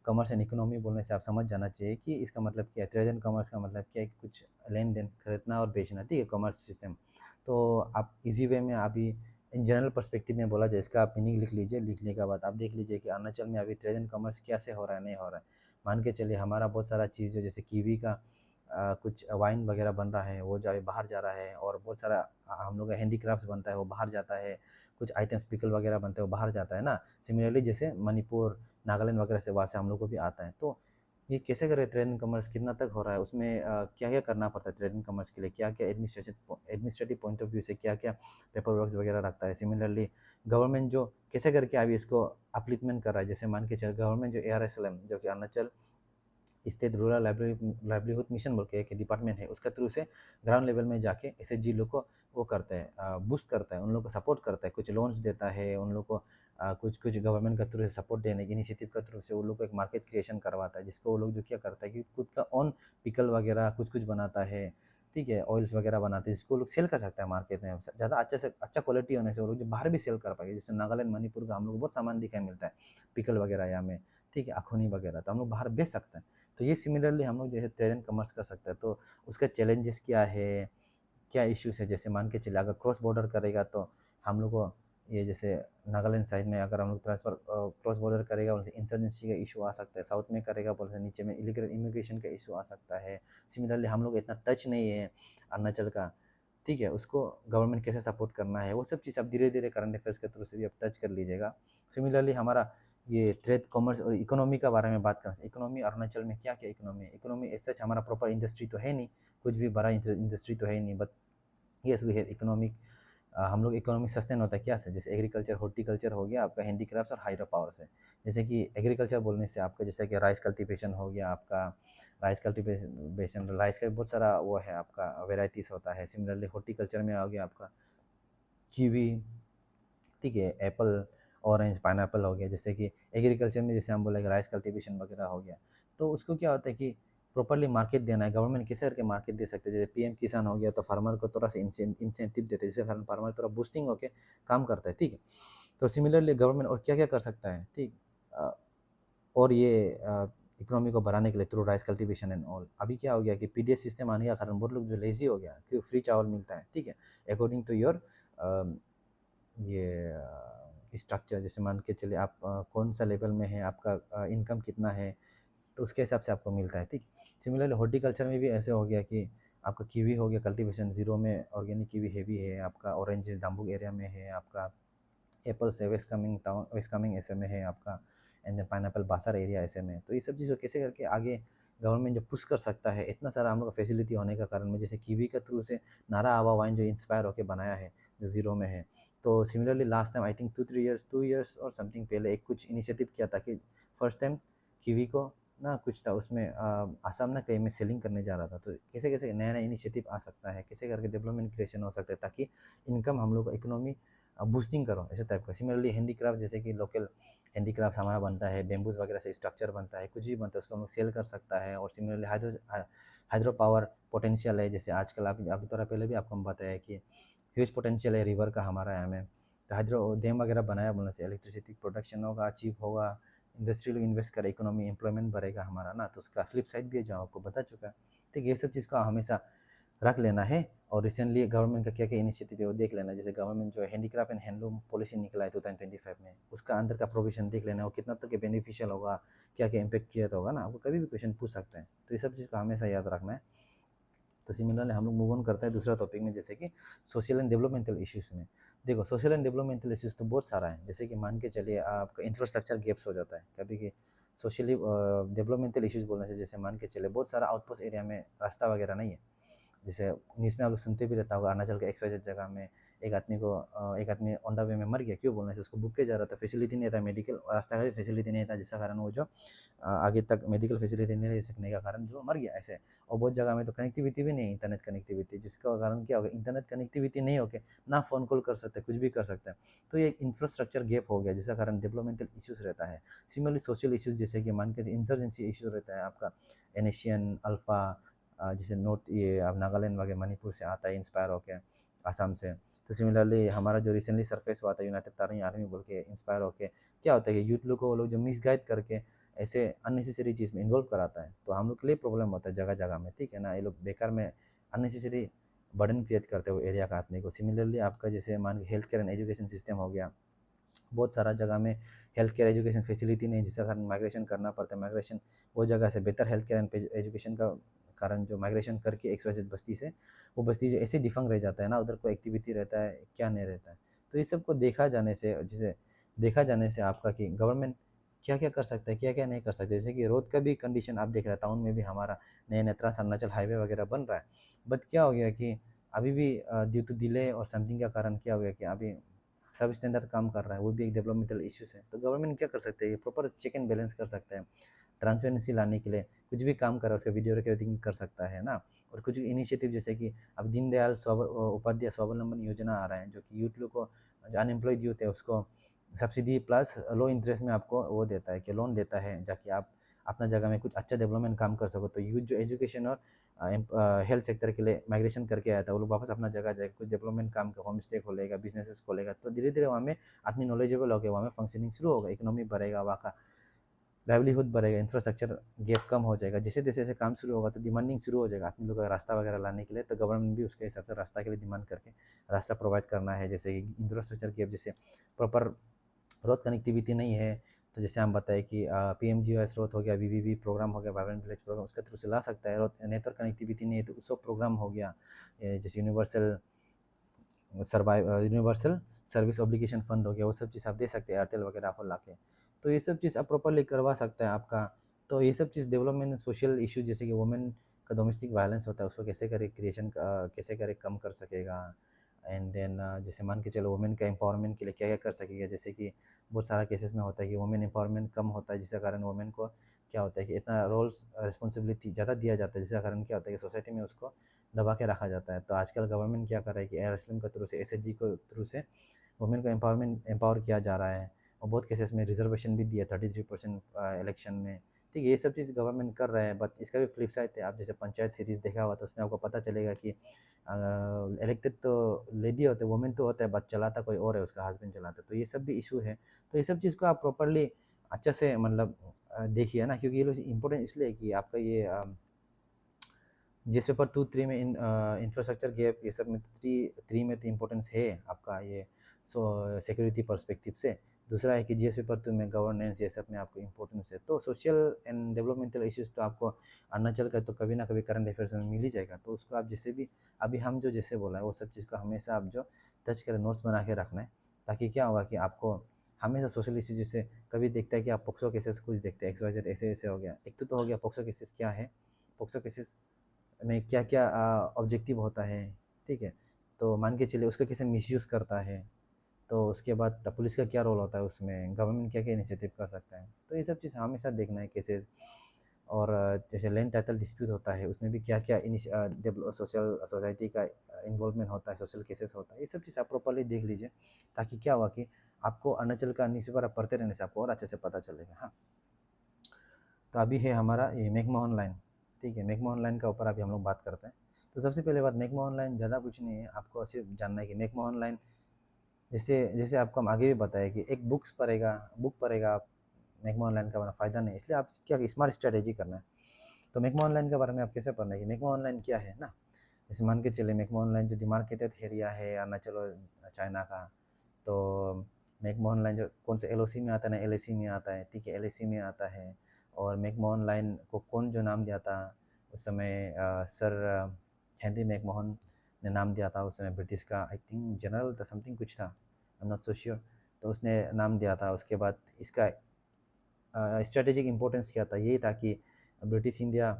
कॉमर्स एंड इकोनॉमी बोलने से आप समझ जाना चाहिए कि इसका मतलब क्या है। ट्रेड एंड कॉमर्स का मतलब क्या है कि कुछ लेन देन, खरीदना और बेचना, ठीक है, कॉमर्स सिस्टम। तो आप इजी वे में अभी इन जनरल पर्सपेक्टिव में बोला जाए, इसका आप मीनिंग लिख लीजिए। लिखने के बाद आप देख लीजिए कि अरुणाचल में अभी ट्रेड एंड कॉमर्स कैसे हो रहा है, नहीं हो रहा है। मान के चलिए हमारा बहुत सारा चीज़ जो जैसे कीवी का कुछ वाइन वगैरह बन रहा है, वो जो बाहर जा रहा है, और बहुत सारा हम लोग का हैंडीक्राफ्ट्स बनता है वो बाहर जाता है, कुछ आइटम्स पिकल वगैरह बनते हैं वो बाहर जाता है ना। सिमिलरली जैसे मणिपुर, नागालैंड वगैरह से वहाँ से हम लोग को भी आता है। तो ये कैसे करें, ट्रेड एंड कॉमर्स कितना तक हो रहा है, उसमें क्या क्या करना पड़ता है ट्रेड एंड कॉमर्स के लिए, क्या क्या एडमिनिस्ट्रेटिव पॉइंट ऑफ व्यू से क्या क्या पेपर वर्क वगैरह रखता है। सिमिलरली गवर्नमेंट जो कैसे करके अभी इसको अपलिफ्टमेंट कर रहा है, जैसे मान के चल गवर्नमेंट जो ARSLM जो कि Arunachal state rural livelihood mission बोल के एक डिपार्टमेंट है, उसका थ्रू से ग्राउंड लेवल में जाके एसएचजी लोग को वो करता है, बूस्ट करता है, उन लोग को सपोर्ट करता है, कुछ लोन्स देता है उन लोग को, कुछ कुछ गवर्नमेंट का थ्रू से सपोर्ट देने की इनिशिएटिव का थ्रू से वो लोग को एक मार्केट क्रिएशन करवाता है, जिसको वो लोग जो क्या करता है कि खुद का ऑन पिकल वगैरह कुछ कुछ बनाता है, ठीक है, ऑयल्स वगैरह बनाते हैं जिसको वो लोग सेल कर सकता है मार्केट में, ज़्यादा अच्छे से अच्छा क्वालिटी होने से वो लोग जो बाहर भी सेल कर पाएंगे। जैसे नागालैंड मणिपुर का हम लोग को बहुत सामान दिखाई मिलता है, पिकल वगैरह यहाँ में, ठीक है, अखोनी वगैरह, तो हम लोग बाहर बेच सकते हैं। तो ये सिमिलरली हम लोग जैसे ट्रेड एंड कॉमर्स कर सकते हैं। तो उसका चैलेंजेस क्या है, क्या इश्यूज़ है, जैसे मान के चलिए अगर क्रॉस बॉर्डर करेगा तो हम लोग को ये जैसे नागालैंड साइड में अगर हम लोग ट्रांसफ़र क्रॉस बॉर्डर करेगा बोले इंसर्जेंसी का इशू आ सकता है, साउथ में करेगा बोले नीचे में इलीगल इमिग्रेशन का इशू आ सकता है। सिमिलरली हम लोग इतना टच नहीं है अरुणाचल का, ठीक है, उसको गवर्नमेंट कैसे सपोर्ट करना है वो सब चीज़ आप धीरे धीरे करंट अफेयर्स के थ्रू से भी आप टच कर लीजिएगा। सिमिलरली हमारा ये ट्रेड कॉमर्स और इकोनॉमी का बारे में बात करना, इकोनॉमी अरुणाचल में क्या क्या इकोनॉमी है, इकोनॉमी एज सच हमारा प्रॉपर इंडस्ट्री तो है नहीं, कुछ भी बड़ा इंडस्ट्री तो है नहीं, but yes we have economic, हम लोग इकोनॉमिक सस्टेन होता है क्या से, जैसे एग्रीकल्चर हॉर्टिकल्चर हो गया आपका, हैंडीक्राफ्ट्स और हाइड्रो पावर से। जैसे कि एग्रीकल्चर बोलने से आपका जैसे कि राइस कल्टीवेशन हो गया आपका, राइस कल्टीवेशन राइस का बहुत सारा वो है आपका वेराइटीज़ होता है। सिमिलरली हॉर्टिकल्चर में आ गया आपका कीवी, ठीक है, एप्पल, ऑरेंज, पाइनएप्पल हो गया। जैसे कि एग्रीकल्चर में जैसे हम बोलेंगे राइस कल्टीवेशन वगैरह हो गया, तो उसको क्या होता है कि प्रॉपर्ली मार्केट देना है। गवर्नमेंट कैसे करके मार्केट दे सकते हैं, जैसे पीएम किसान हो गया तो फार्मर को थोड़ा सा इंसेंटिव देते हैं, जिससे फार्मर थोड़ा बूस्टिंग होकर काम करता है, ठीक है। तो सिमिलरली गवर्नमेंट और क्या क्या कर सकता है, ठीक, अ, और ये इकोनॉमी को बढ़ाने के लिए through rice cultivation and all. अभी क्या हो गया कि पीडीएस सिस्टम आने के कारण बहुत लोग जो लेजी हो गया, क्योंकि फ्री चावल मिलता है, ठीक है, अकॉर्डिंग टू योर ये स्ट्रक्चर, जैसे मान के चलिए आप कौन सा लेवल में है, आपका इनकम कितना है, तो उसके हिसाब से आपको मिलता है, ठीक। सिमिलरली हॉर्टिकल्चर में भी ऐसे हो गया कि आपका कीवी हो गया कल्टीवेशन ज़ीरो में, ऑर्गेनिक कीवी हैवी है आपका, ऑरेंजेस दाम्बुक एरिया में है आपका, एप्पल्स है west Kameng town, west Kameng ऐसे में है आपका, and then pineapple Basar area ऐसे में। तो ये सब चीज़ को कैसे करके आगे गवर्नमेंट जो पुश कर सकता है, इतना सारा हम लोग का फैसिलिटी होने का कारण में, जैसे कीवी के थ्रू से नारा आवा वाइन जो इंस्पायर होकर बनाया है, जो ज़ीरो में है। तो similarly last time I think 2 3 years और समथिंग पहले एक कुछ इनिशिएटिव किया था कि फर्स्ट टाइम कीवी को ना कुछ था उसमें आसाम ना कहीं में सेलिंग करने जा रहा था। तो कैसे कैसे नया नया इनिशिएटिव आ सकता है, कैसे करके डेवलपमेंट क्रिएशन हो सकता है, ताकि इनकम हम लोग इकोनॉमी बूस्टिंग करो ऐसे टाइप का। सिमिलरली हैंडीक्राफ्ट, जैसे कि लोकल हैंडीक्राफ्ट हमारा बनता है, बेम्बूज वगैरह से स्ट्रक्चर बनता है, कुछ भी बनता है उसको हम लोग सेल कर सकता है। और सिमिलरली हाइड्रो पावर पोटेंशियल है, जैसे आजकल आप अभी थोड़ा पहले भी आपको हम बताया कि ह्यूज पोटेंशियल है रिवर का हमारा यहाँ में। तो हाइड्रो डैम वगैरह बनाया बोलने से इलेक्ट्रिसिटी प्रोडक्शन होगा, चीप होगा, इंडस्ट्री लोग इन्वेस्ट करे, इकोनॉमी एम्प्लॉयमेंट बढ़ेगा हमारा ना। तो उसका फ्लिप साइड भी है जो आपको बता चुका है। ठीक है, ये सब चीज़ को हमेशा रख लेना है। और रिसेंटली गवर्नमेंट का क्या क्या इनिशिएटिव है वो देख लेना। जैसे गवर्नमेंट जो है हैंडीक्राफ्ट एंड हैंडलूम पॉलिसी निकला है 2025 में, उसका अंदर का प्रोविजन देख लेना, वो कितना तक के बेनिफिशियल होगा, क्या क्या इम्पैक्ट किया होगा ना, आपको कभी भी क्वेश्चन पूछ सकते हैं। तो ये सब चीज़ को हमेशा याद रखना है। तो सिमिलरली हम लोग मूव ऑन करते हैं दूसरा टॉपिक में, जैसे कि सोशल एंड डेवलपमेंटल इश्यूज़ में। देखो सोशल एंड डेवलपमेंटल इश्यूज़ तो बहुत सारा है, जैसे कि मान के चलिए आपका इंफ्रास्ट्रक्चर गैप्स हो जाता है कभी कि सोशली डेवलपमेंटल इश्यूज़ बोलने से, जैसे मान के चलिए बहुत सारा आउटपोस्ट एरिया में रास्ता वगैरह नहीं है। जैसे न्यूज़ में आप लोग सुनते भी रहता होगा, अरुणाचल के XYZ जगह में एक आदमी ऑन द वे में मर गया, क्यों बोलने से उसको बुक किया जा रहा था, फैसिलिटी नहीं था, मेडिकल रास्ता का भी फैसिलिटी नहीं था, जिसका कारण वो जो आगे तक मेडिकल फैसिलिटी नहीं ले सकने का कारण जो मर गया ऐसे। और बहुत जगह में तो कनेक्टिविटी भी नहीं है, इंटरनेट कनेक्टिविटी, जिसका कारण क्या होगा, इंटरनेट कनेक्टिविटी नहीं होके ना फ़ोन कॉल कर सकते, कुछ भी कर सकते हैं। तो ये इंफ्रास्ट्रक्चर गैप हो गया, जिसका कारण डेवलपमेंटल इश्यूज़ रहता है। सिमिलरली सोशल इश्यूज़, जैसे कि मान के इंसर्जेंसी इशू रहता है आपका, एनेशियन अल्फा, जैसे नॉर्थ ये अब नागालैंड वगैरह मणिपुर से आता है इंस्पायर होके, आसाम से। तो सिमिलरली हमारा जो रिसेंटली सरफेस हुआ था यूनाइटेड तारनी आर्मी बोल के इंस्पायर होके, क्या होता है कि यूथ लोग को वो लोग जो मिसगाइड करके ऐसे अननेसेसरी चीज़ में इन्वॉल्व कराता है, तो हम लोग के लिए प्रॉब्लम होता है जगह जगह में, ठीक है ना। ये लोग बेकार में अननेसेसरी बर्डन क्रिएट करते हैं वो एरिया का आदमी को। सिमिलरली आपका जैसे मान के health care and education system हो गया, बहुत सारा जगह में हेल्थ केयर एजुकेशन फैसिलिटी नहीं, जिसका कारण माइग्रेशन करना पड़ता है। माइग्रेशन वो जगह से बेहतर हेल्थ केयर एंड एजुकेशन का कारण जो माइग्रेशन करके XYZ बस्ती से, वो बस्ती जो ऐसे डिफंग रह जाता है ना, उधर कोई एक्टिविटी रहता है क्या नहीं रहता है। तो ये सब को देखा जाने से, जिसे देखा जाने से आपका कि गवर्नमेंट क्या क्या कर सकता है, क्या क्या नहीं कर सकता। जैसे कि रोड का भी कंडीशन आप देख रहे हैं, टाउन में भी हमारा नया नया ट्रांस अरुणाचल हाईवे वगैरह बन रहा है, बट क्या हो गया कि अभी भी ड्यू टू डिले और समथिंग का कारण क्या हो गया कि अभी सब स्टैंडर्ड काम कर रहा है, वो भी एक डेवलपमेंटल इश्यूज है। तो गवर्नमेंट क्या कर सकते हैं, ये प्रॉपर चेक एंड बैलेंस कर सकते हैं, ट्रांसपेरेंसी लाने के लिए कुछ भी काम कर रहा है उसका वीडियो रिकॉर्डिंग कर सकता है ना। और कुछ इनिशिएटिव जैसे कि अब दीनदयाल उपाध्याय स्वावलंबन योजना आ रहा है, जो कि यूथ लोग को, जो अनएम्प्लॉयड यूथ है उसको सब्सिडी प्लस लो इंटरेस्ट में आपको वो देता है कि लोन देता है, जाकि आप अपना जगह में कुछ अच्छा डेवलपमेंट काम कर सको। तो यूथ जो एजुकेशन और हेल्थ सेक्टर के लिए माइग्रेशन करके आया था, वो लोग वापस अपना जगह जाएगा, कुछ डेवलपमेंट काम का होम स्टे खोलेगा, बिजनेसेस खोलेगा, तो धीरे धीरे वहाँ में आदमी नॉलेजेबल हो गया, वहाँ में फंक्शनिंग शुरू होगा, इकोनॉमी बढ़ेगा वहाँ का। लाइवलीहुड बढ़ेगा, इंफ्रास्ट्रक्चर गैप कम हो जाएगा। जैसे जैसे काम शुरू होगा तो डिमांडिंग शुरू हो जाएगा आदमी लोग का रास्ता वगैरह लाने के लिए, तो गवर्नमेंट भी उसके हिसाब से रास्ता के लिए डिमांड करके रास्ता प्रोवाइड करना है। जैसे कि इंफ्रास्ट्रक्चर गैप, जैसे प्रॉपर रोड कनेक्टिविटी नहीं है, तो जैसे हम बताएं कि PMGY स्रोत हो गया, VVV प्रोग्राम हो गया, वाइब्रेंट विलेज प्रोग्राम, उसके थ्रू से ला सकता है। रोड नेटवर्क कनेक्टिविटी नहीं है तो उसको प्रोग्राम हो गया, जैसे यूनिवर्सल सर्विस ऑब्लिगेशन फंड हो गया, वो सब चीज़ आप दे सकते हैं एयरटेल वगैरह को ला के। तो ये सब चीज़ आप प्रॉपरली करवा सकते हैं आपका। तो ये सब चीज़ डेवलपमेंट सोशल इश्यूज, जैसे कि वुमेन का डोमेस्टिक वायलेंस होता है उसको कैसे करे कैसे करे कम कर सकेगा। एंड देन जैसे मान के चलो वुमेन का एम्पावरमेंट के लिए क्या क्या कर सकेगा। जैसे कि बहुत सारा केसेस में होता है कि वुमेन एम्पावरमेंट कम होता है, जिसके कारण वुमेन को क्या होता है कि इतना रोल्स रिस्पॉन्सिबिलिटी ज़्यादा दिया जाता है, जिसका कारण क्या होता है कि सोसाइटी में उसको दबा के रखा जाता है। तो आजकल गवर्नमेंट क्या कर रहा है कि एयर स्लिम के थ्रू से, SHG को थ्रू से वुमेन को एम्पावर किया जा रहा है। और बहुत केसेस में रिजर्वेशन भी दिया 33% इलेक्शन में। ठीक है, ये सब चीज़ गवर्नमेंट कर रहा है, बट इसका भी फ्लिप साइड है। आप जैसे पंचायत सीरीज़ देखा हुआ तो उसमें आपको पता चलेगा कि इलेक्टेड तो लेडी होते, वुमेन तो होता है, बट चलाता कोई और है, उसका हस्बैंड चलाता है। तो ये सब भी इशू है। तो ये सब चीज़ को आप प्रॉपरली अच्छे से मतलब देखिए ना, क्योंकि ये लोग इम्पोर्टेंट इसलिए कि आपका ये जिस पेपर 2-3 में इंफ्रास्ट्रक्चर गैप ये सब में 3 में तो इम्पोर्टेंस है आपका ये सिक्योरिटी पर्सपेक्टिव से। दूसरा है कि GS पेपर 2 में गवर्नेंस ये सब में आपको इम्पोर्टेंस है। तो सोशल एंड डेवलपमेंटल इश्यूज तो आपको अरुणाचल का तो कभी ना कभी करंट अफेयर्स में मिल ही जाएगा। तो उसको आप जैसे भी अभी हम जो जैसे बोला है वो सब चीज़ को हमेशा आप जो टच करें, नोट्स बना के रखना है, ताकि क्या होगा कि आपको हमेशा सोशल इश्यू, जैसे कभी देखता है कि आप पोक्सो केसेस कुछ देखते हैं, XYZ ऐसे ऐसे हो गया। एक तो हो गया पोक्सो केसेस क्या है, पोक्सो केसेस में क्या क्या ऑब्जेक्टिव होता है। ठीक है, तो मान के चलिए उसका किसी मिसयूज़ करता है, तो उसके बाद पुलिस का क्या रोल होता है उसमें, गवर्नमेंट क्या क्या इनिशिएटिव कर सकता है। तो ये सब चीज़ हमेशा देखना है केसेस। और जैसे लैंड टाइटल डिस्प्यूट होता है उसमें भी क्या क्या सोशल सोसाइटी का इन्वॉल्वमेंट होता है, सोशल केसेस होता है। ये सब चीज़ आप प्रॉपरली देख लीजिए, ताकि क्या हुआ कि आपको अरुणाचल का न्यूज़पेपर आप पढ़ते रहने से आपको और अच्छे से पता चलेगा। हाँ, तो अभी है हमारा ये मैकमोहन लाइन। ठीक है, मैकमोहन लाइन का ऊपर अभी हम लोग बात करते हैं। तो सबसे पहले बात, मैकमोहन लाइन ज़्यादा कुछ नहीं है, आपको सिर्फ जानना है कि मैकमोहन लाइन, जैसे जैसे आपको हम आगे भी बताया कि एक बुक पढ़ेगा आप, मैकमोहन लाइन का बड़ा फ़ायदा नहीं, इसलिए आप क्या स्मार्ट स्ट्रैटेजी करना है। तो मैकमोहन लाइन के बारे में आप कैसे पढ़ना है कि मैकमोहन लाइन क्या है ना। जैसे मान के चले मैकमोहन लाइन जो डिमार्केटेड एरिया है अरुणाचल और चाइना का, तो मैकमोहन लाइन जो कौन से LOC में आता है ना, LAC में आता है। ठीक है, LAC में आता है। और मैकमोहन लाइन को कौन जो नाम दिया था उस समय, सर हेनरी मैकमोहन ने नाम दिया था उस समय, ब्रिटिश का आई थिंक जनरल था, समथिंग कुछ था, I am not so sure. तो उसने नाम दिया था। उसके बाद इसका स्ट्रेटेजिक इम्पोर्टेंस क्या था, यही था कि ब्रिटिश इंडिया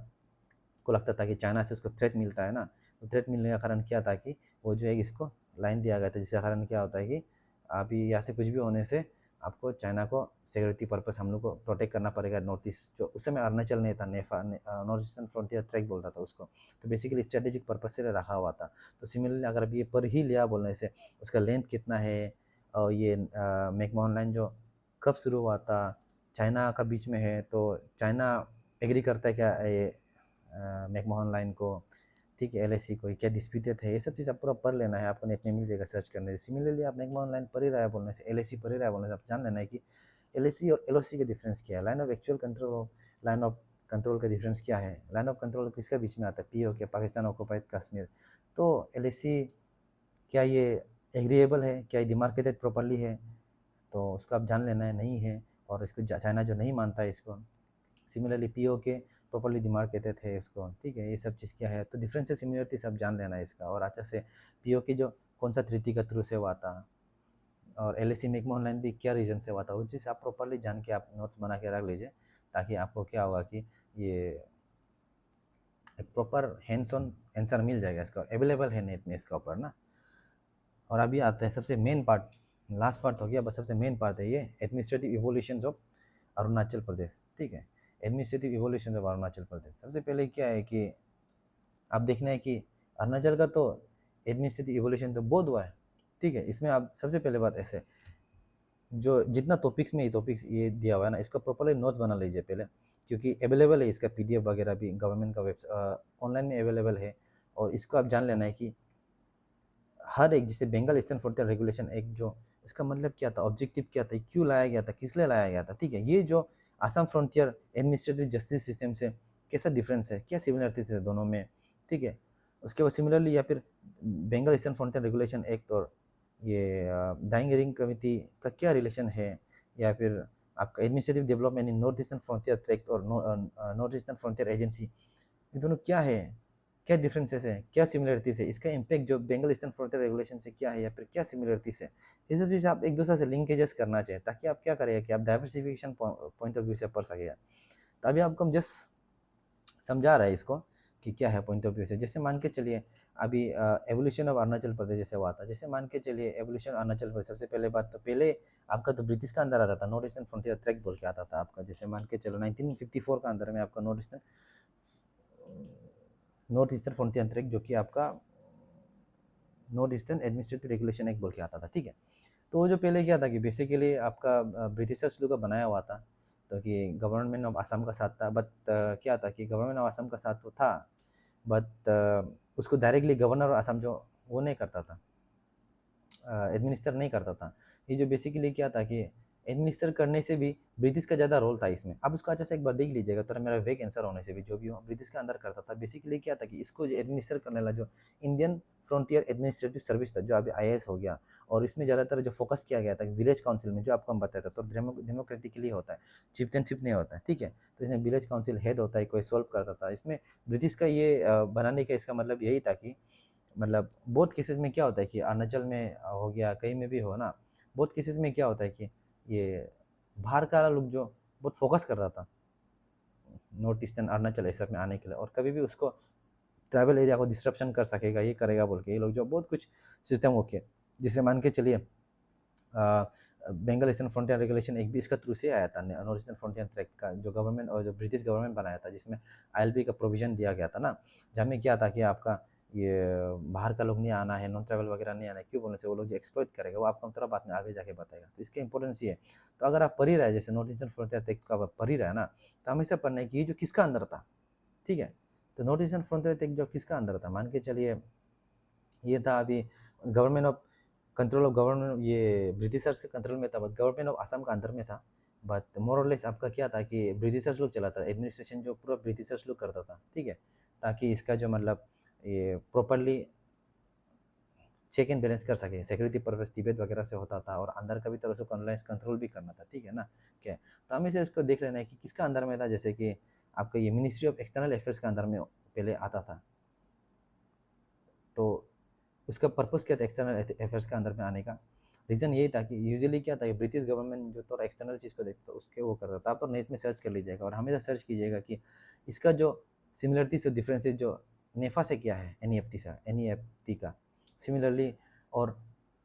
को लगता था कि चाइना से उसको थ्रेट मिलता है ना, तो थ्रेट मिलने का कारण क्या था कि वो जो है इसको लाइन दिया गया था, जिसका कारण क्या होता है कि अभी यहाँ से कुछ भी होने से आपको चाइना को सिक्योरिटी पर्पस हम लोग को प्रोटेक्ट करना पड़ेगा। नॉर्थ ईस्ट जो उस समय अरुणाचल नहीं था, नॉर्थ ईस्टर्न फ्रंटियर ट्रैक बोलता था उसको, तो बेसिकली स्ट्रेटेजिक पर्पस से रखा हुआ था। तो सिमिलरली अगर अभी ये पर ही लिया बोलने से, उसका लेंथ कितना है, और ये मैकमोहन लाइन जो कब शुरू हुआ था, चाइना का बीच में है, तो चाइना एग्री करता है क्या ये मैकमोहन लाइन को। ठीक है, LAC को क्या डिस्प्यूटेड है, ये सब चीज़ आप पूरा पढ़ लेना है, आपको नेट में मिल जाएगा सर्च करने से। सिमिलरली आप मैकमोहन लाइन पढ़ ही रहा है बोलने से, LAC पढ़ ही रहा है बोलने से, आप जान लेना है कि LAC और LOC का डिफरेंस क्या है, लाइन ऑफ एक्चुअल कंट्रोल और लाइन ऑफ कंट्रोल का डिफरेंस क्या है। लाइन ऑफ कंट्रोल किसका बीच में आता है, POK, पाकिस्तान ऑक्युपाइड कश्मीर। तो LAC क्या ये एग्रीएबल है, क्या ये डिमार्केटेड प्रॉपरली है, तो उसको आप जान लेना है, नहीं है। और इसको चाइना जो नहीं मानता है इसको। सिमिलरली POK प्रॉपरली डिमार्केटेड है इसको। ठीक है, ये सब चीज़ क्या है, तो डिफरेंस है, सिमिलरिटी सब जान लेना है इसका। और अच्छा से POK जो कौन सा ट्रीटी का थ्रू से हुआ था, और LAC मैकमोहन लाइन भी क्या रीज़न से हुआ था, वो चीज़ आप प्रॉपरली जान के आप नोट्स बना के रख लीजिए, ताकि आपको क्या होगा कि ये एक प्रॉपर हैंड्स ऑन आंसर मिल जाएगा इसका, अवेलेबल है नेट में इसका ऊपर ना। और अभी आता है सबसे मेन पार्ट, लास्ट पार्ट हो गया, बस सबसे मेन पार्ट है ये administrative evolution of Arunachal Pradesh. ठीक है, administrative evolution of Arunachal Pradesh. सबसे पहले क्या है कि आप देखना है कि अरुणाचल का तो एडमिनिस्ट्रेटिव इवोल्यूशन तो बहुत हुआ है। ठीक है, इसमें आप सबसे पहले बात ऐसे, जो जितना टॉपिक्स में ये टॉपिक्स ये दिया हुआ है ना, इसका प्रॉपरली नोट्स बना लीजिए पहले, क्योंकि अवेलेबल है इसका PDF वगैरह भी गवर्नमेंट का वेब ऑनलाइन में अवेलेबल है। और इसको आप जान लेना है कि हर एक, जैसे Bengal eastern frontier regulation act, जो इसका मतलब क्या था, ऑब्जेक्टिव क्या था, क्यों लाया गया था, किस लिए लाया गया था। ठीक है, ये जो Assam frontier administrative justice system से कैसा डिफरेंस है, क्या सिमिलरिटीज है दोनों में, ठीक है। उसके बाद सिमिलरली या फिर Bengal eastern frontier regulation act और ये दाइंग रिंग कमिटी का क्या रिलेशन है, या फिर आपका administrative development in north Eastern frontier tract और नॉर्थ ईस्टर्न फ्रंटियर एजेंसी, ये दोनों क्या है, क्या डिफरेंसेस है, क्या सिमिलरिटीज है, इसका इम्पैक्ट जो बेंगल ईस्टर्न फ्रंटियर रेगुलेशन से क्या है या फिर क्या सिमिलरिटीज है, ये सब चीज़ आप एक दूसरे से लिंकेजेस करना चाहिए ताकि आप क्या करेगा कि आप डाइवर्सिफिकेशन पॉइंट ऑफ व्यू से पढ़ सकेगा। तो अभी आपको हम जस्ट समझा रहा है इसको कि क्या है पॉइंट ऑफ व्यू से। जैसे मान के चलिए अभी एवोल्यूशन ऑफ अरुणाचल प्रदेश जैसे हुआ था, जैसे मान के चलिए एवोल्यूशन अरुणाचल प्रदेश, सबसे पहले बात तो पहले आपका तो ब्रिटिश का अंदर आता था, नॉर्थ ईस्टर्न फ्रंटियर ट्रैक्ट बोल के आता था आपका। जैसे मान के चलो 1954 का अंदर में आपका नॉर्थ ईस्टर्न फ्रंटियर ट्रैक्ट जो कि आपका north eastern administrative regulation act बोल के आता था, ठीक है। तो वो जो पहले क्या था कि बेसिकली आपका ब्रिटिशर्स लोग का बनाया हुआ था, तो कि गवर्नमेंट ऑफ असम का साथ था, बट क्या था कि गवर्नमेंट ऑफ असम का साथ तो था, बट उसको डायरेक्टली गवर्नर ऑफ असम जो वो नहीं करता था, एडमिनिस्टर नहीं करता था। ये जो बेसिकली क्या था कि एडमिनिस्टर करने से भी ब्रिटिश का ज़्यादा रोल था इसमें। अब उसको अच्छे से एक बार देख लीजिएगा, तो मेरा वेग आंसर होने से भी जो भी हो ब्रिटिश का अंदर करता था। बेसिकली क्या था कि इसको एडमिनिस्टर करने वाला जो इंडियन फ्रंटियर एडमिनिस्ट्रेटिव सर्विस था, जो अभी IAS हो गया, और इसमें ज़्यादातर जो फोकस किया गया था विलेज काउंसिल में, जो आपको हम बताया था, तो डेमोक्रेटिकली होता है, चिफ्टनशिप नहीं होता है, ठीक है। तो इसमें विलेज काउंसिल हेड होता है, कोई सॉल्व करता था। इसमें ब्रिटिश का ये बनाने का इसका मतलब यही था कि मतलब बहुत केसेस में क्या होता है कि अरुणाचल में हो गया, कहीं में भी हो ना, बहुत केसेस में क्या होता है कि ये बाहर का लोग जो बहुत फोकस करता था नॉर्थ ईस्टर्न अरुणाचल ऐसा में आने के लिए, और कभी भी उसको ट्राइबल एरिया को डिस्ट्रप्शन कर सकेगा, ये करेगा बोल के ये लोग जो बहुत कुछ सिस्टम ओके। जिसे मान के चलिए बंगाल ईस्टर्न फ्रंटियर रेगुलेशन एक भी इसका थ्रू से आया था, नॉर्थ ईस्टर्न फ्रंटियर ट्रैक्ट का जो गवर्नमेंट और जो ब्रिटिश गवर्नमेंट बनाया था, जिसमें ILP का प्रोविजन दिया गया था ना, जहाँ में क्या था कि आपका ये बाहर का लोग नहीं आना है, नॉन ट्रैवल वगैरह नहीं आना है, क्यों बोलने से वो लोग जो एक्सप्लॉइट करेगा वो आपको हम थोड़ा बाद में आगे जाके बताएगा। तो इसका इंपॉर्टेंस ये है। तो अगर आप पढ़ ही रहे जैसे नॉर्थ ईस्टर्न फ्रंटियर ट्रैक्ट का पढ़ ही रहे ना, तो हमेशा पढ़ना है कि ये जो किसका अंदर था, ठीक है। तो नॉर्थ ईस्टर्न फ्रंटियर ट्रैक्ट जो किसका अंदर था, मान के चलिए ये था अभी government of control of government, ये ब्रिटिशर्स के कंट्रोल में था, बट गवर्नमेंट ऑफ असम का अंदर में था। बट मोर और लेस आपका क्या था कि ब्रिटिशर्स लोग चलाता था, एडमिनिस्ट्रेशन जो पूरा ब्रिटिशर्स लोग करता था, ठीक है। ताकि इसका जो मतलब ये प्रॉपरली चेक एंड बैलेंस कर सके, सिक्योरिटी पर्पस तिब्बत वगैरह से होता था, और अंदर का भी तरह से ऑनलाइन कंट्रोल भी करना था, ठीक है ना। क्या तो हमें से इसको देख लेना है कि किसका अंदर में था। जैसे कि आपका ये मिनिस्ट्री ऑफ एक्सटर्नल अफेयर्स का अंदर में पहले आता था, तो उसका पर्पस क्या था एक्सटर्नल अफेयर्स के अंदर में आने का। रीज़न यही था कि यूजुअली क्या था कि ब्रिटिश गवर्नमेंट जो थोड़ा एक्सटर्नल चीज़ को देखता था उसके वो करता था। आप तो नेट में सर्च कर लीजिएगा और हमेशा सर्च कीजिएगा कि इसका जो सिमिलरिटीज और डिफरेंसेस जो नेफा से क्या है, NEFT का सिमिलरली, और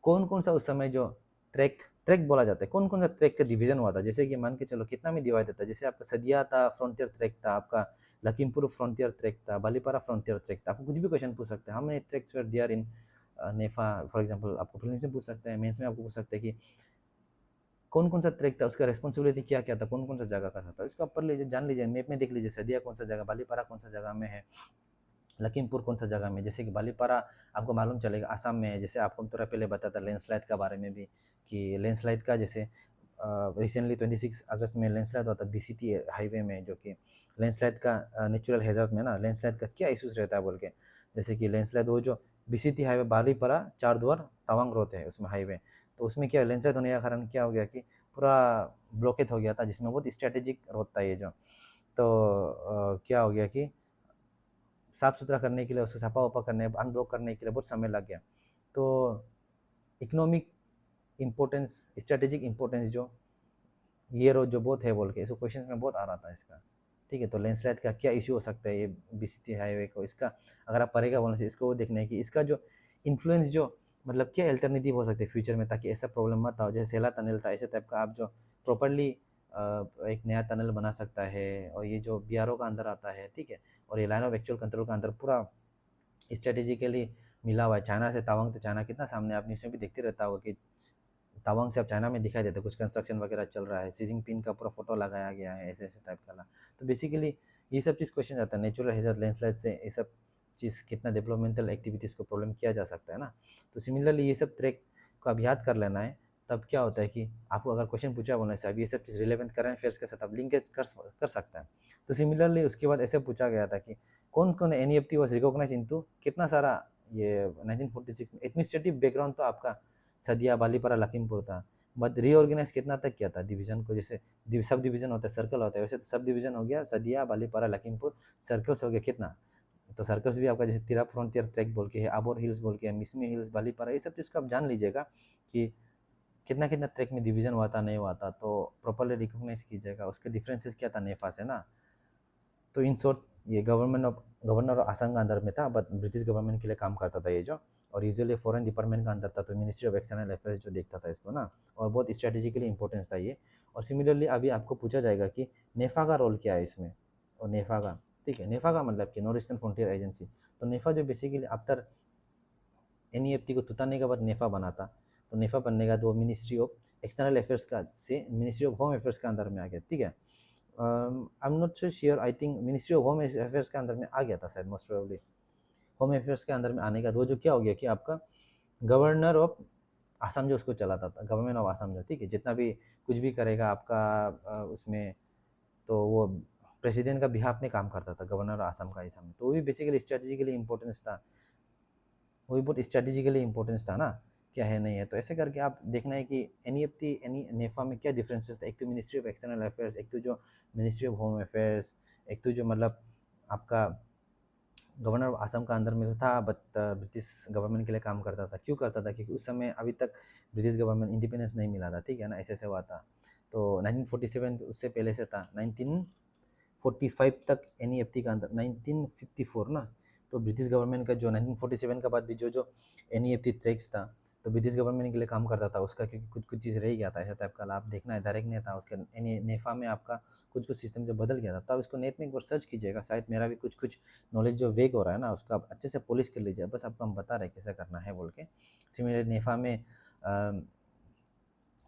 कौन कौन सा उस समय जो ट्रैक ट्रैक बोला जाता है, कौन कौन सा ट्रैक का डिवीजन हुआ था। जैसे कि मान के चलो कितना में डिवाइड था, जैसे आपका सदिया था फ्रंटियर ट्रैक था, आपका लखीमपुर फ्रंटियर ट्रैक था, बालीपारा फ्रंटियर ट्रैक था। आपको कुछ भी क्वेश्चन पूछ सकते हैं, how many tracks were there in NEFA for example. आपको प्रीलिम्स में पूछ सकते हैं, मेंस में आपको पूछ सकते हैं कि कौन कौन सा ट्रैक था, उसका रेस्पॉन्सिबिलिटी क्या क्या था, कौन कौन सा जगह का था। इसको आप पढ़ लीजिए, जान लीजिए, मैप में देख लीजिए सदिया कौन सा जगह, बालीपारा कौन सा जगह में है, लखीमपुर कौन सा जगह में। जैसे कि बालीपारा आपको मालूम चलेगा आसाम में है। जैसे आपको थोड़ा पहले बताया था लैंडस्लाइड का बारे में भी, कि लैंडस्लाइड का जैसे रिसेंटली 26 अगस्त में लैंडस्लाइड हुआ था BCT हाईवे में, जो कि लैंडस्लाइड का नेचुरल हैजर्ड में ना लैंडस्लाइड का क्या इशूज़ रहता है बोल के। जैसे कि लैंडस्लाइड वो जो BCT highway Balipara Charduar Tawang road है उसमें हाईवे, तो उसमें क्या लैंडस्लाइड होने का कारण क्या हो गया कि पूरा ब्लॉकेज हो गया था, जिसमें बहुत स्ट्रेटेजिक रोड था ये जो। तो क्या हो गया कि साफ़ सुथरा करने के लिए, उसको सफा वफा करने, अनब्लॉक करने के लिए बहुत समय लग गया। तो इकोनॉमिक इम्पोर्टेंस, स्ट्रेटेजिक इम्पोर्टेंस जो ये रोड जो बहुत है बोल के इसको क्वेश्चंस में बहुत आ रहा था इसका, ठीक है। तो लैंडस्लाइड का क्या इशू हो सकता है ये BCT हाईवे को, इसका अगर आप पढ़ेगा बोलने से इसको वो देखना है कि इसका जो इन्फ्लुएंस जो मतलब क्या अल्टरनेटिव हो सकते हैं फ्यूचर में, ताकि ऐसा प्रॉब्लम मत आओ। जैसे सेला टनल था, ऐसे टाइप का आप जो प्रॉपरली एक नया टनल बना सकता है। और ये जो BRO का अंदर आता है, ठीक है, और ये लाइन ऑफ एक्चुअल कंट्रोल का अंदर पूरा स्ट्रेटेजिकली मिला हुआ है चाइना से। तवांग तो चाइना कितना सामने, आप न्यूज़ में भी देखते रहता होगा कि तवांग से अब चाइना में दिखाई देता है, कुछ कंस्ट्रक्शन वगैरह चल रहा है, सी जिनपिंग का पूरा फोटो लगाया गया है, ऐसे ऐसे टाइप का ना। तो बेसिकली ये सब चीज़ क्वेश्चन आता है, नेचुरल हैजर्ड लैंडस्लाइड से ये सब चीज़ कितना डेवलपमेंटल एक्टिविटीज़ को प्रॉब्लम किया जा सकता है ना। तो सिमिलरली ये सब ट्रैक को अब याद कर लेना है, तब क्या होता है कि आपको अगर क्वेश्चन पूछा बोलने से अब ये सब चीज़ रिलेवेंट करंट अफेयर्स के साथ आप लिंकेज कर सकता है। तो सिमिलरली उसके बाद ऐसे पूछा गया था कि कौन कौन NEFT वॉज रिकॉग्नाइज इनटू कितना सारा ये 1946 में एडमिनिस्ट्रेटिव बैकग्राउंड तो आपका सदिया बालीपारा लखीमपुर था, बट रीऑर्गेनाइज कितना तक किया था डिवीजन को, जैसे सब डिवीजन होता है सर्कल होता है वैसे सब डिवीजन हो गया सदिया बालीपारा लखीमपुर, सर्कल्स हो गया कितना, तो सर्कल्स भी आपका जैसे तिरा फ्रंटियर ट्रैक बोल के है, आबोर हिल्स बोल के है, मिसमी हिल्स बालीपारा, ये सब चीज़ को आप जान लीजिएगा कि कितना कितना ट्रैक में डिवीजन हुआ था नहीं हुआ था, तो प्रॉपरली रिकॉग्नाइज कीजिएगा उसके डिफरेंसेस क्या था नेफा से ना। तो इन शॉर्ट ये गवर्नर ऑफ आसाम का अंदर में था, बट ब्रिटिश गवर्नमेंट के लिए काम करता था ये जो, और यूजुअली फॉरेन डिपार्टमेंट का अंदर था, तो मिनिस्ट्री ऑफ एक्सटर्नल अफेयर्स जो देखता था इसको ना, और बहुत स्ट्रेटेजिकली इंपॉर्टेंस था ये। और सिमिलरली अभी आपको पूछा जाएगा कि नेफा का रोल क्या है इसमें, और नेफा का, ठीक है, नेफा का मतलब कि नॉर्थ ईस्टर्न फ्रंटियर एजेंसी, तो नेफा जो बेसिकली आफ्टर NEFT को तुताने के बाद नेफा बना था, तो नेफा बनने का तो मिनिस्ट्री ऑफ एक्सटर्नल अफेयर्स का से मिनिस्ट्री ऑफ होम अफेयर्स के अंदर में आ गया, ठीक है। I am not so sure, I think ministry of home affairs के अंदर में आ गया था शायद, मोस्ट प्रोबेबली होम अफेयर्स के अंदर में आने का वो जो क्या हो गया कि आपका गवर्नर ऑफ आसाम जो उसको चलाता था, गवर्नमेंट ऑफ आसाम जो, ठीक है, जितना भी कुछ भी करेगा आपका उसमें, तो वो प्रेसिडेंट का बिहाफ में काम करता था गवर्नर ऑफ आसाम का आसाम में, तो वो भी बेसिकली स्ट्रेटेजिकली इंपॉर्टेंस था, वो भी बहुत स्ट्रेटेजिकली इंपॉर्टेंस था ना, क्या है नहीं है, तो ऐसे करके आप देखना है कि NEFT नेफा में क्या डिफरेंसेस था, एक तो मिनिस्ट्री ऑफ एक्सटर्नल अफेयर्स, एक तो जो मिनिस्ट्री ऑफ होम अफेयर्स, एक तो जो मतलब आपका गवर्नर ऑफ आसाम का अंदर में तो था, बट ब्रिटिश गवर्नमेंट के लिए काम करता था, क्यों करता था, क्योंकि उस समय अभी तक ब्रिटिश गवर्नमेंट इंडिपेंडेंस नहीं मिला था, ठीक है ना, ऐसे ऐसे हुआ था। तो 1947 उससे पहले से था, 1945 तक NEFT का अंदर, 1954 ना, तो ब्रिटिश गवर्नमेंट का जो 1947 का बाद भी जो जो NEFT ट्रैक्स था, तो ब्रिटिश गवर्नमेंट के लिए काम करता था उसका, क्योंकि कुछ कुछ चीज़ रह गया था ऐसा टाइप का, आप देखना है डायरेक्ट नहीं था उसके नेफा में आपका कुछ कुछ सिस्टम जो बदल गया था, तो आप इसको नेट में एक बार सर्च कीजिएगा, शायद मेरा भी कुछ कुछ नॉलेज जो वेग हो रहा है ना उसको आप अच्छे से पॉलिश कर लीजिए, बस आपको हम बता रहे हैं कैसे करना है बोल के। सिमिलर नेफा में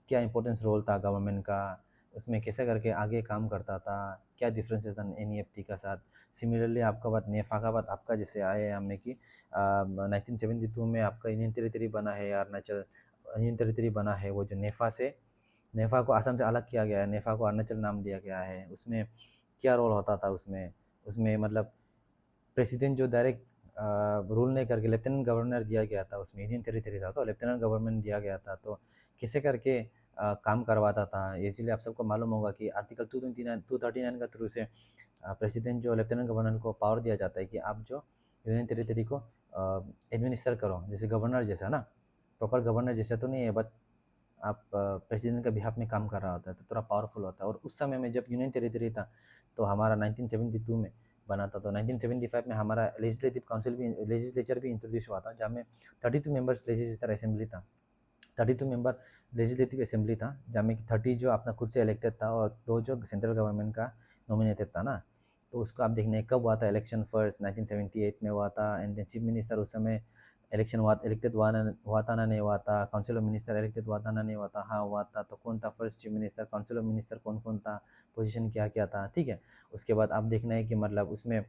क्या इंपॉर्टेंस रोल था गवर्नमेंट का, उसमें कैसे करके आगे काम करता था, क्या डिफरेंसेस था NEFT का साथ। सिमिलरली आपका बात नेफा का बात आपका जैसे आए हमें कि 1972 में आपका यूनियन टेरिटरी बना है, अरुणाचल यूनियन टेरिटरी बना है, वो जो नेफा से, नेफा को असम से अलग किया गया है, नेफा को अरुणाचल नाम दिया गया है, उसमें क्या रोल होता था उसमें, उसमें मतलब प्रेसिडेंट जो डायरेक्ट रूल नहीं करके लेफ्टिनेंट गवर्नर दिया गया था, उसमें यूनियन टेरिटरी था तो लेफ्टिनेंट गवर्नमेंट दिया गया था, तो कैसे करके काम करवाता था, इसीलिए आप सबको मालूम होगा कि आर्टिकल 239 का थ्रू से प्रेसिडेंट जो लेफ्टिनेंट गवर्नर को पावर दिया जाता है कि आप जो यूनियन टेरिटरी को एडमिनिस्टर करो, जैसे गवर्नर जैसा ना, प्रॉपर गवर्नर जैसा तो नहीं है, बट आप प्रेसिडेंट का बिहाफ में काम कर रहा होता है तो थोड़ा पावरफुल होता है। और उस समय में जब यूनियन टेरिटरी था तो हमारा 1972 में बना था, तो 1975 में हमारा लेजिस्लेचर भी इंट्रोड्यूस हुआ था, जहाँ में 32 मेंबर्स लेजिस्लेचर असेंबली था, 32 मेंबर लेजिस्लेटिव असेंबली था, जहाँ में 30 जो अपना खुद से इलेक्टेड था और 2 जो सेंट्रल गवर्नमेंट का नॉमिनेटेड था ना। तो उसको आप देखने कब हुआ था इलेक्शन, फर्स्ट 1978 में हुआ था, एंड देन चीफ मिनिस्टर उस समय इलेक्शन इलेक्टेड हुआ था ना नहीं हुआ था, काउंसिल ऑफ मिनिस्टर इलेक्टेड हुआ था ना नहीं हुआ था, हाँ हुआ था, तो कौन था first chief minister, council of minister कौन कौन था, पोजीशन क्या क्या था, ठीक है। उसके बाद आप देखना है कि मतलब उसमें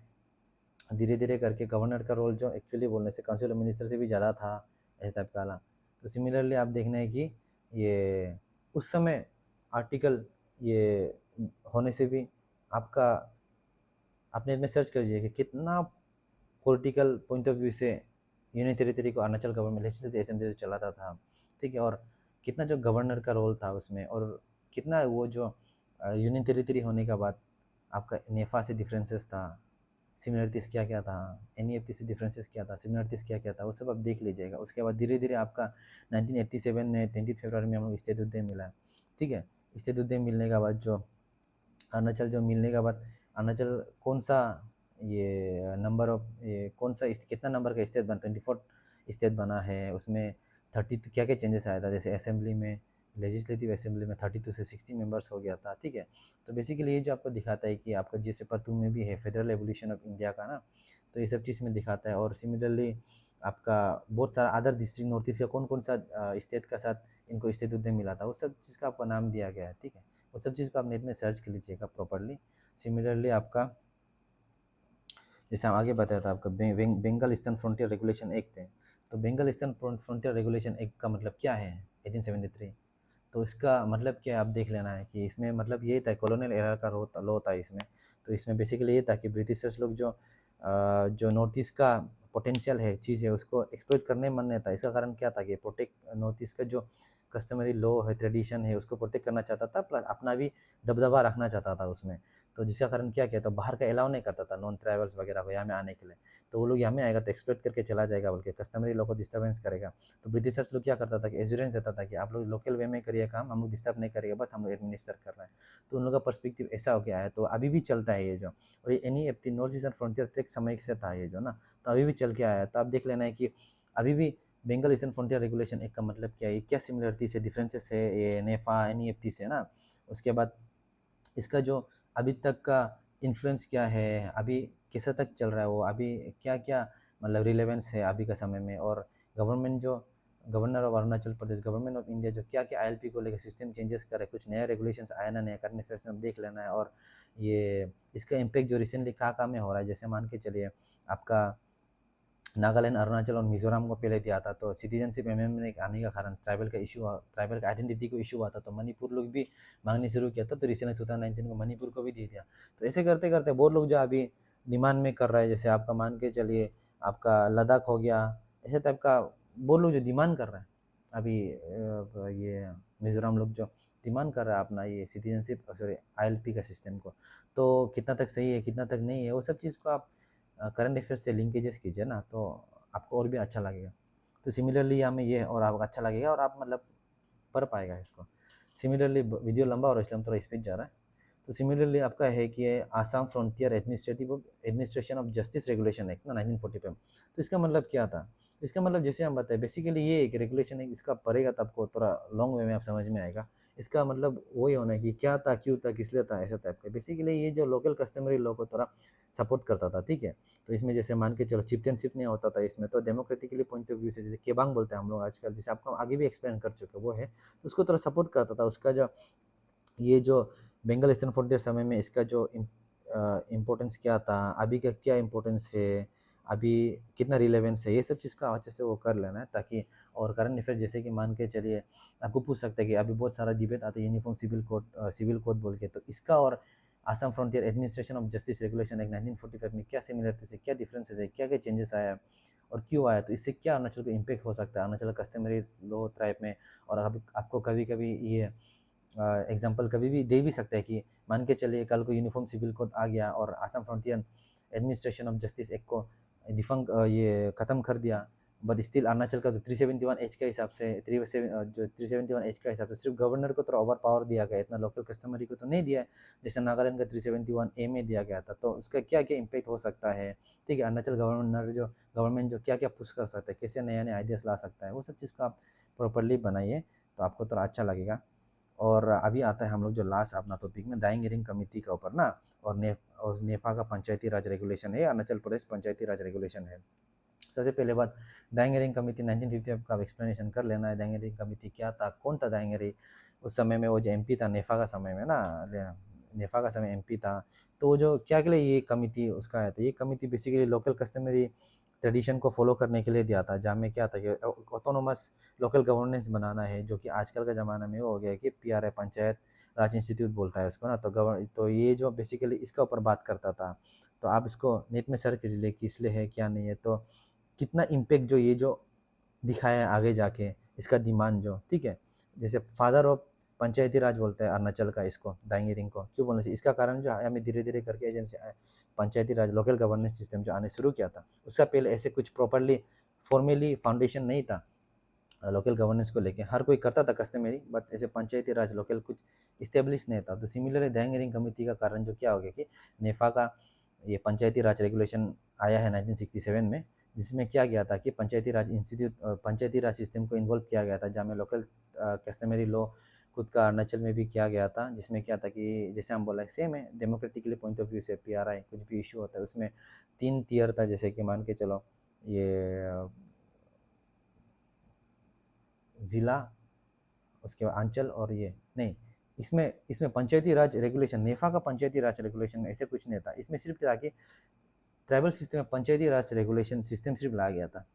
धीरे धीरे करके गवर्नर का रोल जो एक्चुअली बोलने से काउंसिल ऑफ मिनिस्टर से भी ज़्यादा था, ऐसे टाइप का वाला। तो सिमिलरली आप देखना है कि ये उस समय आर्टिकल ये होने से भी आपका अपने में सर्च करिए कि कितना पॉलिटिकल पॉइंट ऑफ व्यू से यूनियन टेरिटरी को अरुणाचल गवर्नमेंट लेजिस्लेटिव असेंबली से चलाता था, ठीक है, और कितना जो गवर्नर का रोल था उसमें, और कितना वो जो यूनियन टेरिटरी होने के बाद आपका नेफा से डिफरेंसेस था, सिमिलरिटीज़ क्या क्या था, NEFT से डिफरेंसेस क्या था, सिमिलरिटीज़ क्या क्या था, वो सब आप देख लीजिएगा। उसके बाद धीरे धीरे आपका 1987 में 20 फरवरी में हम लोग स्टेट उद्यान मिला, ठीक है। स्टेट उद्यान मिलने के बाद जो अरुणाचल जो मिलने के बाद अरुणाचल कौन सा ये नंबर ऑफ ये कौन सा कितना नंबर का स्टेट बना, 24 स्टेट बना है, उसमें 30 क्या क्या चेंजेस आया था, जैसे असेंबली में लेजिस्लेटिव असेंबली में 32 से 60 मेंबर्स हो गया था, ठीक है। तो बेसिकली ये जो आपको दिखाता है कि आपका जिस पेपर 2 में भी है फेडरल एवोल्यूशन ऑफ इंडिया का ना, तो ये सब चीज़ में दिखाता है। और सिमिलरली आपका बहुत सारा अदर डिस्ट्रिक्ट नॉर्थ ईस्ट का कौन कौन सा स्टेट का साथ इनको स्टेट उद्यान मिला था, वो सब चीज़ का आपको नाम दिया गया है, ठीक है। वो सब चीज़ को आप नेट में सर्च कर लीजिएगा प्रॉपरली। सिमिलरली आपका जैसे हम आगे बताया था आपका Bengal eastern frontier regulation act है, तो Bengal eastern frontier regulation act का मतलब क्या है 1873, तो इसका मतलब क्या है, आप देख लेना है कि इसमें मतलब ये था कॉलोनियल एरा का लॉ था इसमें। तो इसमें बेसिकली ये था कि ब्रिटिशर्स लोग जो नॉर्थ ईस्ट का पोटेंशियल है चीज़ है उसको एक्सप्लोइट करने मन नहीं था। इसका कारण क्या था कि प्रोटेक्ट नॉर्थ ईस्ट का जो कस्टमरी लॉ है ट्रेडिशन है उसको प्रोटेक्ट करना चाहता था, प्लस अपना भी दबदबा रखना चाहता था उसमें। तो जिसका कारण क्या किया, तो बाहर का अलाउ नहीं करता था नॉन ट्रैवल्स वगैरह को यहाँ में आने के लिए। तो वो लोग यहाँ में आएगा तो एक्सप्लोइट करके चला जाएगा बोल के कस्टमरी लॉ को डिस्टर्बेंस करेगा। तो ब्रिटिशर्स लोग क्या करता था कि एश्योरेंस देता था कि आप लोग लोकल वे में करिए काम, हम लोग डिस्टर्ब नहीं करेंगे, बट हम लोग एडमिनिस्टर कर रहे हैं। तो उन लोगों का पर्सपेक्टिव ऐसा हो गया है, तो अभी भी चलता है ये जो। और ये NEFT north Eastern Frontier track समय से था ये जो ना, तो अभी भी चल के आया है। तो आप देख लेना है कि अभी भी बंगाल ईस्टर्न फ्रंटियर रेगुलेशन एक का मतलब क्या है, क्या सिमिलरिटीज है, डिफरेंसेस है ये नेफा NEFT से ना। उसके बाद इसका जो अभी तक का इन्फ्लुएंस क्या है, अभी कैसे तक चल रहा है वो, अभी क्या क्या मतलब रिलेवेंस है अभी का समय में, और गवर्नमेंट जो governor of Arunachal Pradesh, government of India जो क्या क्या ILP को लेकर सिस्टम चेंजेस करे, कुछ नया रेगुलेशंस आया ना नया करने, फिर से हम देख लेना है। और ये इसका इम्पैक्ट जो रिसेंटली कहाँ में हो रहा है, जैसे मान के चलिए आपका नागालैंड, अरुणाचल और मिजोरम को पहले दिया था, तो सिटीजनशिप अमेंडमेंट आने का कारण ट्राइबल का इशू, ट्राइबल का आइडेंटिटी को इशू हुआ था, तो मणिपुर लोग भी मांगने शुरू किया था। तो रिसेंटली 2019 को मणिपुर को भी दे दिया। तो ऐसे करते करते बहुत लोग जो अभी डिमांड में कर रहा है, जैसे आपका मान के चलिए आपका लद्दाख हो गया, ऐसे टाइप का बहुत लोग जो डिमांड कर रहा है अभी ये मिजोरम लोग जो डिमांड कर रहा है अपना ये सिटीजनशिप, सॉरी ILP का सिस्टम को। तो कितना तक सही है कितना तक नहीं है, वो सब चीज़ को आप करंट अफेयर्स से लिंकेजेस कीजिए ना, तो आपको और भी अच्छा लगेगा। तो सिमिलरली यहाँ में ये है और आपको अच्छा लगेगा और आप मतलब पढ़ पाएगा इसको। सिमिलरली वीडियो लंबा हो रहा है इसलिए हम थोड़ा स्पीड जा रहा है। तो सिमिलरली आपका है कि Assam frontier administration of justice regulation act ना 1945। तो इसका मतलब क्या था, तो इसका मतलब जैसे हम बताए बेसिकली ये एक रेगुलेशन है, इसका पढ़ेगा तो आपको थोड़ा लॉन्ग वे में आप समझ में आएगा। इसका मतलब वही होना है कि क्या था, क्यों था, किस लिए था, ऐसा टाइप का। बेसिकली ये जो लोकल कस्टमरी लॉ को थोड़ा सपोर्ट करता था, ठीक है। तो इसमें जैसे मान के चलो चिप्टनशिप नहीं होता था इसमें, तो डेमोक्रेटिकली पॉइंट ऑफ व्यू से जैसे केबांग बोलते हैं हम लोग आजकल, जैसे आपको आगे भी एक्सप्लेन कर चुके वो है, तो उसको थोड़ा सपोर्ट करता था। उसका जो ये जो बंगाल ईस्टर्न फ्रंटियर समय में इसका जो इम्पोर्टेंस क्या था, अभी का क्या इम्पोर्टेंस है, अभी कितना रिलेवेंस है, ये सब चीज़ का अच्छे से वो कर लेना है ताकि। और करंट अफेयर जैसे कि मान के चलिए आपको पूछ सकते हैं कि अभी बहुत सारा डिबेट आता है यूनिफॉर्म सिविल कोड बोल के, तो इसका और Assam frontier administration of justice regulation act 1945 में क्या सिमिलरिटीज है, क्या डिफरेंसेस है, क्या क्या चेंजेस आया और क्यों आया, तो इससे क्या अरुणाचल को इम्पेक्ट हो सकता है अरुणाचल कस्टमरी लॉ ट्राइब में। और अभी आपको कभी कभी ये एग्जाम्पल कभी भी दे भी सकता है कि मान के चलिए कल को यूनिफॉर्म सिविल कोड आ गया और Assam frontier administration of justice act को डिफंक ये ख़त्म कर दिया, बट स्टिल अरुणाचल का तो 371H के हिसाब से जो 371H का हिसाब से सिर्फ गवर्नर को तो ओवर पावर दिया गया, इतना लोकल कस्टमरी को तो नहीं दिया है जैसे नागालैंड का 371A में दिया गया था। तो उसका क्या क्या इम्पैक्ट हो सकता है, ठीक है। अरुणाचल गवर्नमेंट जो क्या क्या पुश कर सकता है, कैसे नया नया आइडियाज़ ला सकता है, वो सब चीज़ को आप प्रॉपरली बनाइए तो आपको थोड़ा अच्छा लगेगा। और अभी आता है हम लोग जो लास्ट अपना टॉपिक में दाइंग हियरिंग कमेटी का ऊपर ना, और नेपा का पंचायती राज रेगुलेशन है, अरुणाचल प्रदेश पंचायती राज रेगुलेशन है। सबसे पहले बात दाइंग हियरिंग कमेटी 1950 का एक्सप्लेनेशन कर लेना है। दाइंग हियरिंग कमेटी क्या था, कौन था दाइंग हियरिंग उस समय में, वो जो MP था नेफा का समय में ना, नेफा का समय MP था। तो वो जो क्या के लिए ये कमेटी उसका आया था, ये committee basically local customary tradition को फॉलो करने के लिए दिया था, जहाँ में क्या था कि ऑटोनोमस लोकल गवर्नेंस बनाना है, जो कि आजकल का ज़माना में वो हो गया कि PRI पंचायत राज इंस्टीट्यूट बोलता है उसको ना। तो ये जो बेसिकली इसका ऊपर बात करता था। तो आप इसको नेट में सर्च कीजिए किस लिए है क्या नहीं है, तो कितना इम्पेक्ट जो ये जो दिखाया है आगे जाके इसका डिमांड जो, ठीक है। जैसे फादर ऑफ पंचायती राज बोलते हैं अरुणाचल का इसको, दाइंग हियरिंग को क्यों बोलना चाहिए, इसका कारण जो हमें धीरे धीरे करके एजेंसी पंचायती राज लोकल गवर्नेंस सिस्टम जो आने शुरू किया था, उसका पहले ऐसे कुछ प्रॉपरली फॉर्मली फाउंडेशन नहीं था लोकल गवर्नेंस को लेके। हर कोई करता था कस्टमरी, बट ऐसे पंचायती राज लोकल कुछ इस्टेब्लिश नहीं था। तो सिमिलरली दाइंग हियरिंग कमेटी का कारण जो क्या हो गया कि नेफा का ये पंचायती राज रेगुलेशन आया है 1967 में, जिसमें क्या गया था कि पंचायती राज सिस्टम को इन्वॉल्व किया गया था, जहाँ में लोकल कस्टमरी लॉ खुद का अरुणाचल में भी किया गया था। जिसमें क्या था कि जैसे हम बोला सेम है डेमोक्रेटिकली पॉइंट ऑफ व्यू से PRI कुछ भी इशू होता है उसमें 3 टियर था, जैसे कि मान के चलो ये ज़िला, उसके बाद अंचल, और ये नहीं, इसमें इसमें पंचायती राज रेगुलेशन, नेफा का पंचायती राज रेगुलेशन ऐसे कुछ नहीं था। इसमें सिर्फ क्या कि ट्राइबल सिस्टम में पंचायती राज रेगुलेशन सिस्टम सिर्फ लाया गया था।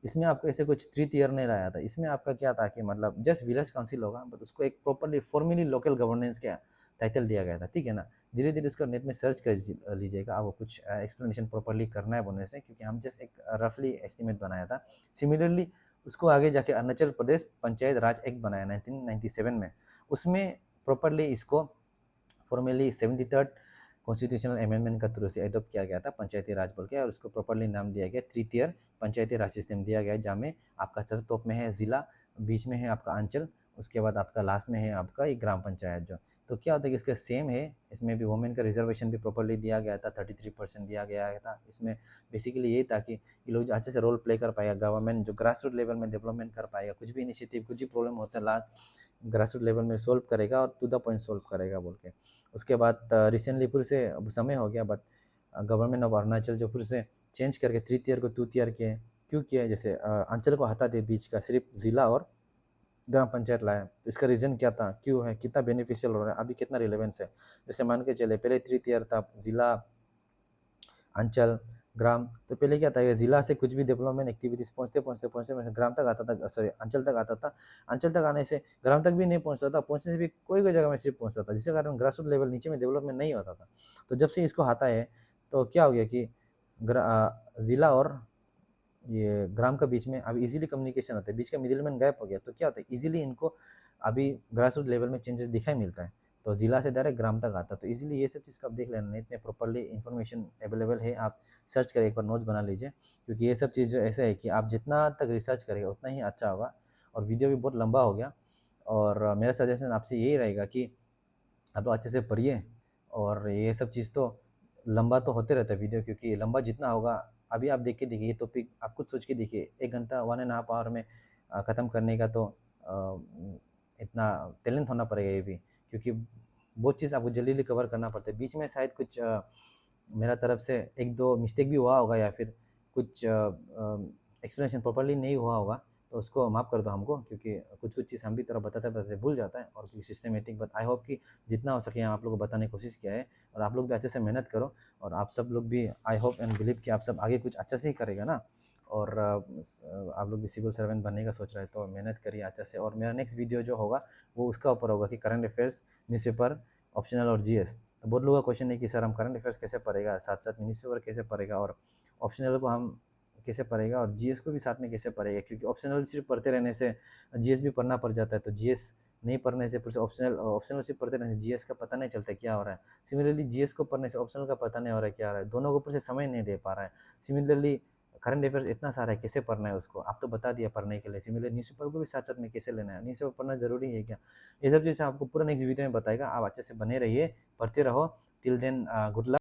इसमें आपको ऐसे कुछ 3 टियर नहीं लाया था। इसमें आपका क्या था कि मतलब जस्ट विलेज काउंसिल होगा, बट उसको एक प्रॉपर्ली फॉर्मली लोकल गवर्नेंस का टाइटल दिया गया था, ठीक है ना? धीरे-धीरे उसको नेट में सर्च कर लीजिएगा, आपको कुछ एक्सप्लेनेशन प्रॉपर्ली करना है बोलने से, क्योंकि हम जस्ट एक रफली एस्टीमेट बनाया था। सिमिलरली उसको आगे जाके अरुणाचल प्रदेश पंचायत राज एक्ट बनाया 1997 में। उसमें प्रॉपर्ली इसको फॉर्मली 73rd कॉन्स्टिट्यूशनल अमेंडमेंट का थ्रू से एडॉप्ट किया गया था पंचायती राज बोल के, और उसको प्रॉपर्ली नाम दिया गया 3 टियर पंचायती राज सिस्टम दिया गया है, जहाँ में आपका सबसे टॉप में है जिला, बीच में है आपका अंचल, उसके बाद आपका लास्ट में है आपका एक ग्राम पंचायत जो। तो क्या होता है कि इसका सेम है, इसमें भी वुमेन का रिजर्वेशन भी प्रॉपर्ली दिया गया था, 33% दिया गया था। इसमें बेसिकली यही था कि ये लोग जो अच्छे से रोल प्ले कर पाएगा, गवर्नमेंट जो ग्रास रूट लेवल में डेवलपमेंट कर पाएगा, कुछ भी इनिशिएटिव कुछ भी प्रॉब्लम होता है लास्ट ग्रास रूट लेवल में सोल्व करेगा और टू द पॉइंट सोल्व करेगा बोल के। उसके बाद रिसेंटली फिर से अब समय हो गया, बट गवर्नमेंट ऑफ अरुणाचल जो फिर से चेंज करके 3 टियर को 2 टियर किए। क्यों किया? जैसे अंचल को हटा दिया बीच का, सिर्फ जिला और ग्राम पंचायत लाया। तो इसका रीज़न क्या था? क्यों है? कितना बेनिफिशियल हो रहा है? अभी कितना रिलेवेंस है? जैसे मान के चले पहले 3 टियर था, जिला, अंचल, ग्राम। तो पहले क्या था, ये जिला से कुछ भी डेवलपमेंट एक्टिविटीज़ पहुँचते ग्राम तक आता था, सॉरी अंचल तक आता था। अंचल तक आने से ग्राम तक भी नहीं पहुँचता था, पहुँचने से भी कोई-कोई जगह में सिर्फ पहुँचता था, जिसके कारण ग्रास रूट लेवल नीचे में डेवलपमेंट नहीं होता था। तो जब से इसको हटा है, तो क्या हो गया कि जिला और ये ग्राम के बीच में अब ईज़िली कम्युनिकेशन होता है, बीच का मिडलमैन गायब हो गया, तो क्या होता है ईज़िली इनको अभी ग्रास रूट लेवल में चेंजेस दिखाई मिलता है। तो ज़िला से डायरेक्ट ग्राम तक आता है, तो ईज़िली ये सब चीज़ को आप देख लेना, नेट में प्रॉपर्ली इन्फॉर्मेशन अवेलेबल है, आप सर्च करके एक बार नोट्स बना लीजिए, क्योंकि ये सब चीज़ जो ऐसा है कि आप जितना तक रिसर्च करेंगे उतना ही अच्छा होगा। और वीडियो भी बहुत लंबा हो गया, और मेरा सजेशन आपसे यही रहेगा कि आप लोग अच्छे से पढ़िए, और ये सब चीज़ तो लंबा तो होते रहता है वीडियो, क्योंकि लंबा जितना होगा, अभी आप देख के देखिए ये टॉपिक, आप खुद सोच के देखिए 1 घंटा 1 एंड हाफ आवर में ख़त्म करने का तो इतना टैलेंट होना पड़ेगा ये भी, क्योंकि बहुत चीज़ आपको जल्दी-जल्दी कवर करना पड़ता है। बीच में शायद कुछ मेरा तरफ से 1-2 मिस्टेक भी हुआ होगा, या फिर कुछ एक्सप्लेनेशन प्रॉपर्ली नहीं हुआ होगा, तो उसको माफ़ कर दो हमको, क्योंकि कुछ-कुछ चीज़ हम भी थोड़ा बताते-बताते भूल जाता है, और क्योंकि सिस्टमैटिक, बट आई होप कि जितना हो सके आप लोगों को बताने की कोशिश किया है, और आप लोग भी अच्छे से मेहनत करो, और आप सब लोग भी आई होप एंड बिलीव कि आप सब आगे कुछ अच्छा से ही करेगा ना, और आप लोग भी सिविल सर्वेंट बनने का सोच रहे हैं तो मेहनत करिए अच्छा से। और मेरा नेक्स्ट वीडियो जो होगा वो उसका ऊपर होगा कि करंट अफेयर्स, न्यूज़पेपर, ऑप्शनल और जीएस। तो बहुत लोगों का क्वेश्चन है कि सर हम करंट अफेयर्स कैसे पढ़ेगा, साथ-साथ न्यूज़पेपर कैसे पढ़ेगा, और ऑप्शनल को हम कैसे पढ़ेगा, और जीएस को भी साथ में कैसे पढ़ेगा, क्योंकि ऑप्शनल सिर्फ पढ़ते रहने से जीएस भी पढ़ना पड़ जाता है, तो जीएस नहीं पढ़ने से फिर से ऑप्शनल ऑप्शनल सिर्फ पढ़ते रहने से जीएस का पता नहीं चलता क्या हो रहा है। सिमिलरली जीएस को पढ़ने से ऑप्शनल का पता नहीं हो रहा है क्या हो रहा है, दोनों के ऊपर से समय नहीं दे पा रहा है। सिमिलरली करंट अफेयर्स इतना सारा है, कैसे पढ़ना है उसको, आप तो बता दिया पढ़ने के लिए। सिमिलर न्यूज़पेपर को भी साथ-साथ में कैसे लेना है, न्यूज़पेपर पढ़ना ज़रूरी है क्या? ये सब चीज़ें आपको पूरा नेक्स्ट वीडियो में बताएगा, आप अच्छे से बने रहिए, पढ़ते रहो। Till then good luck.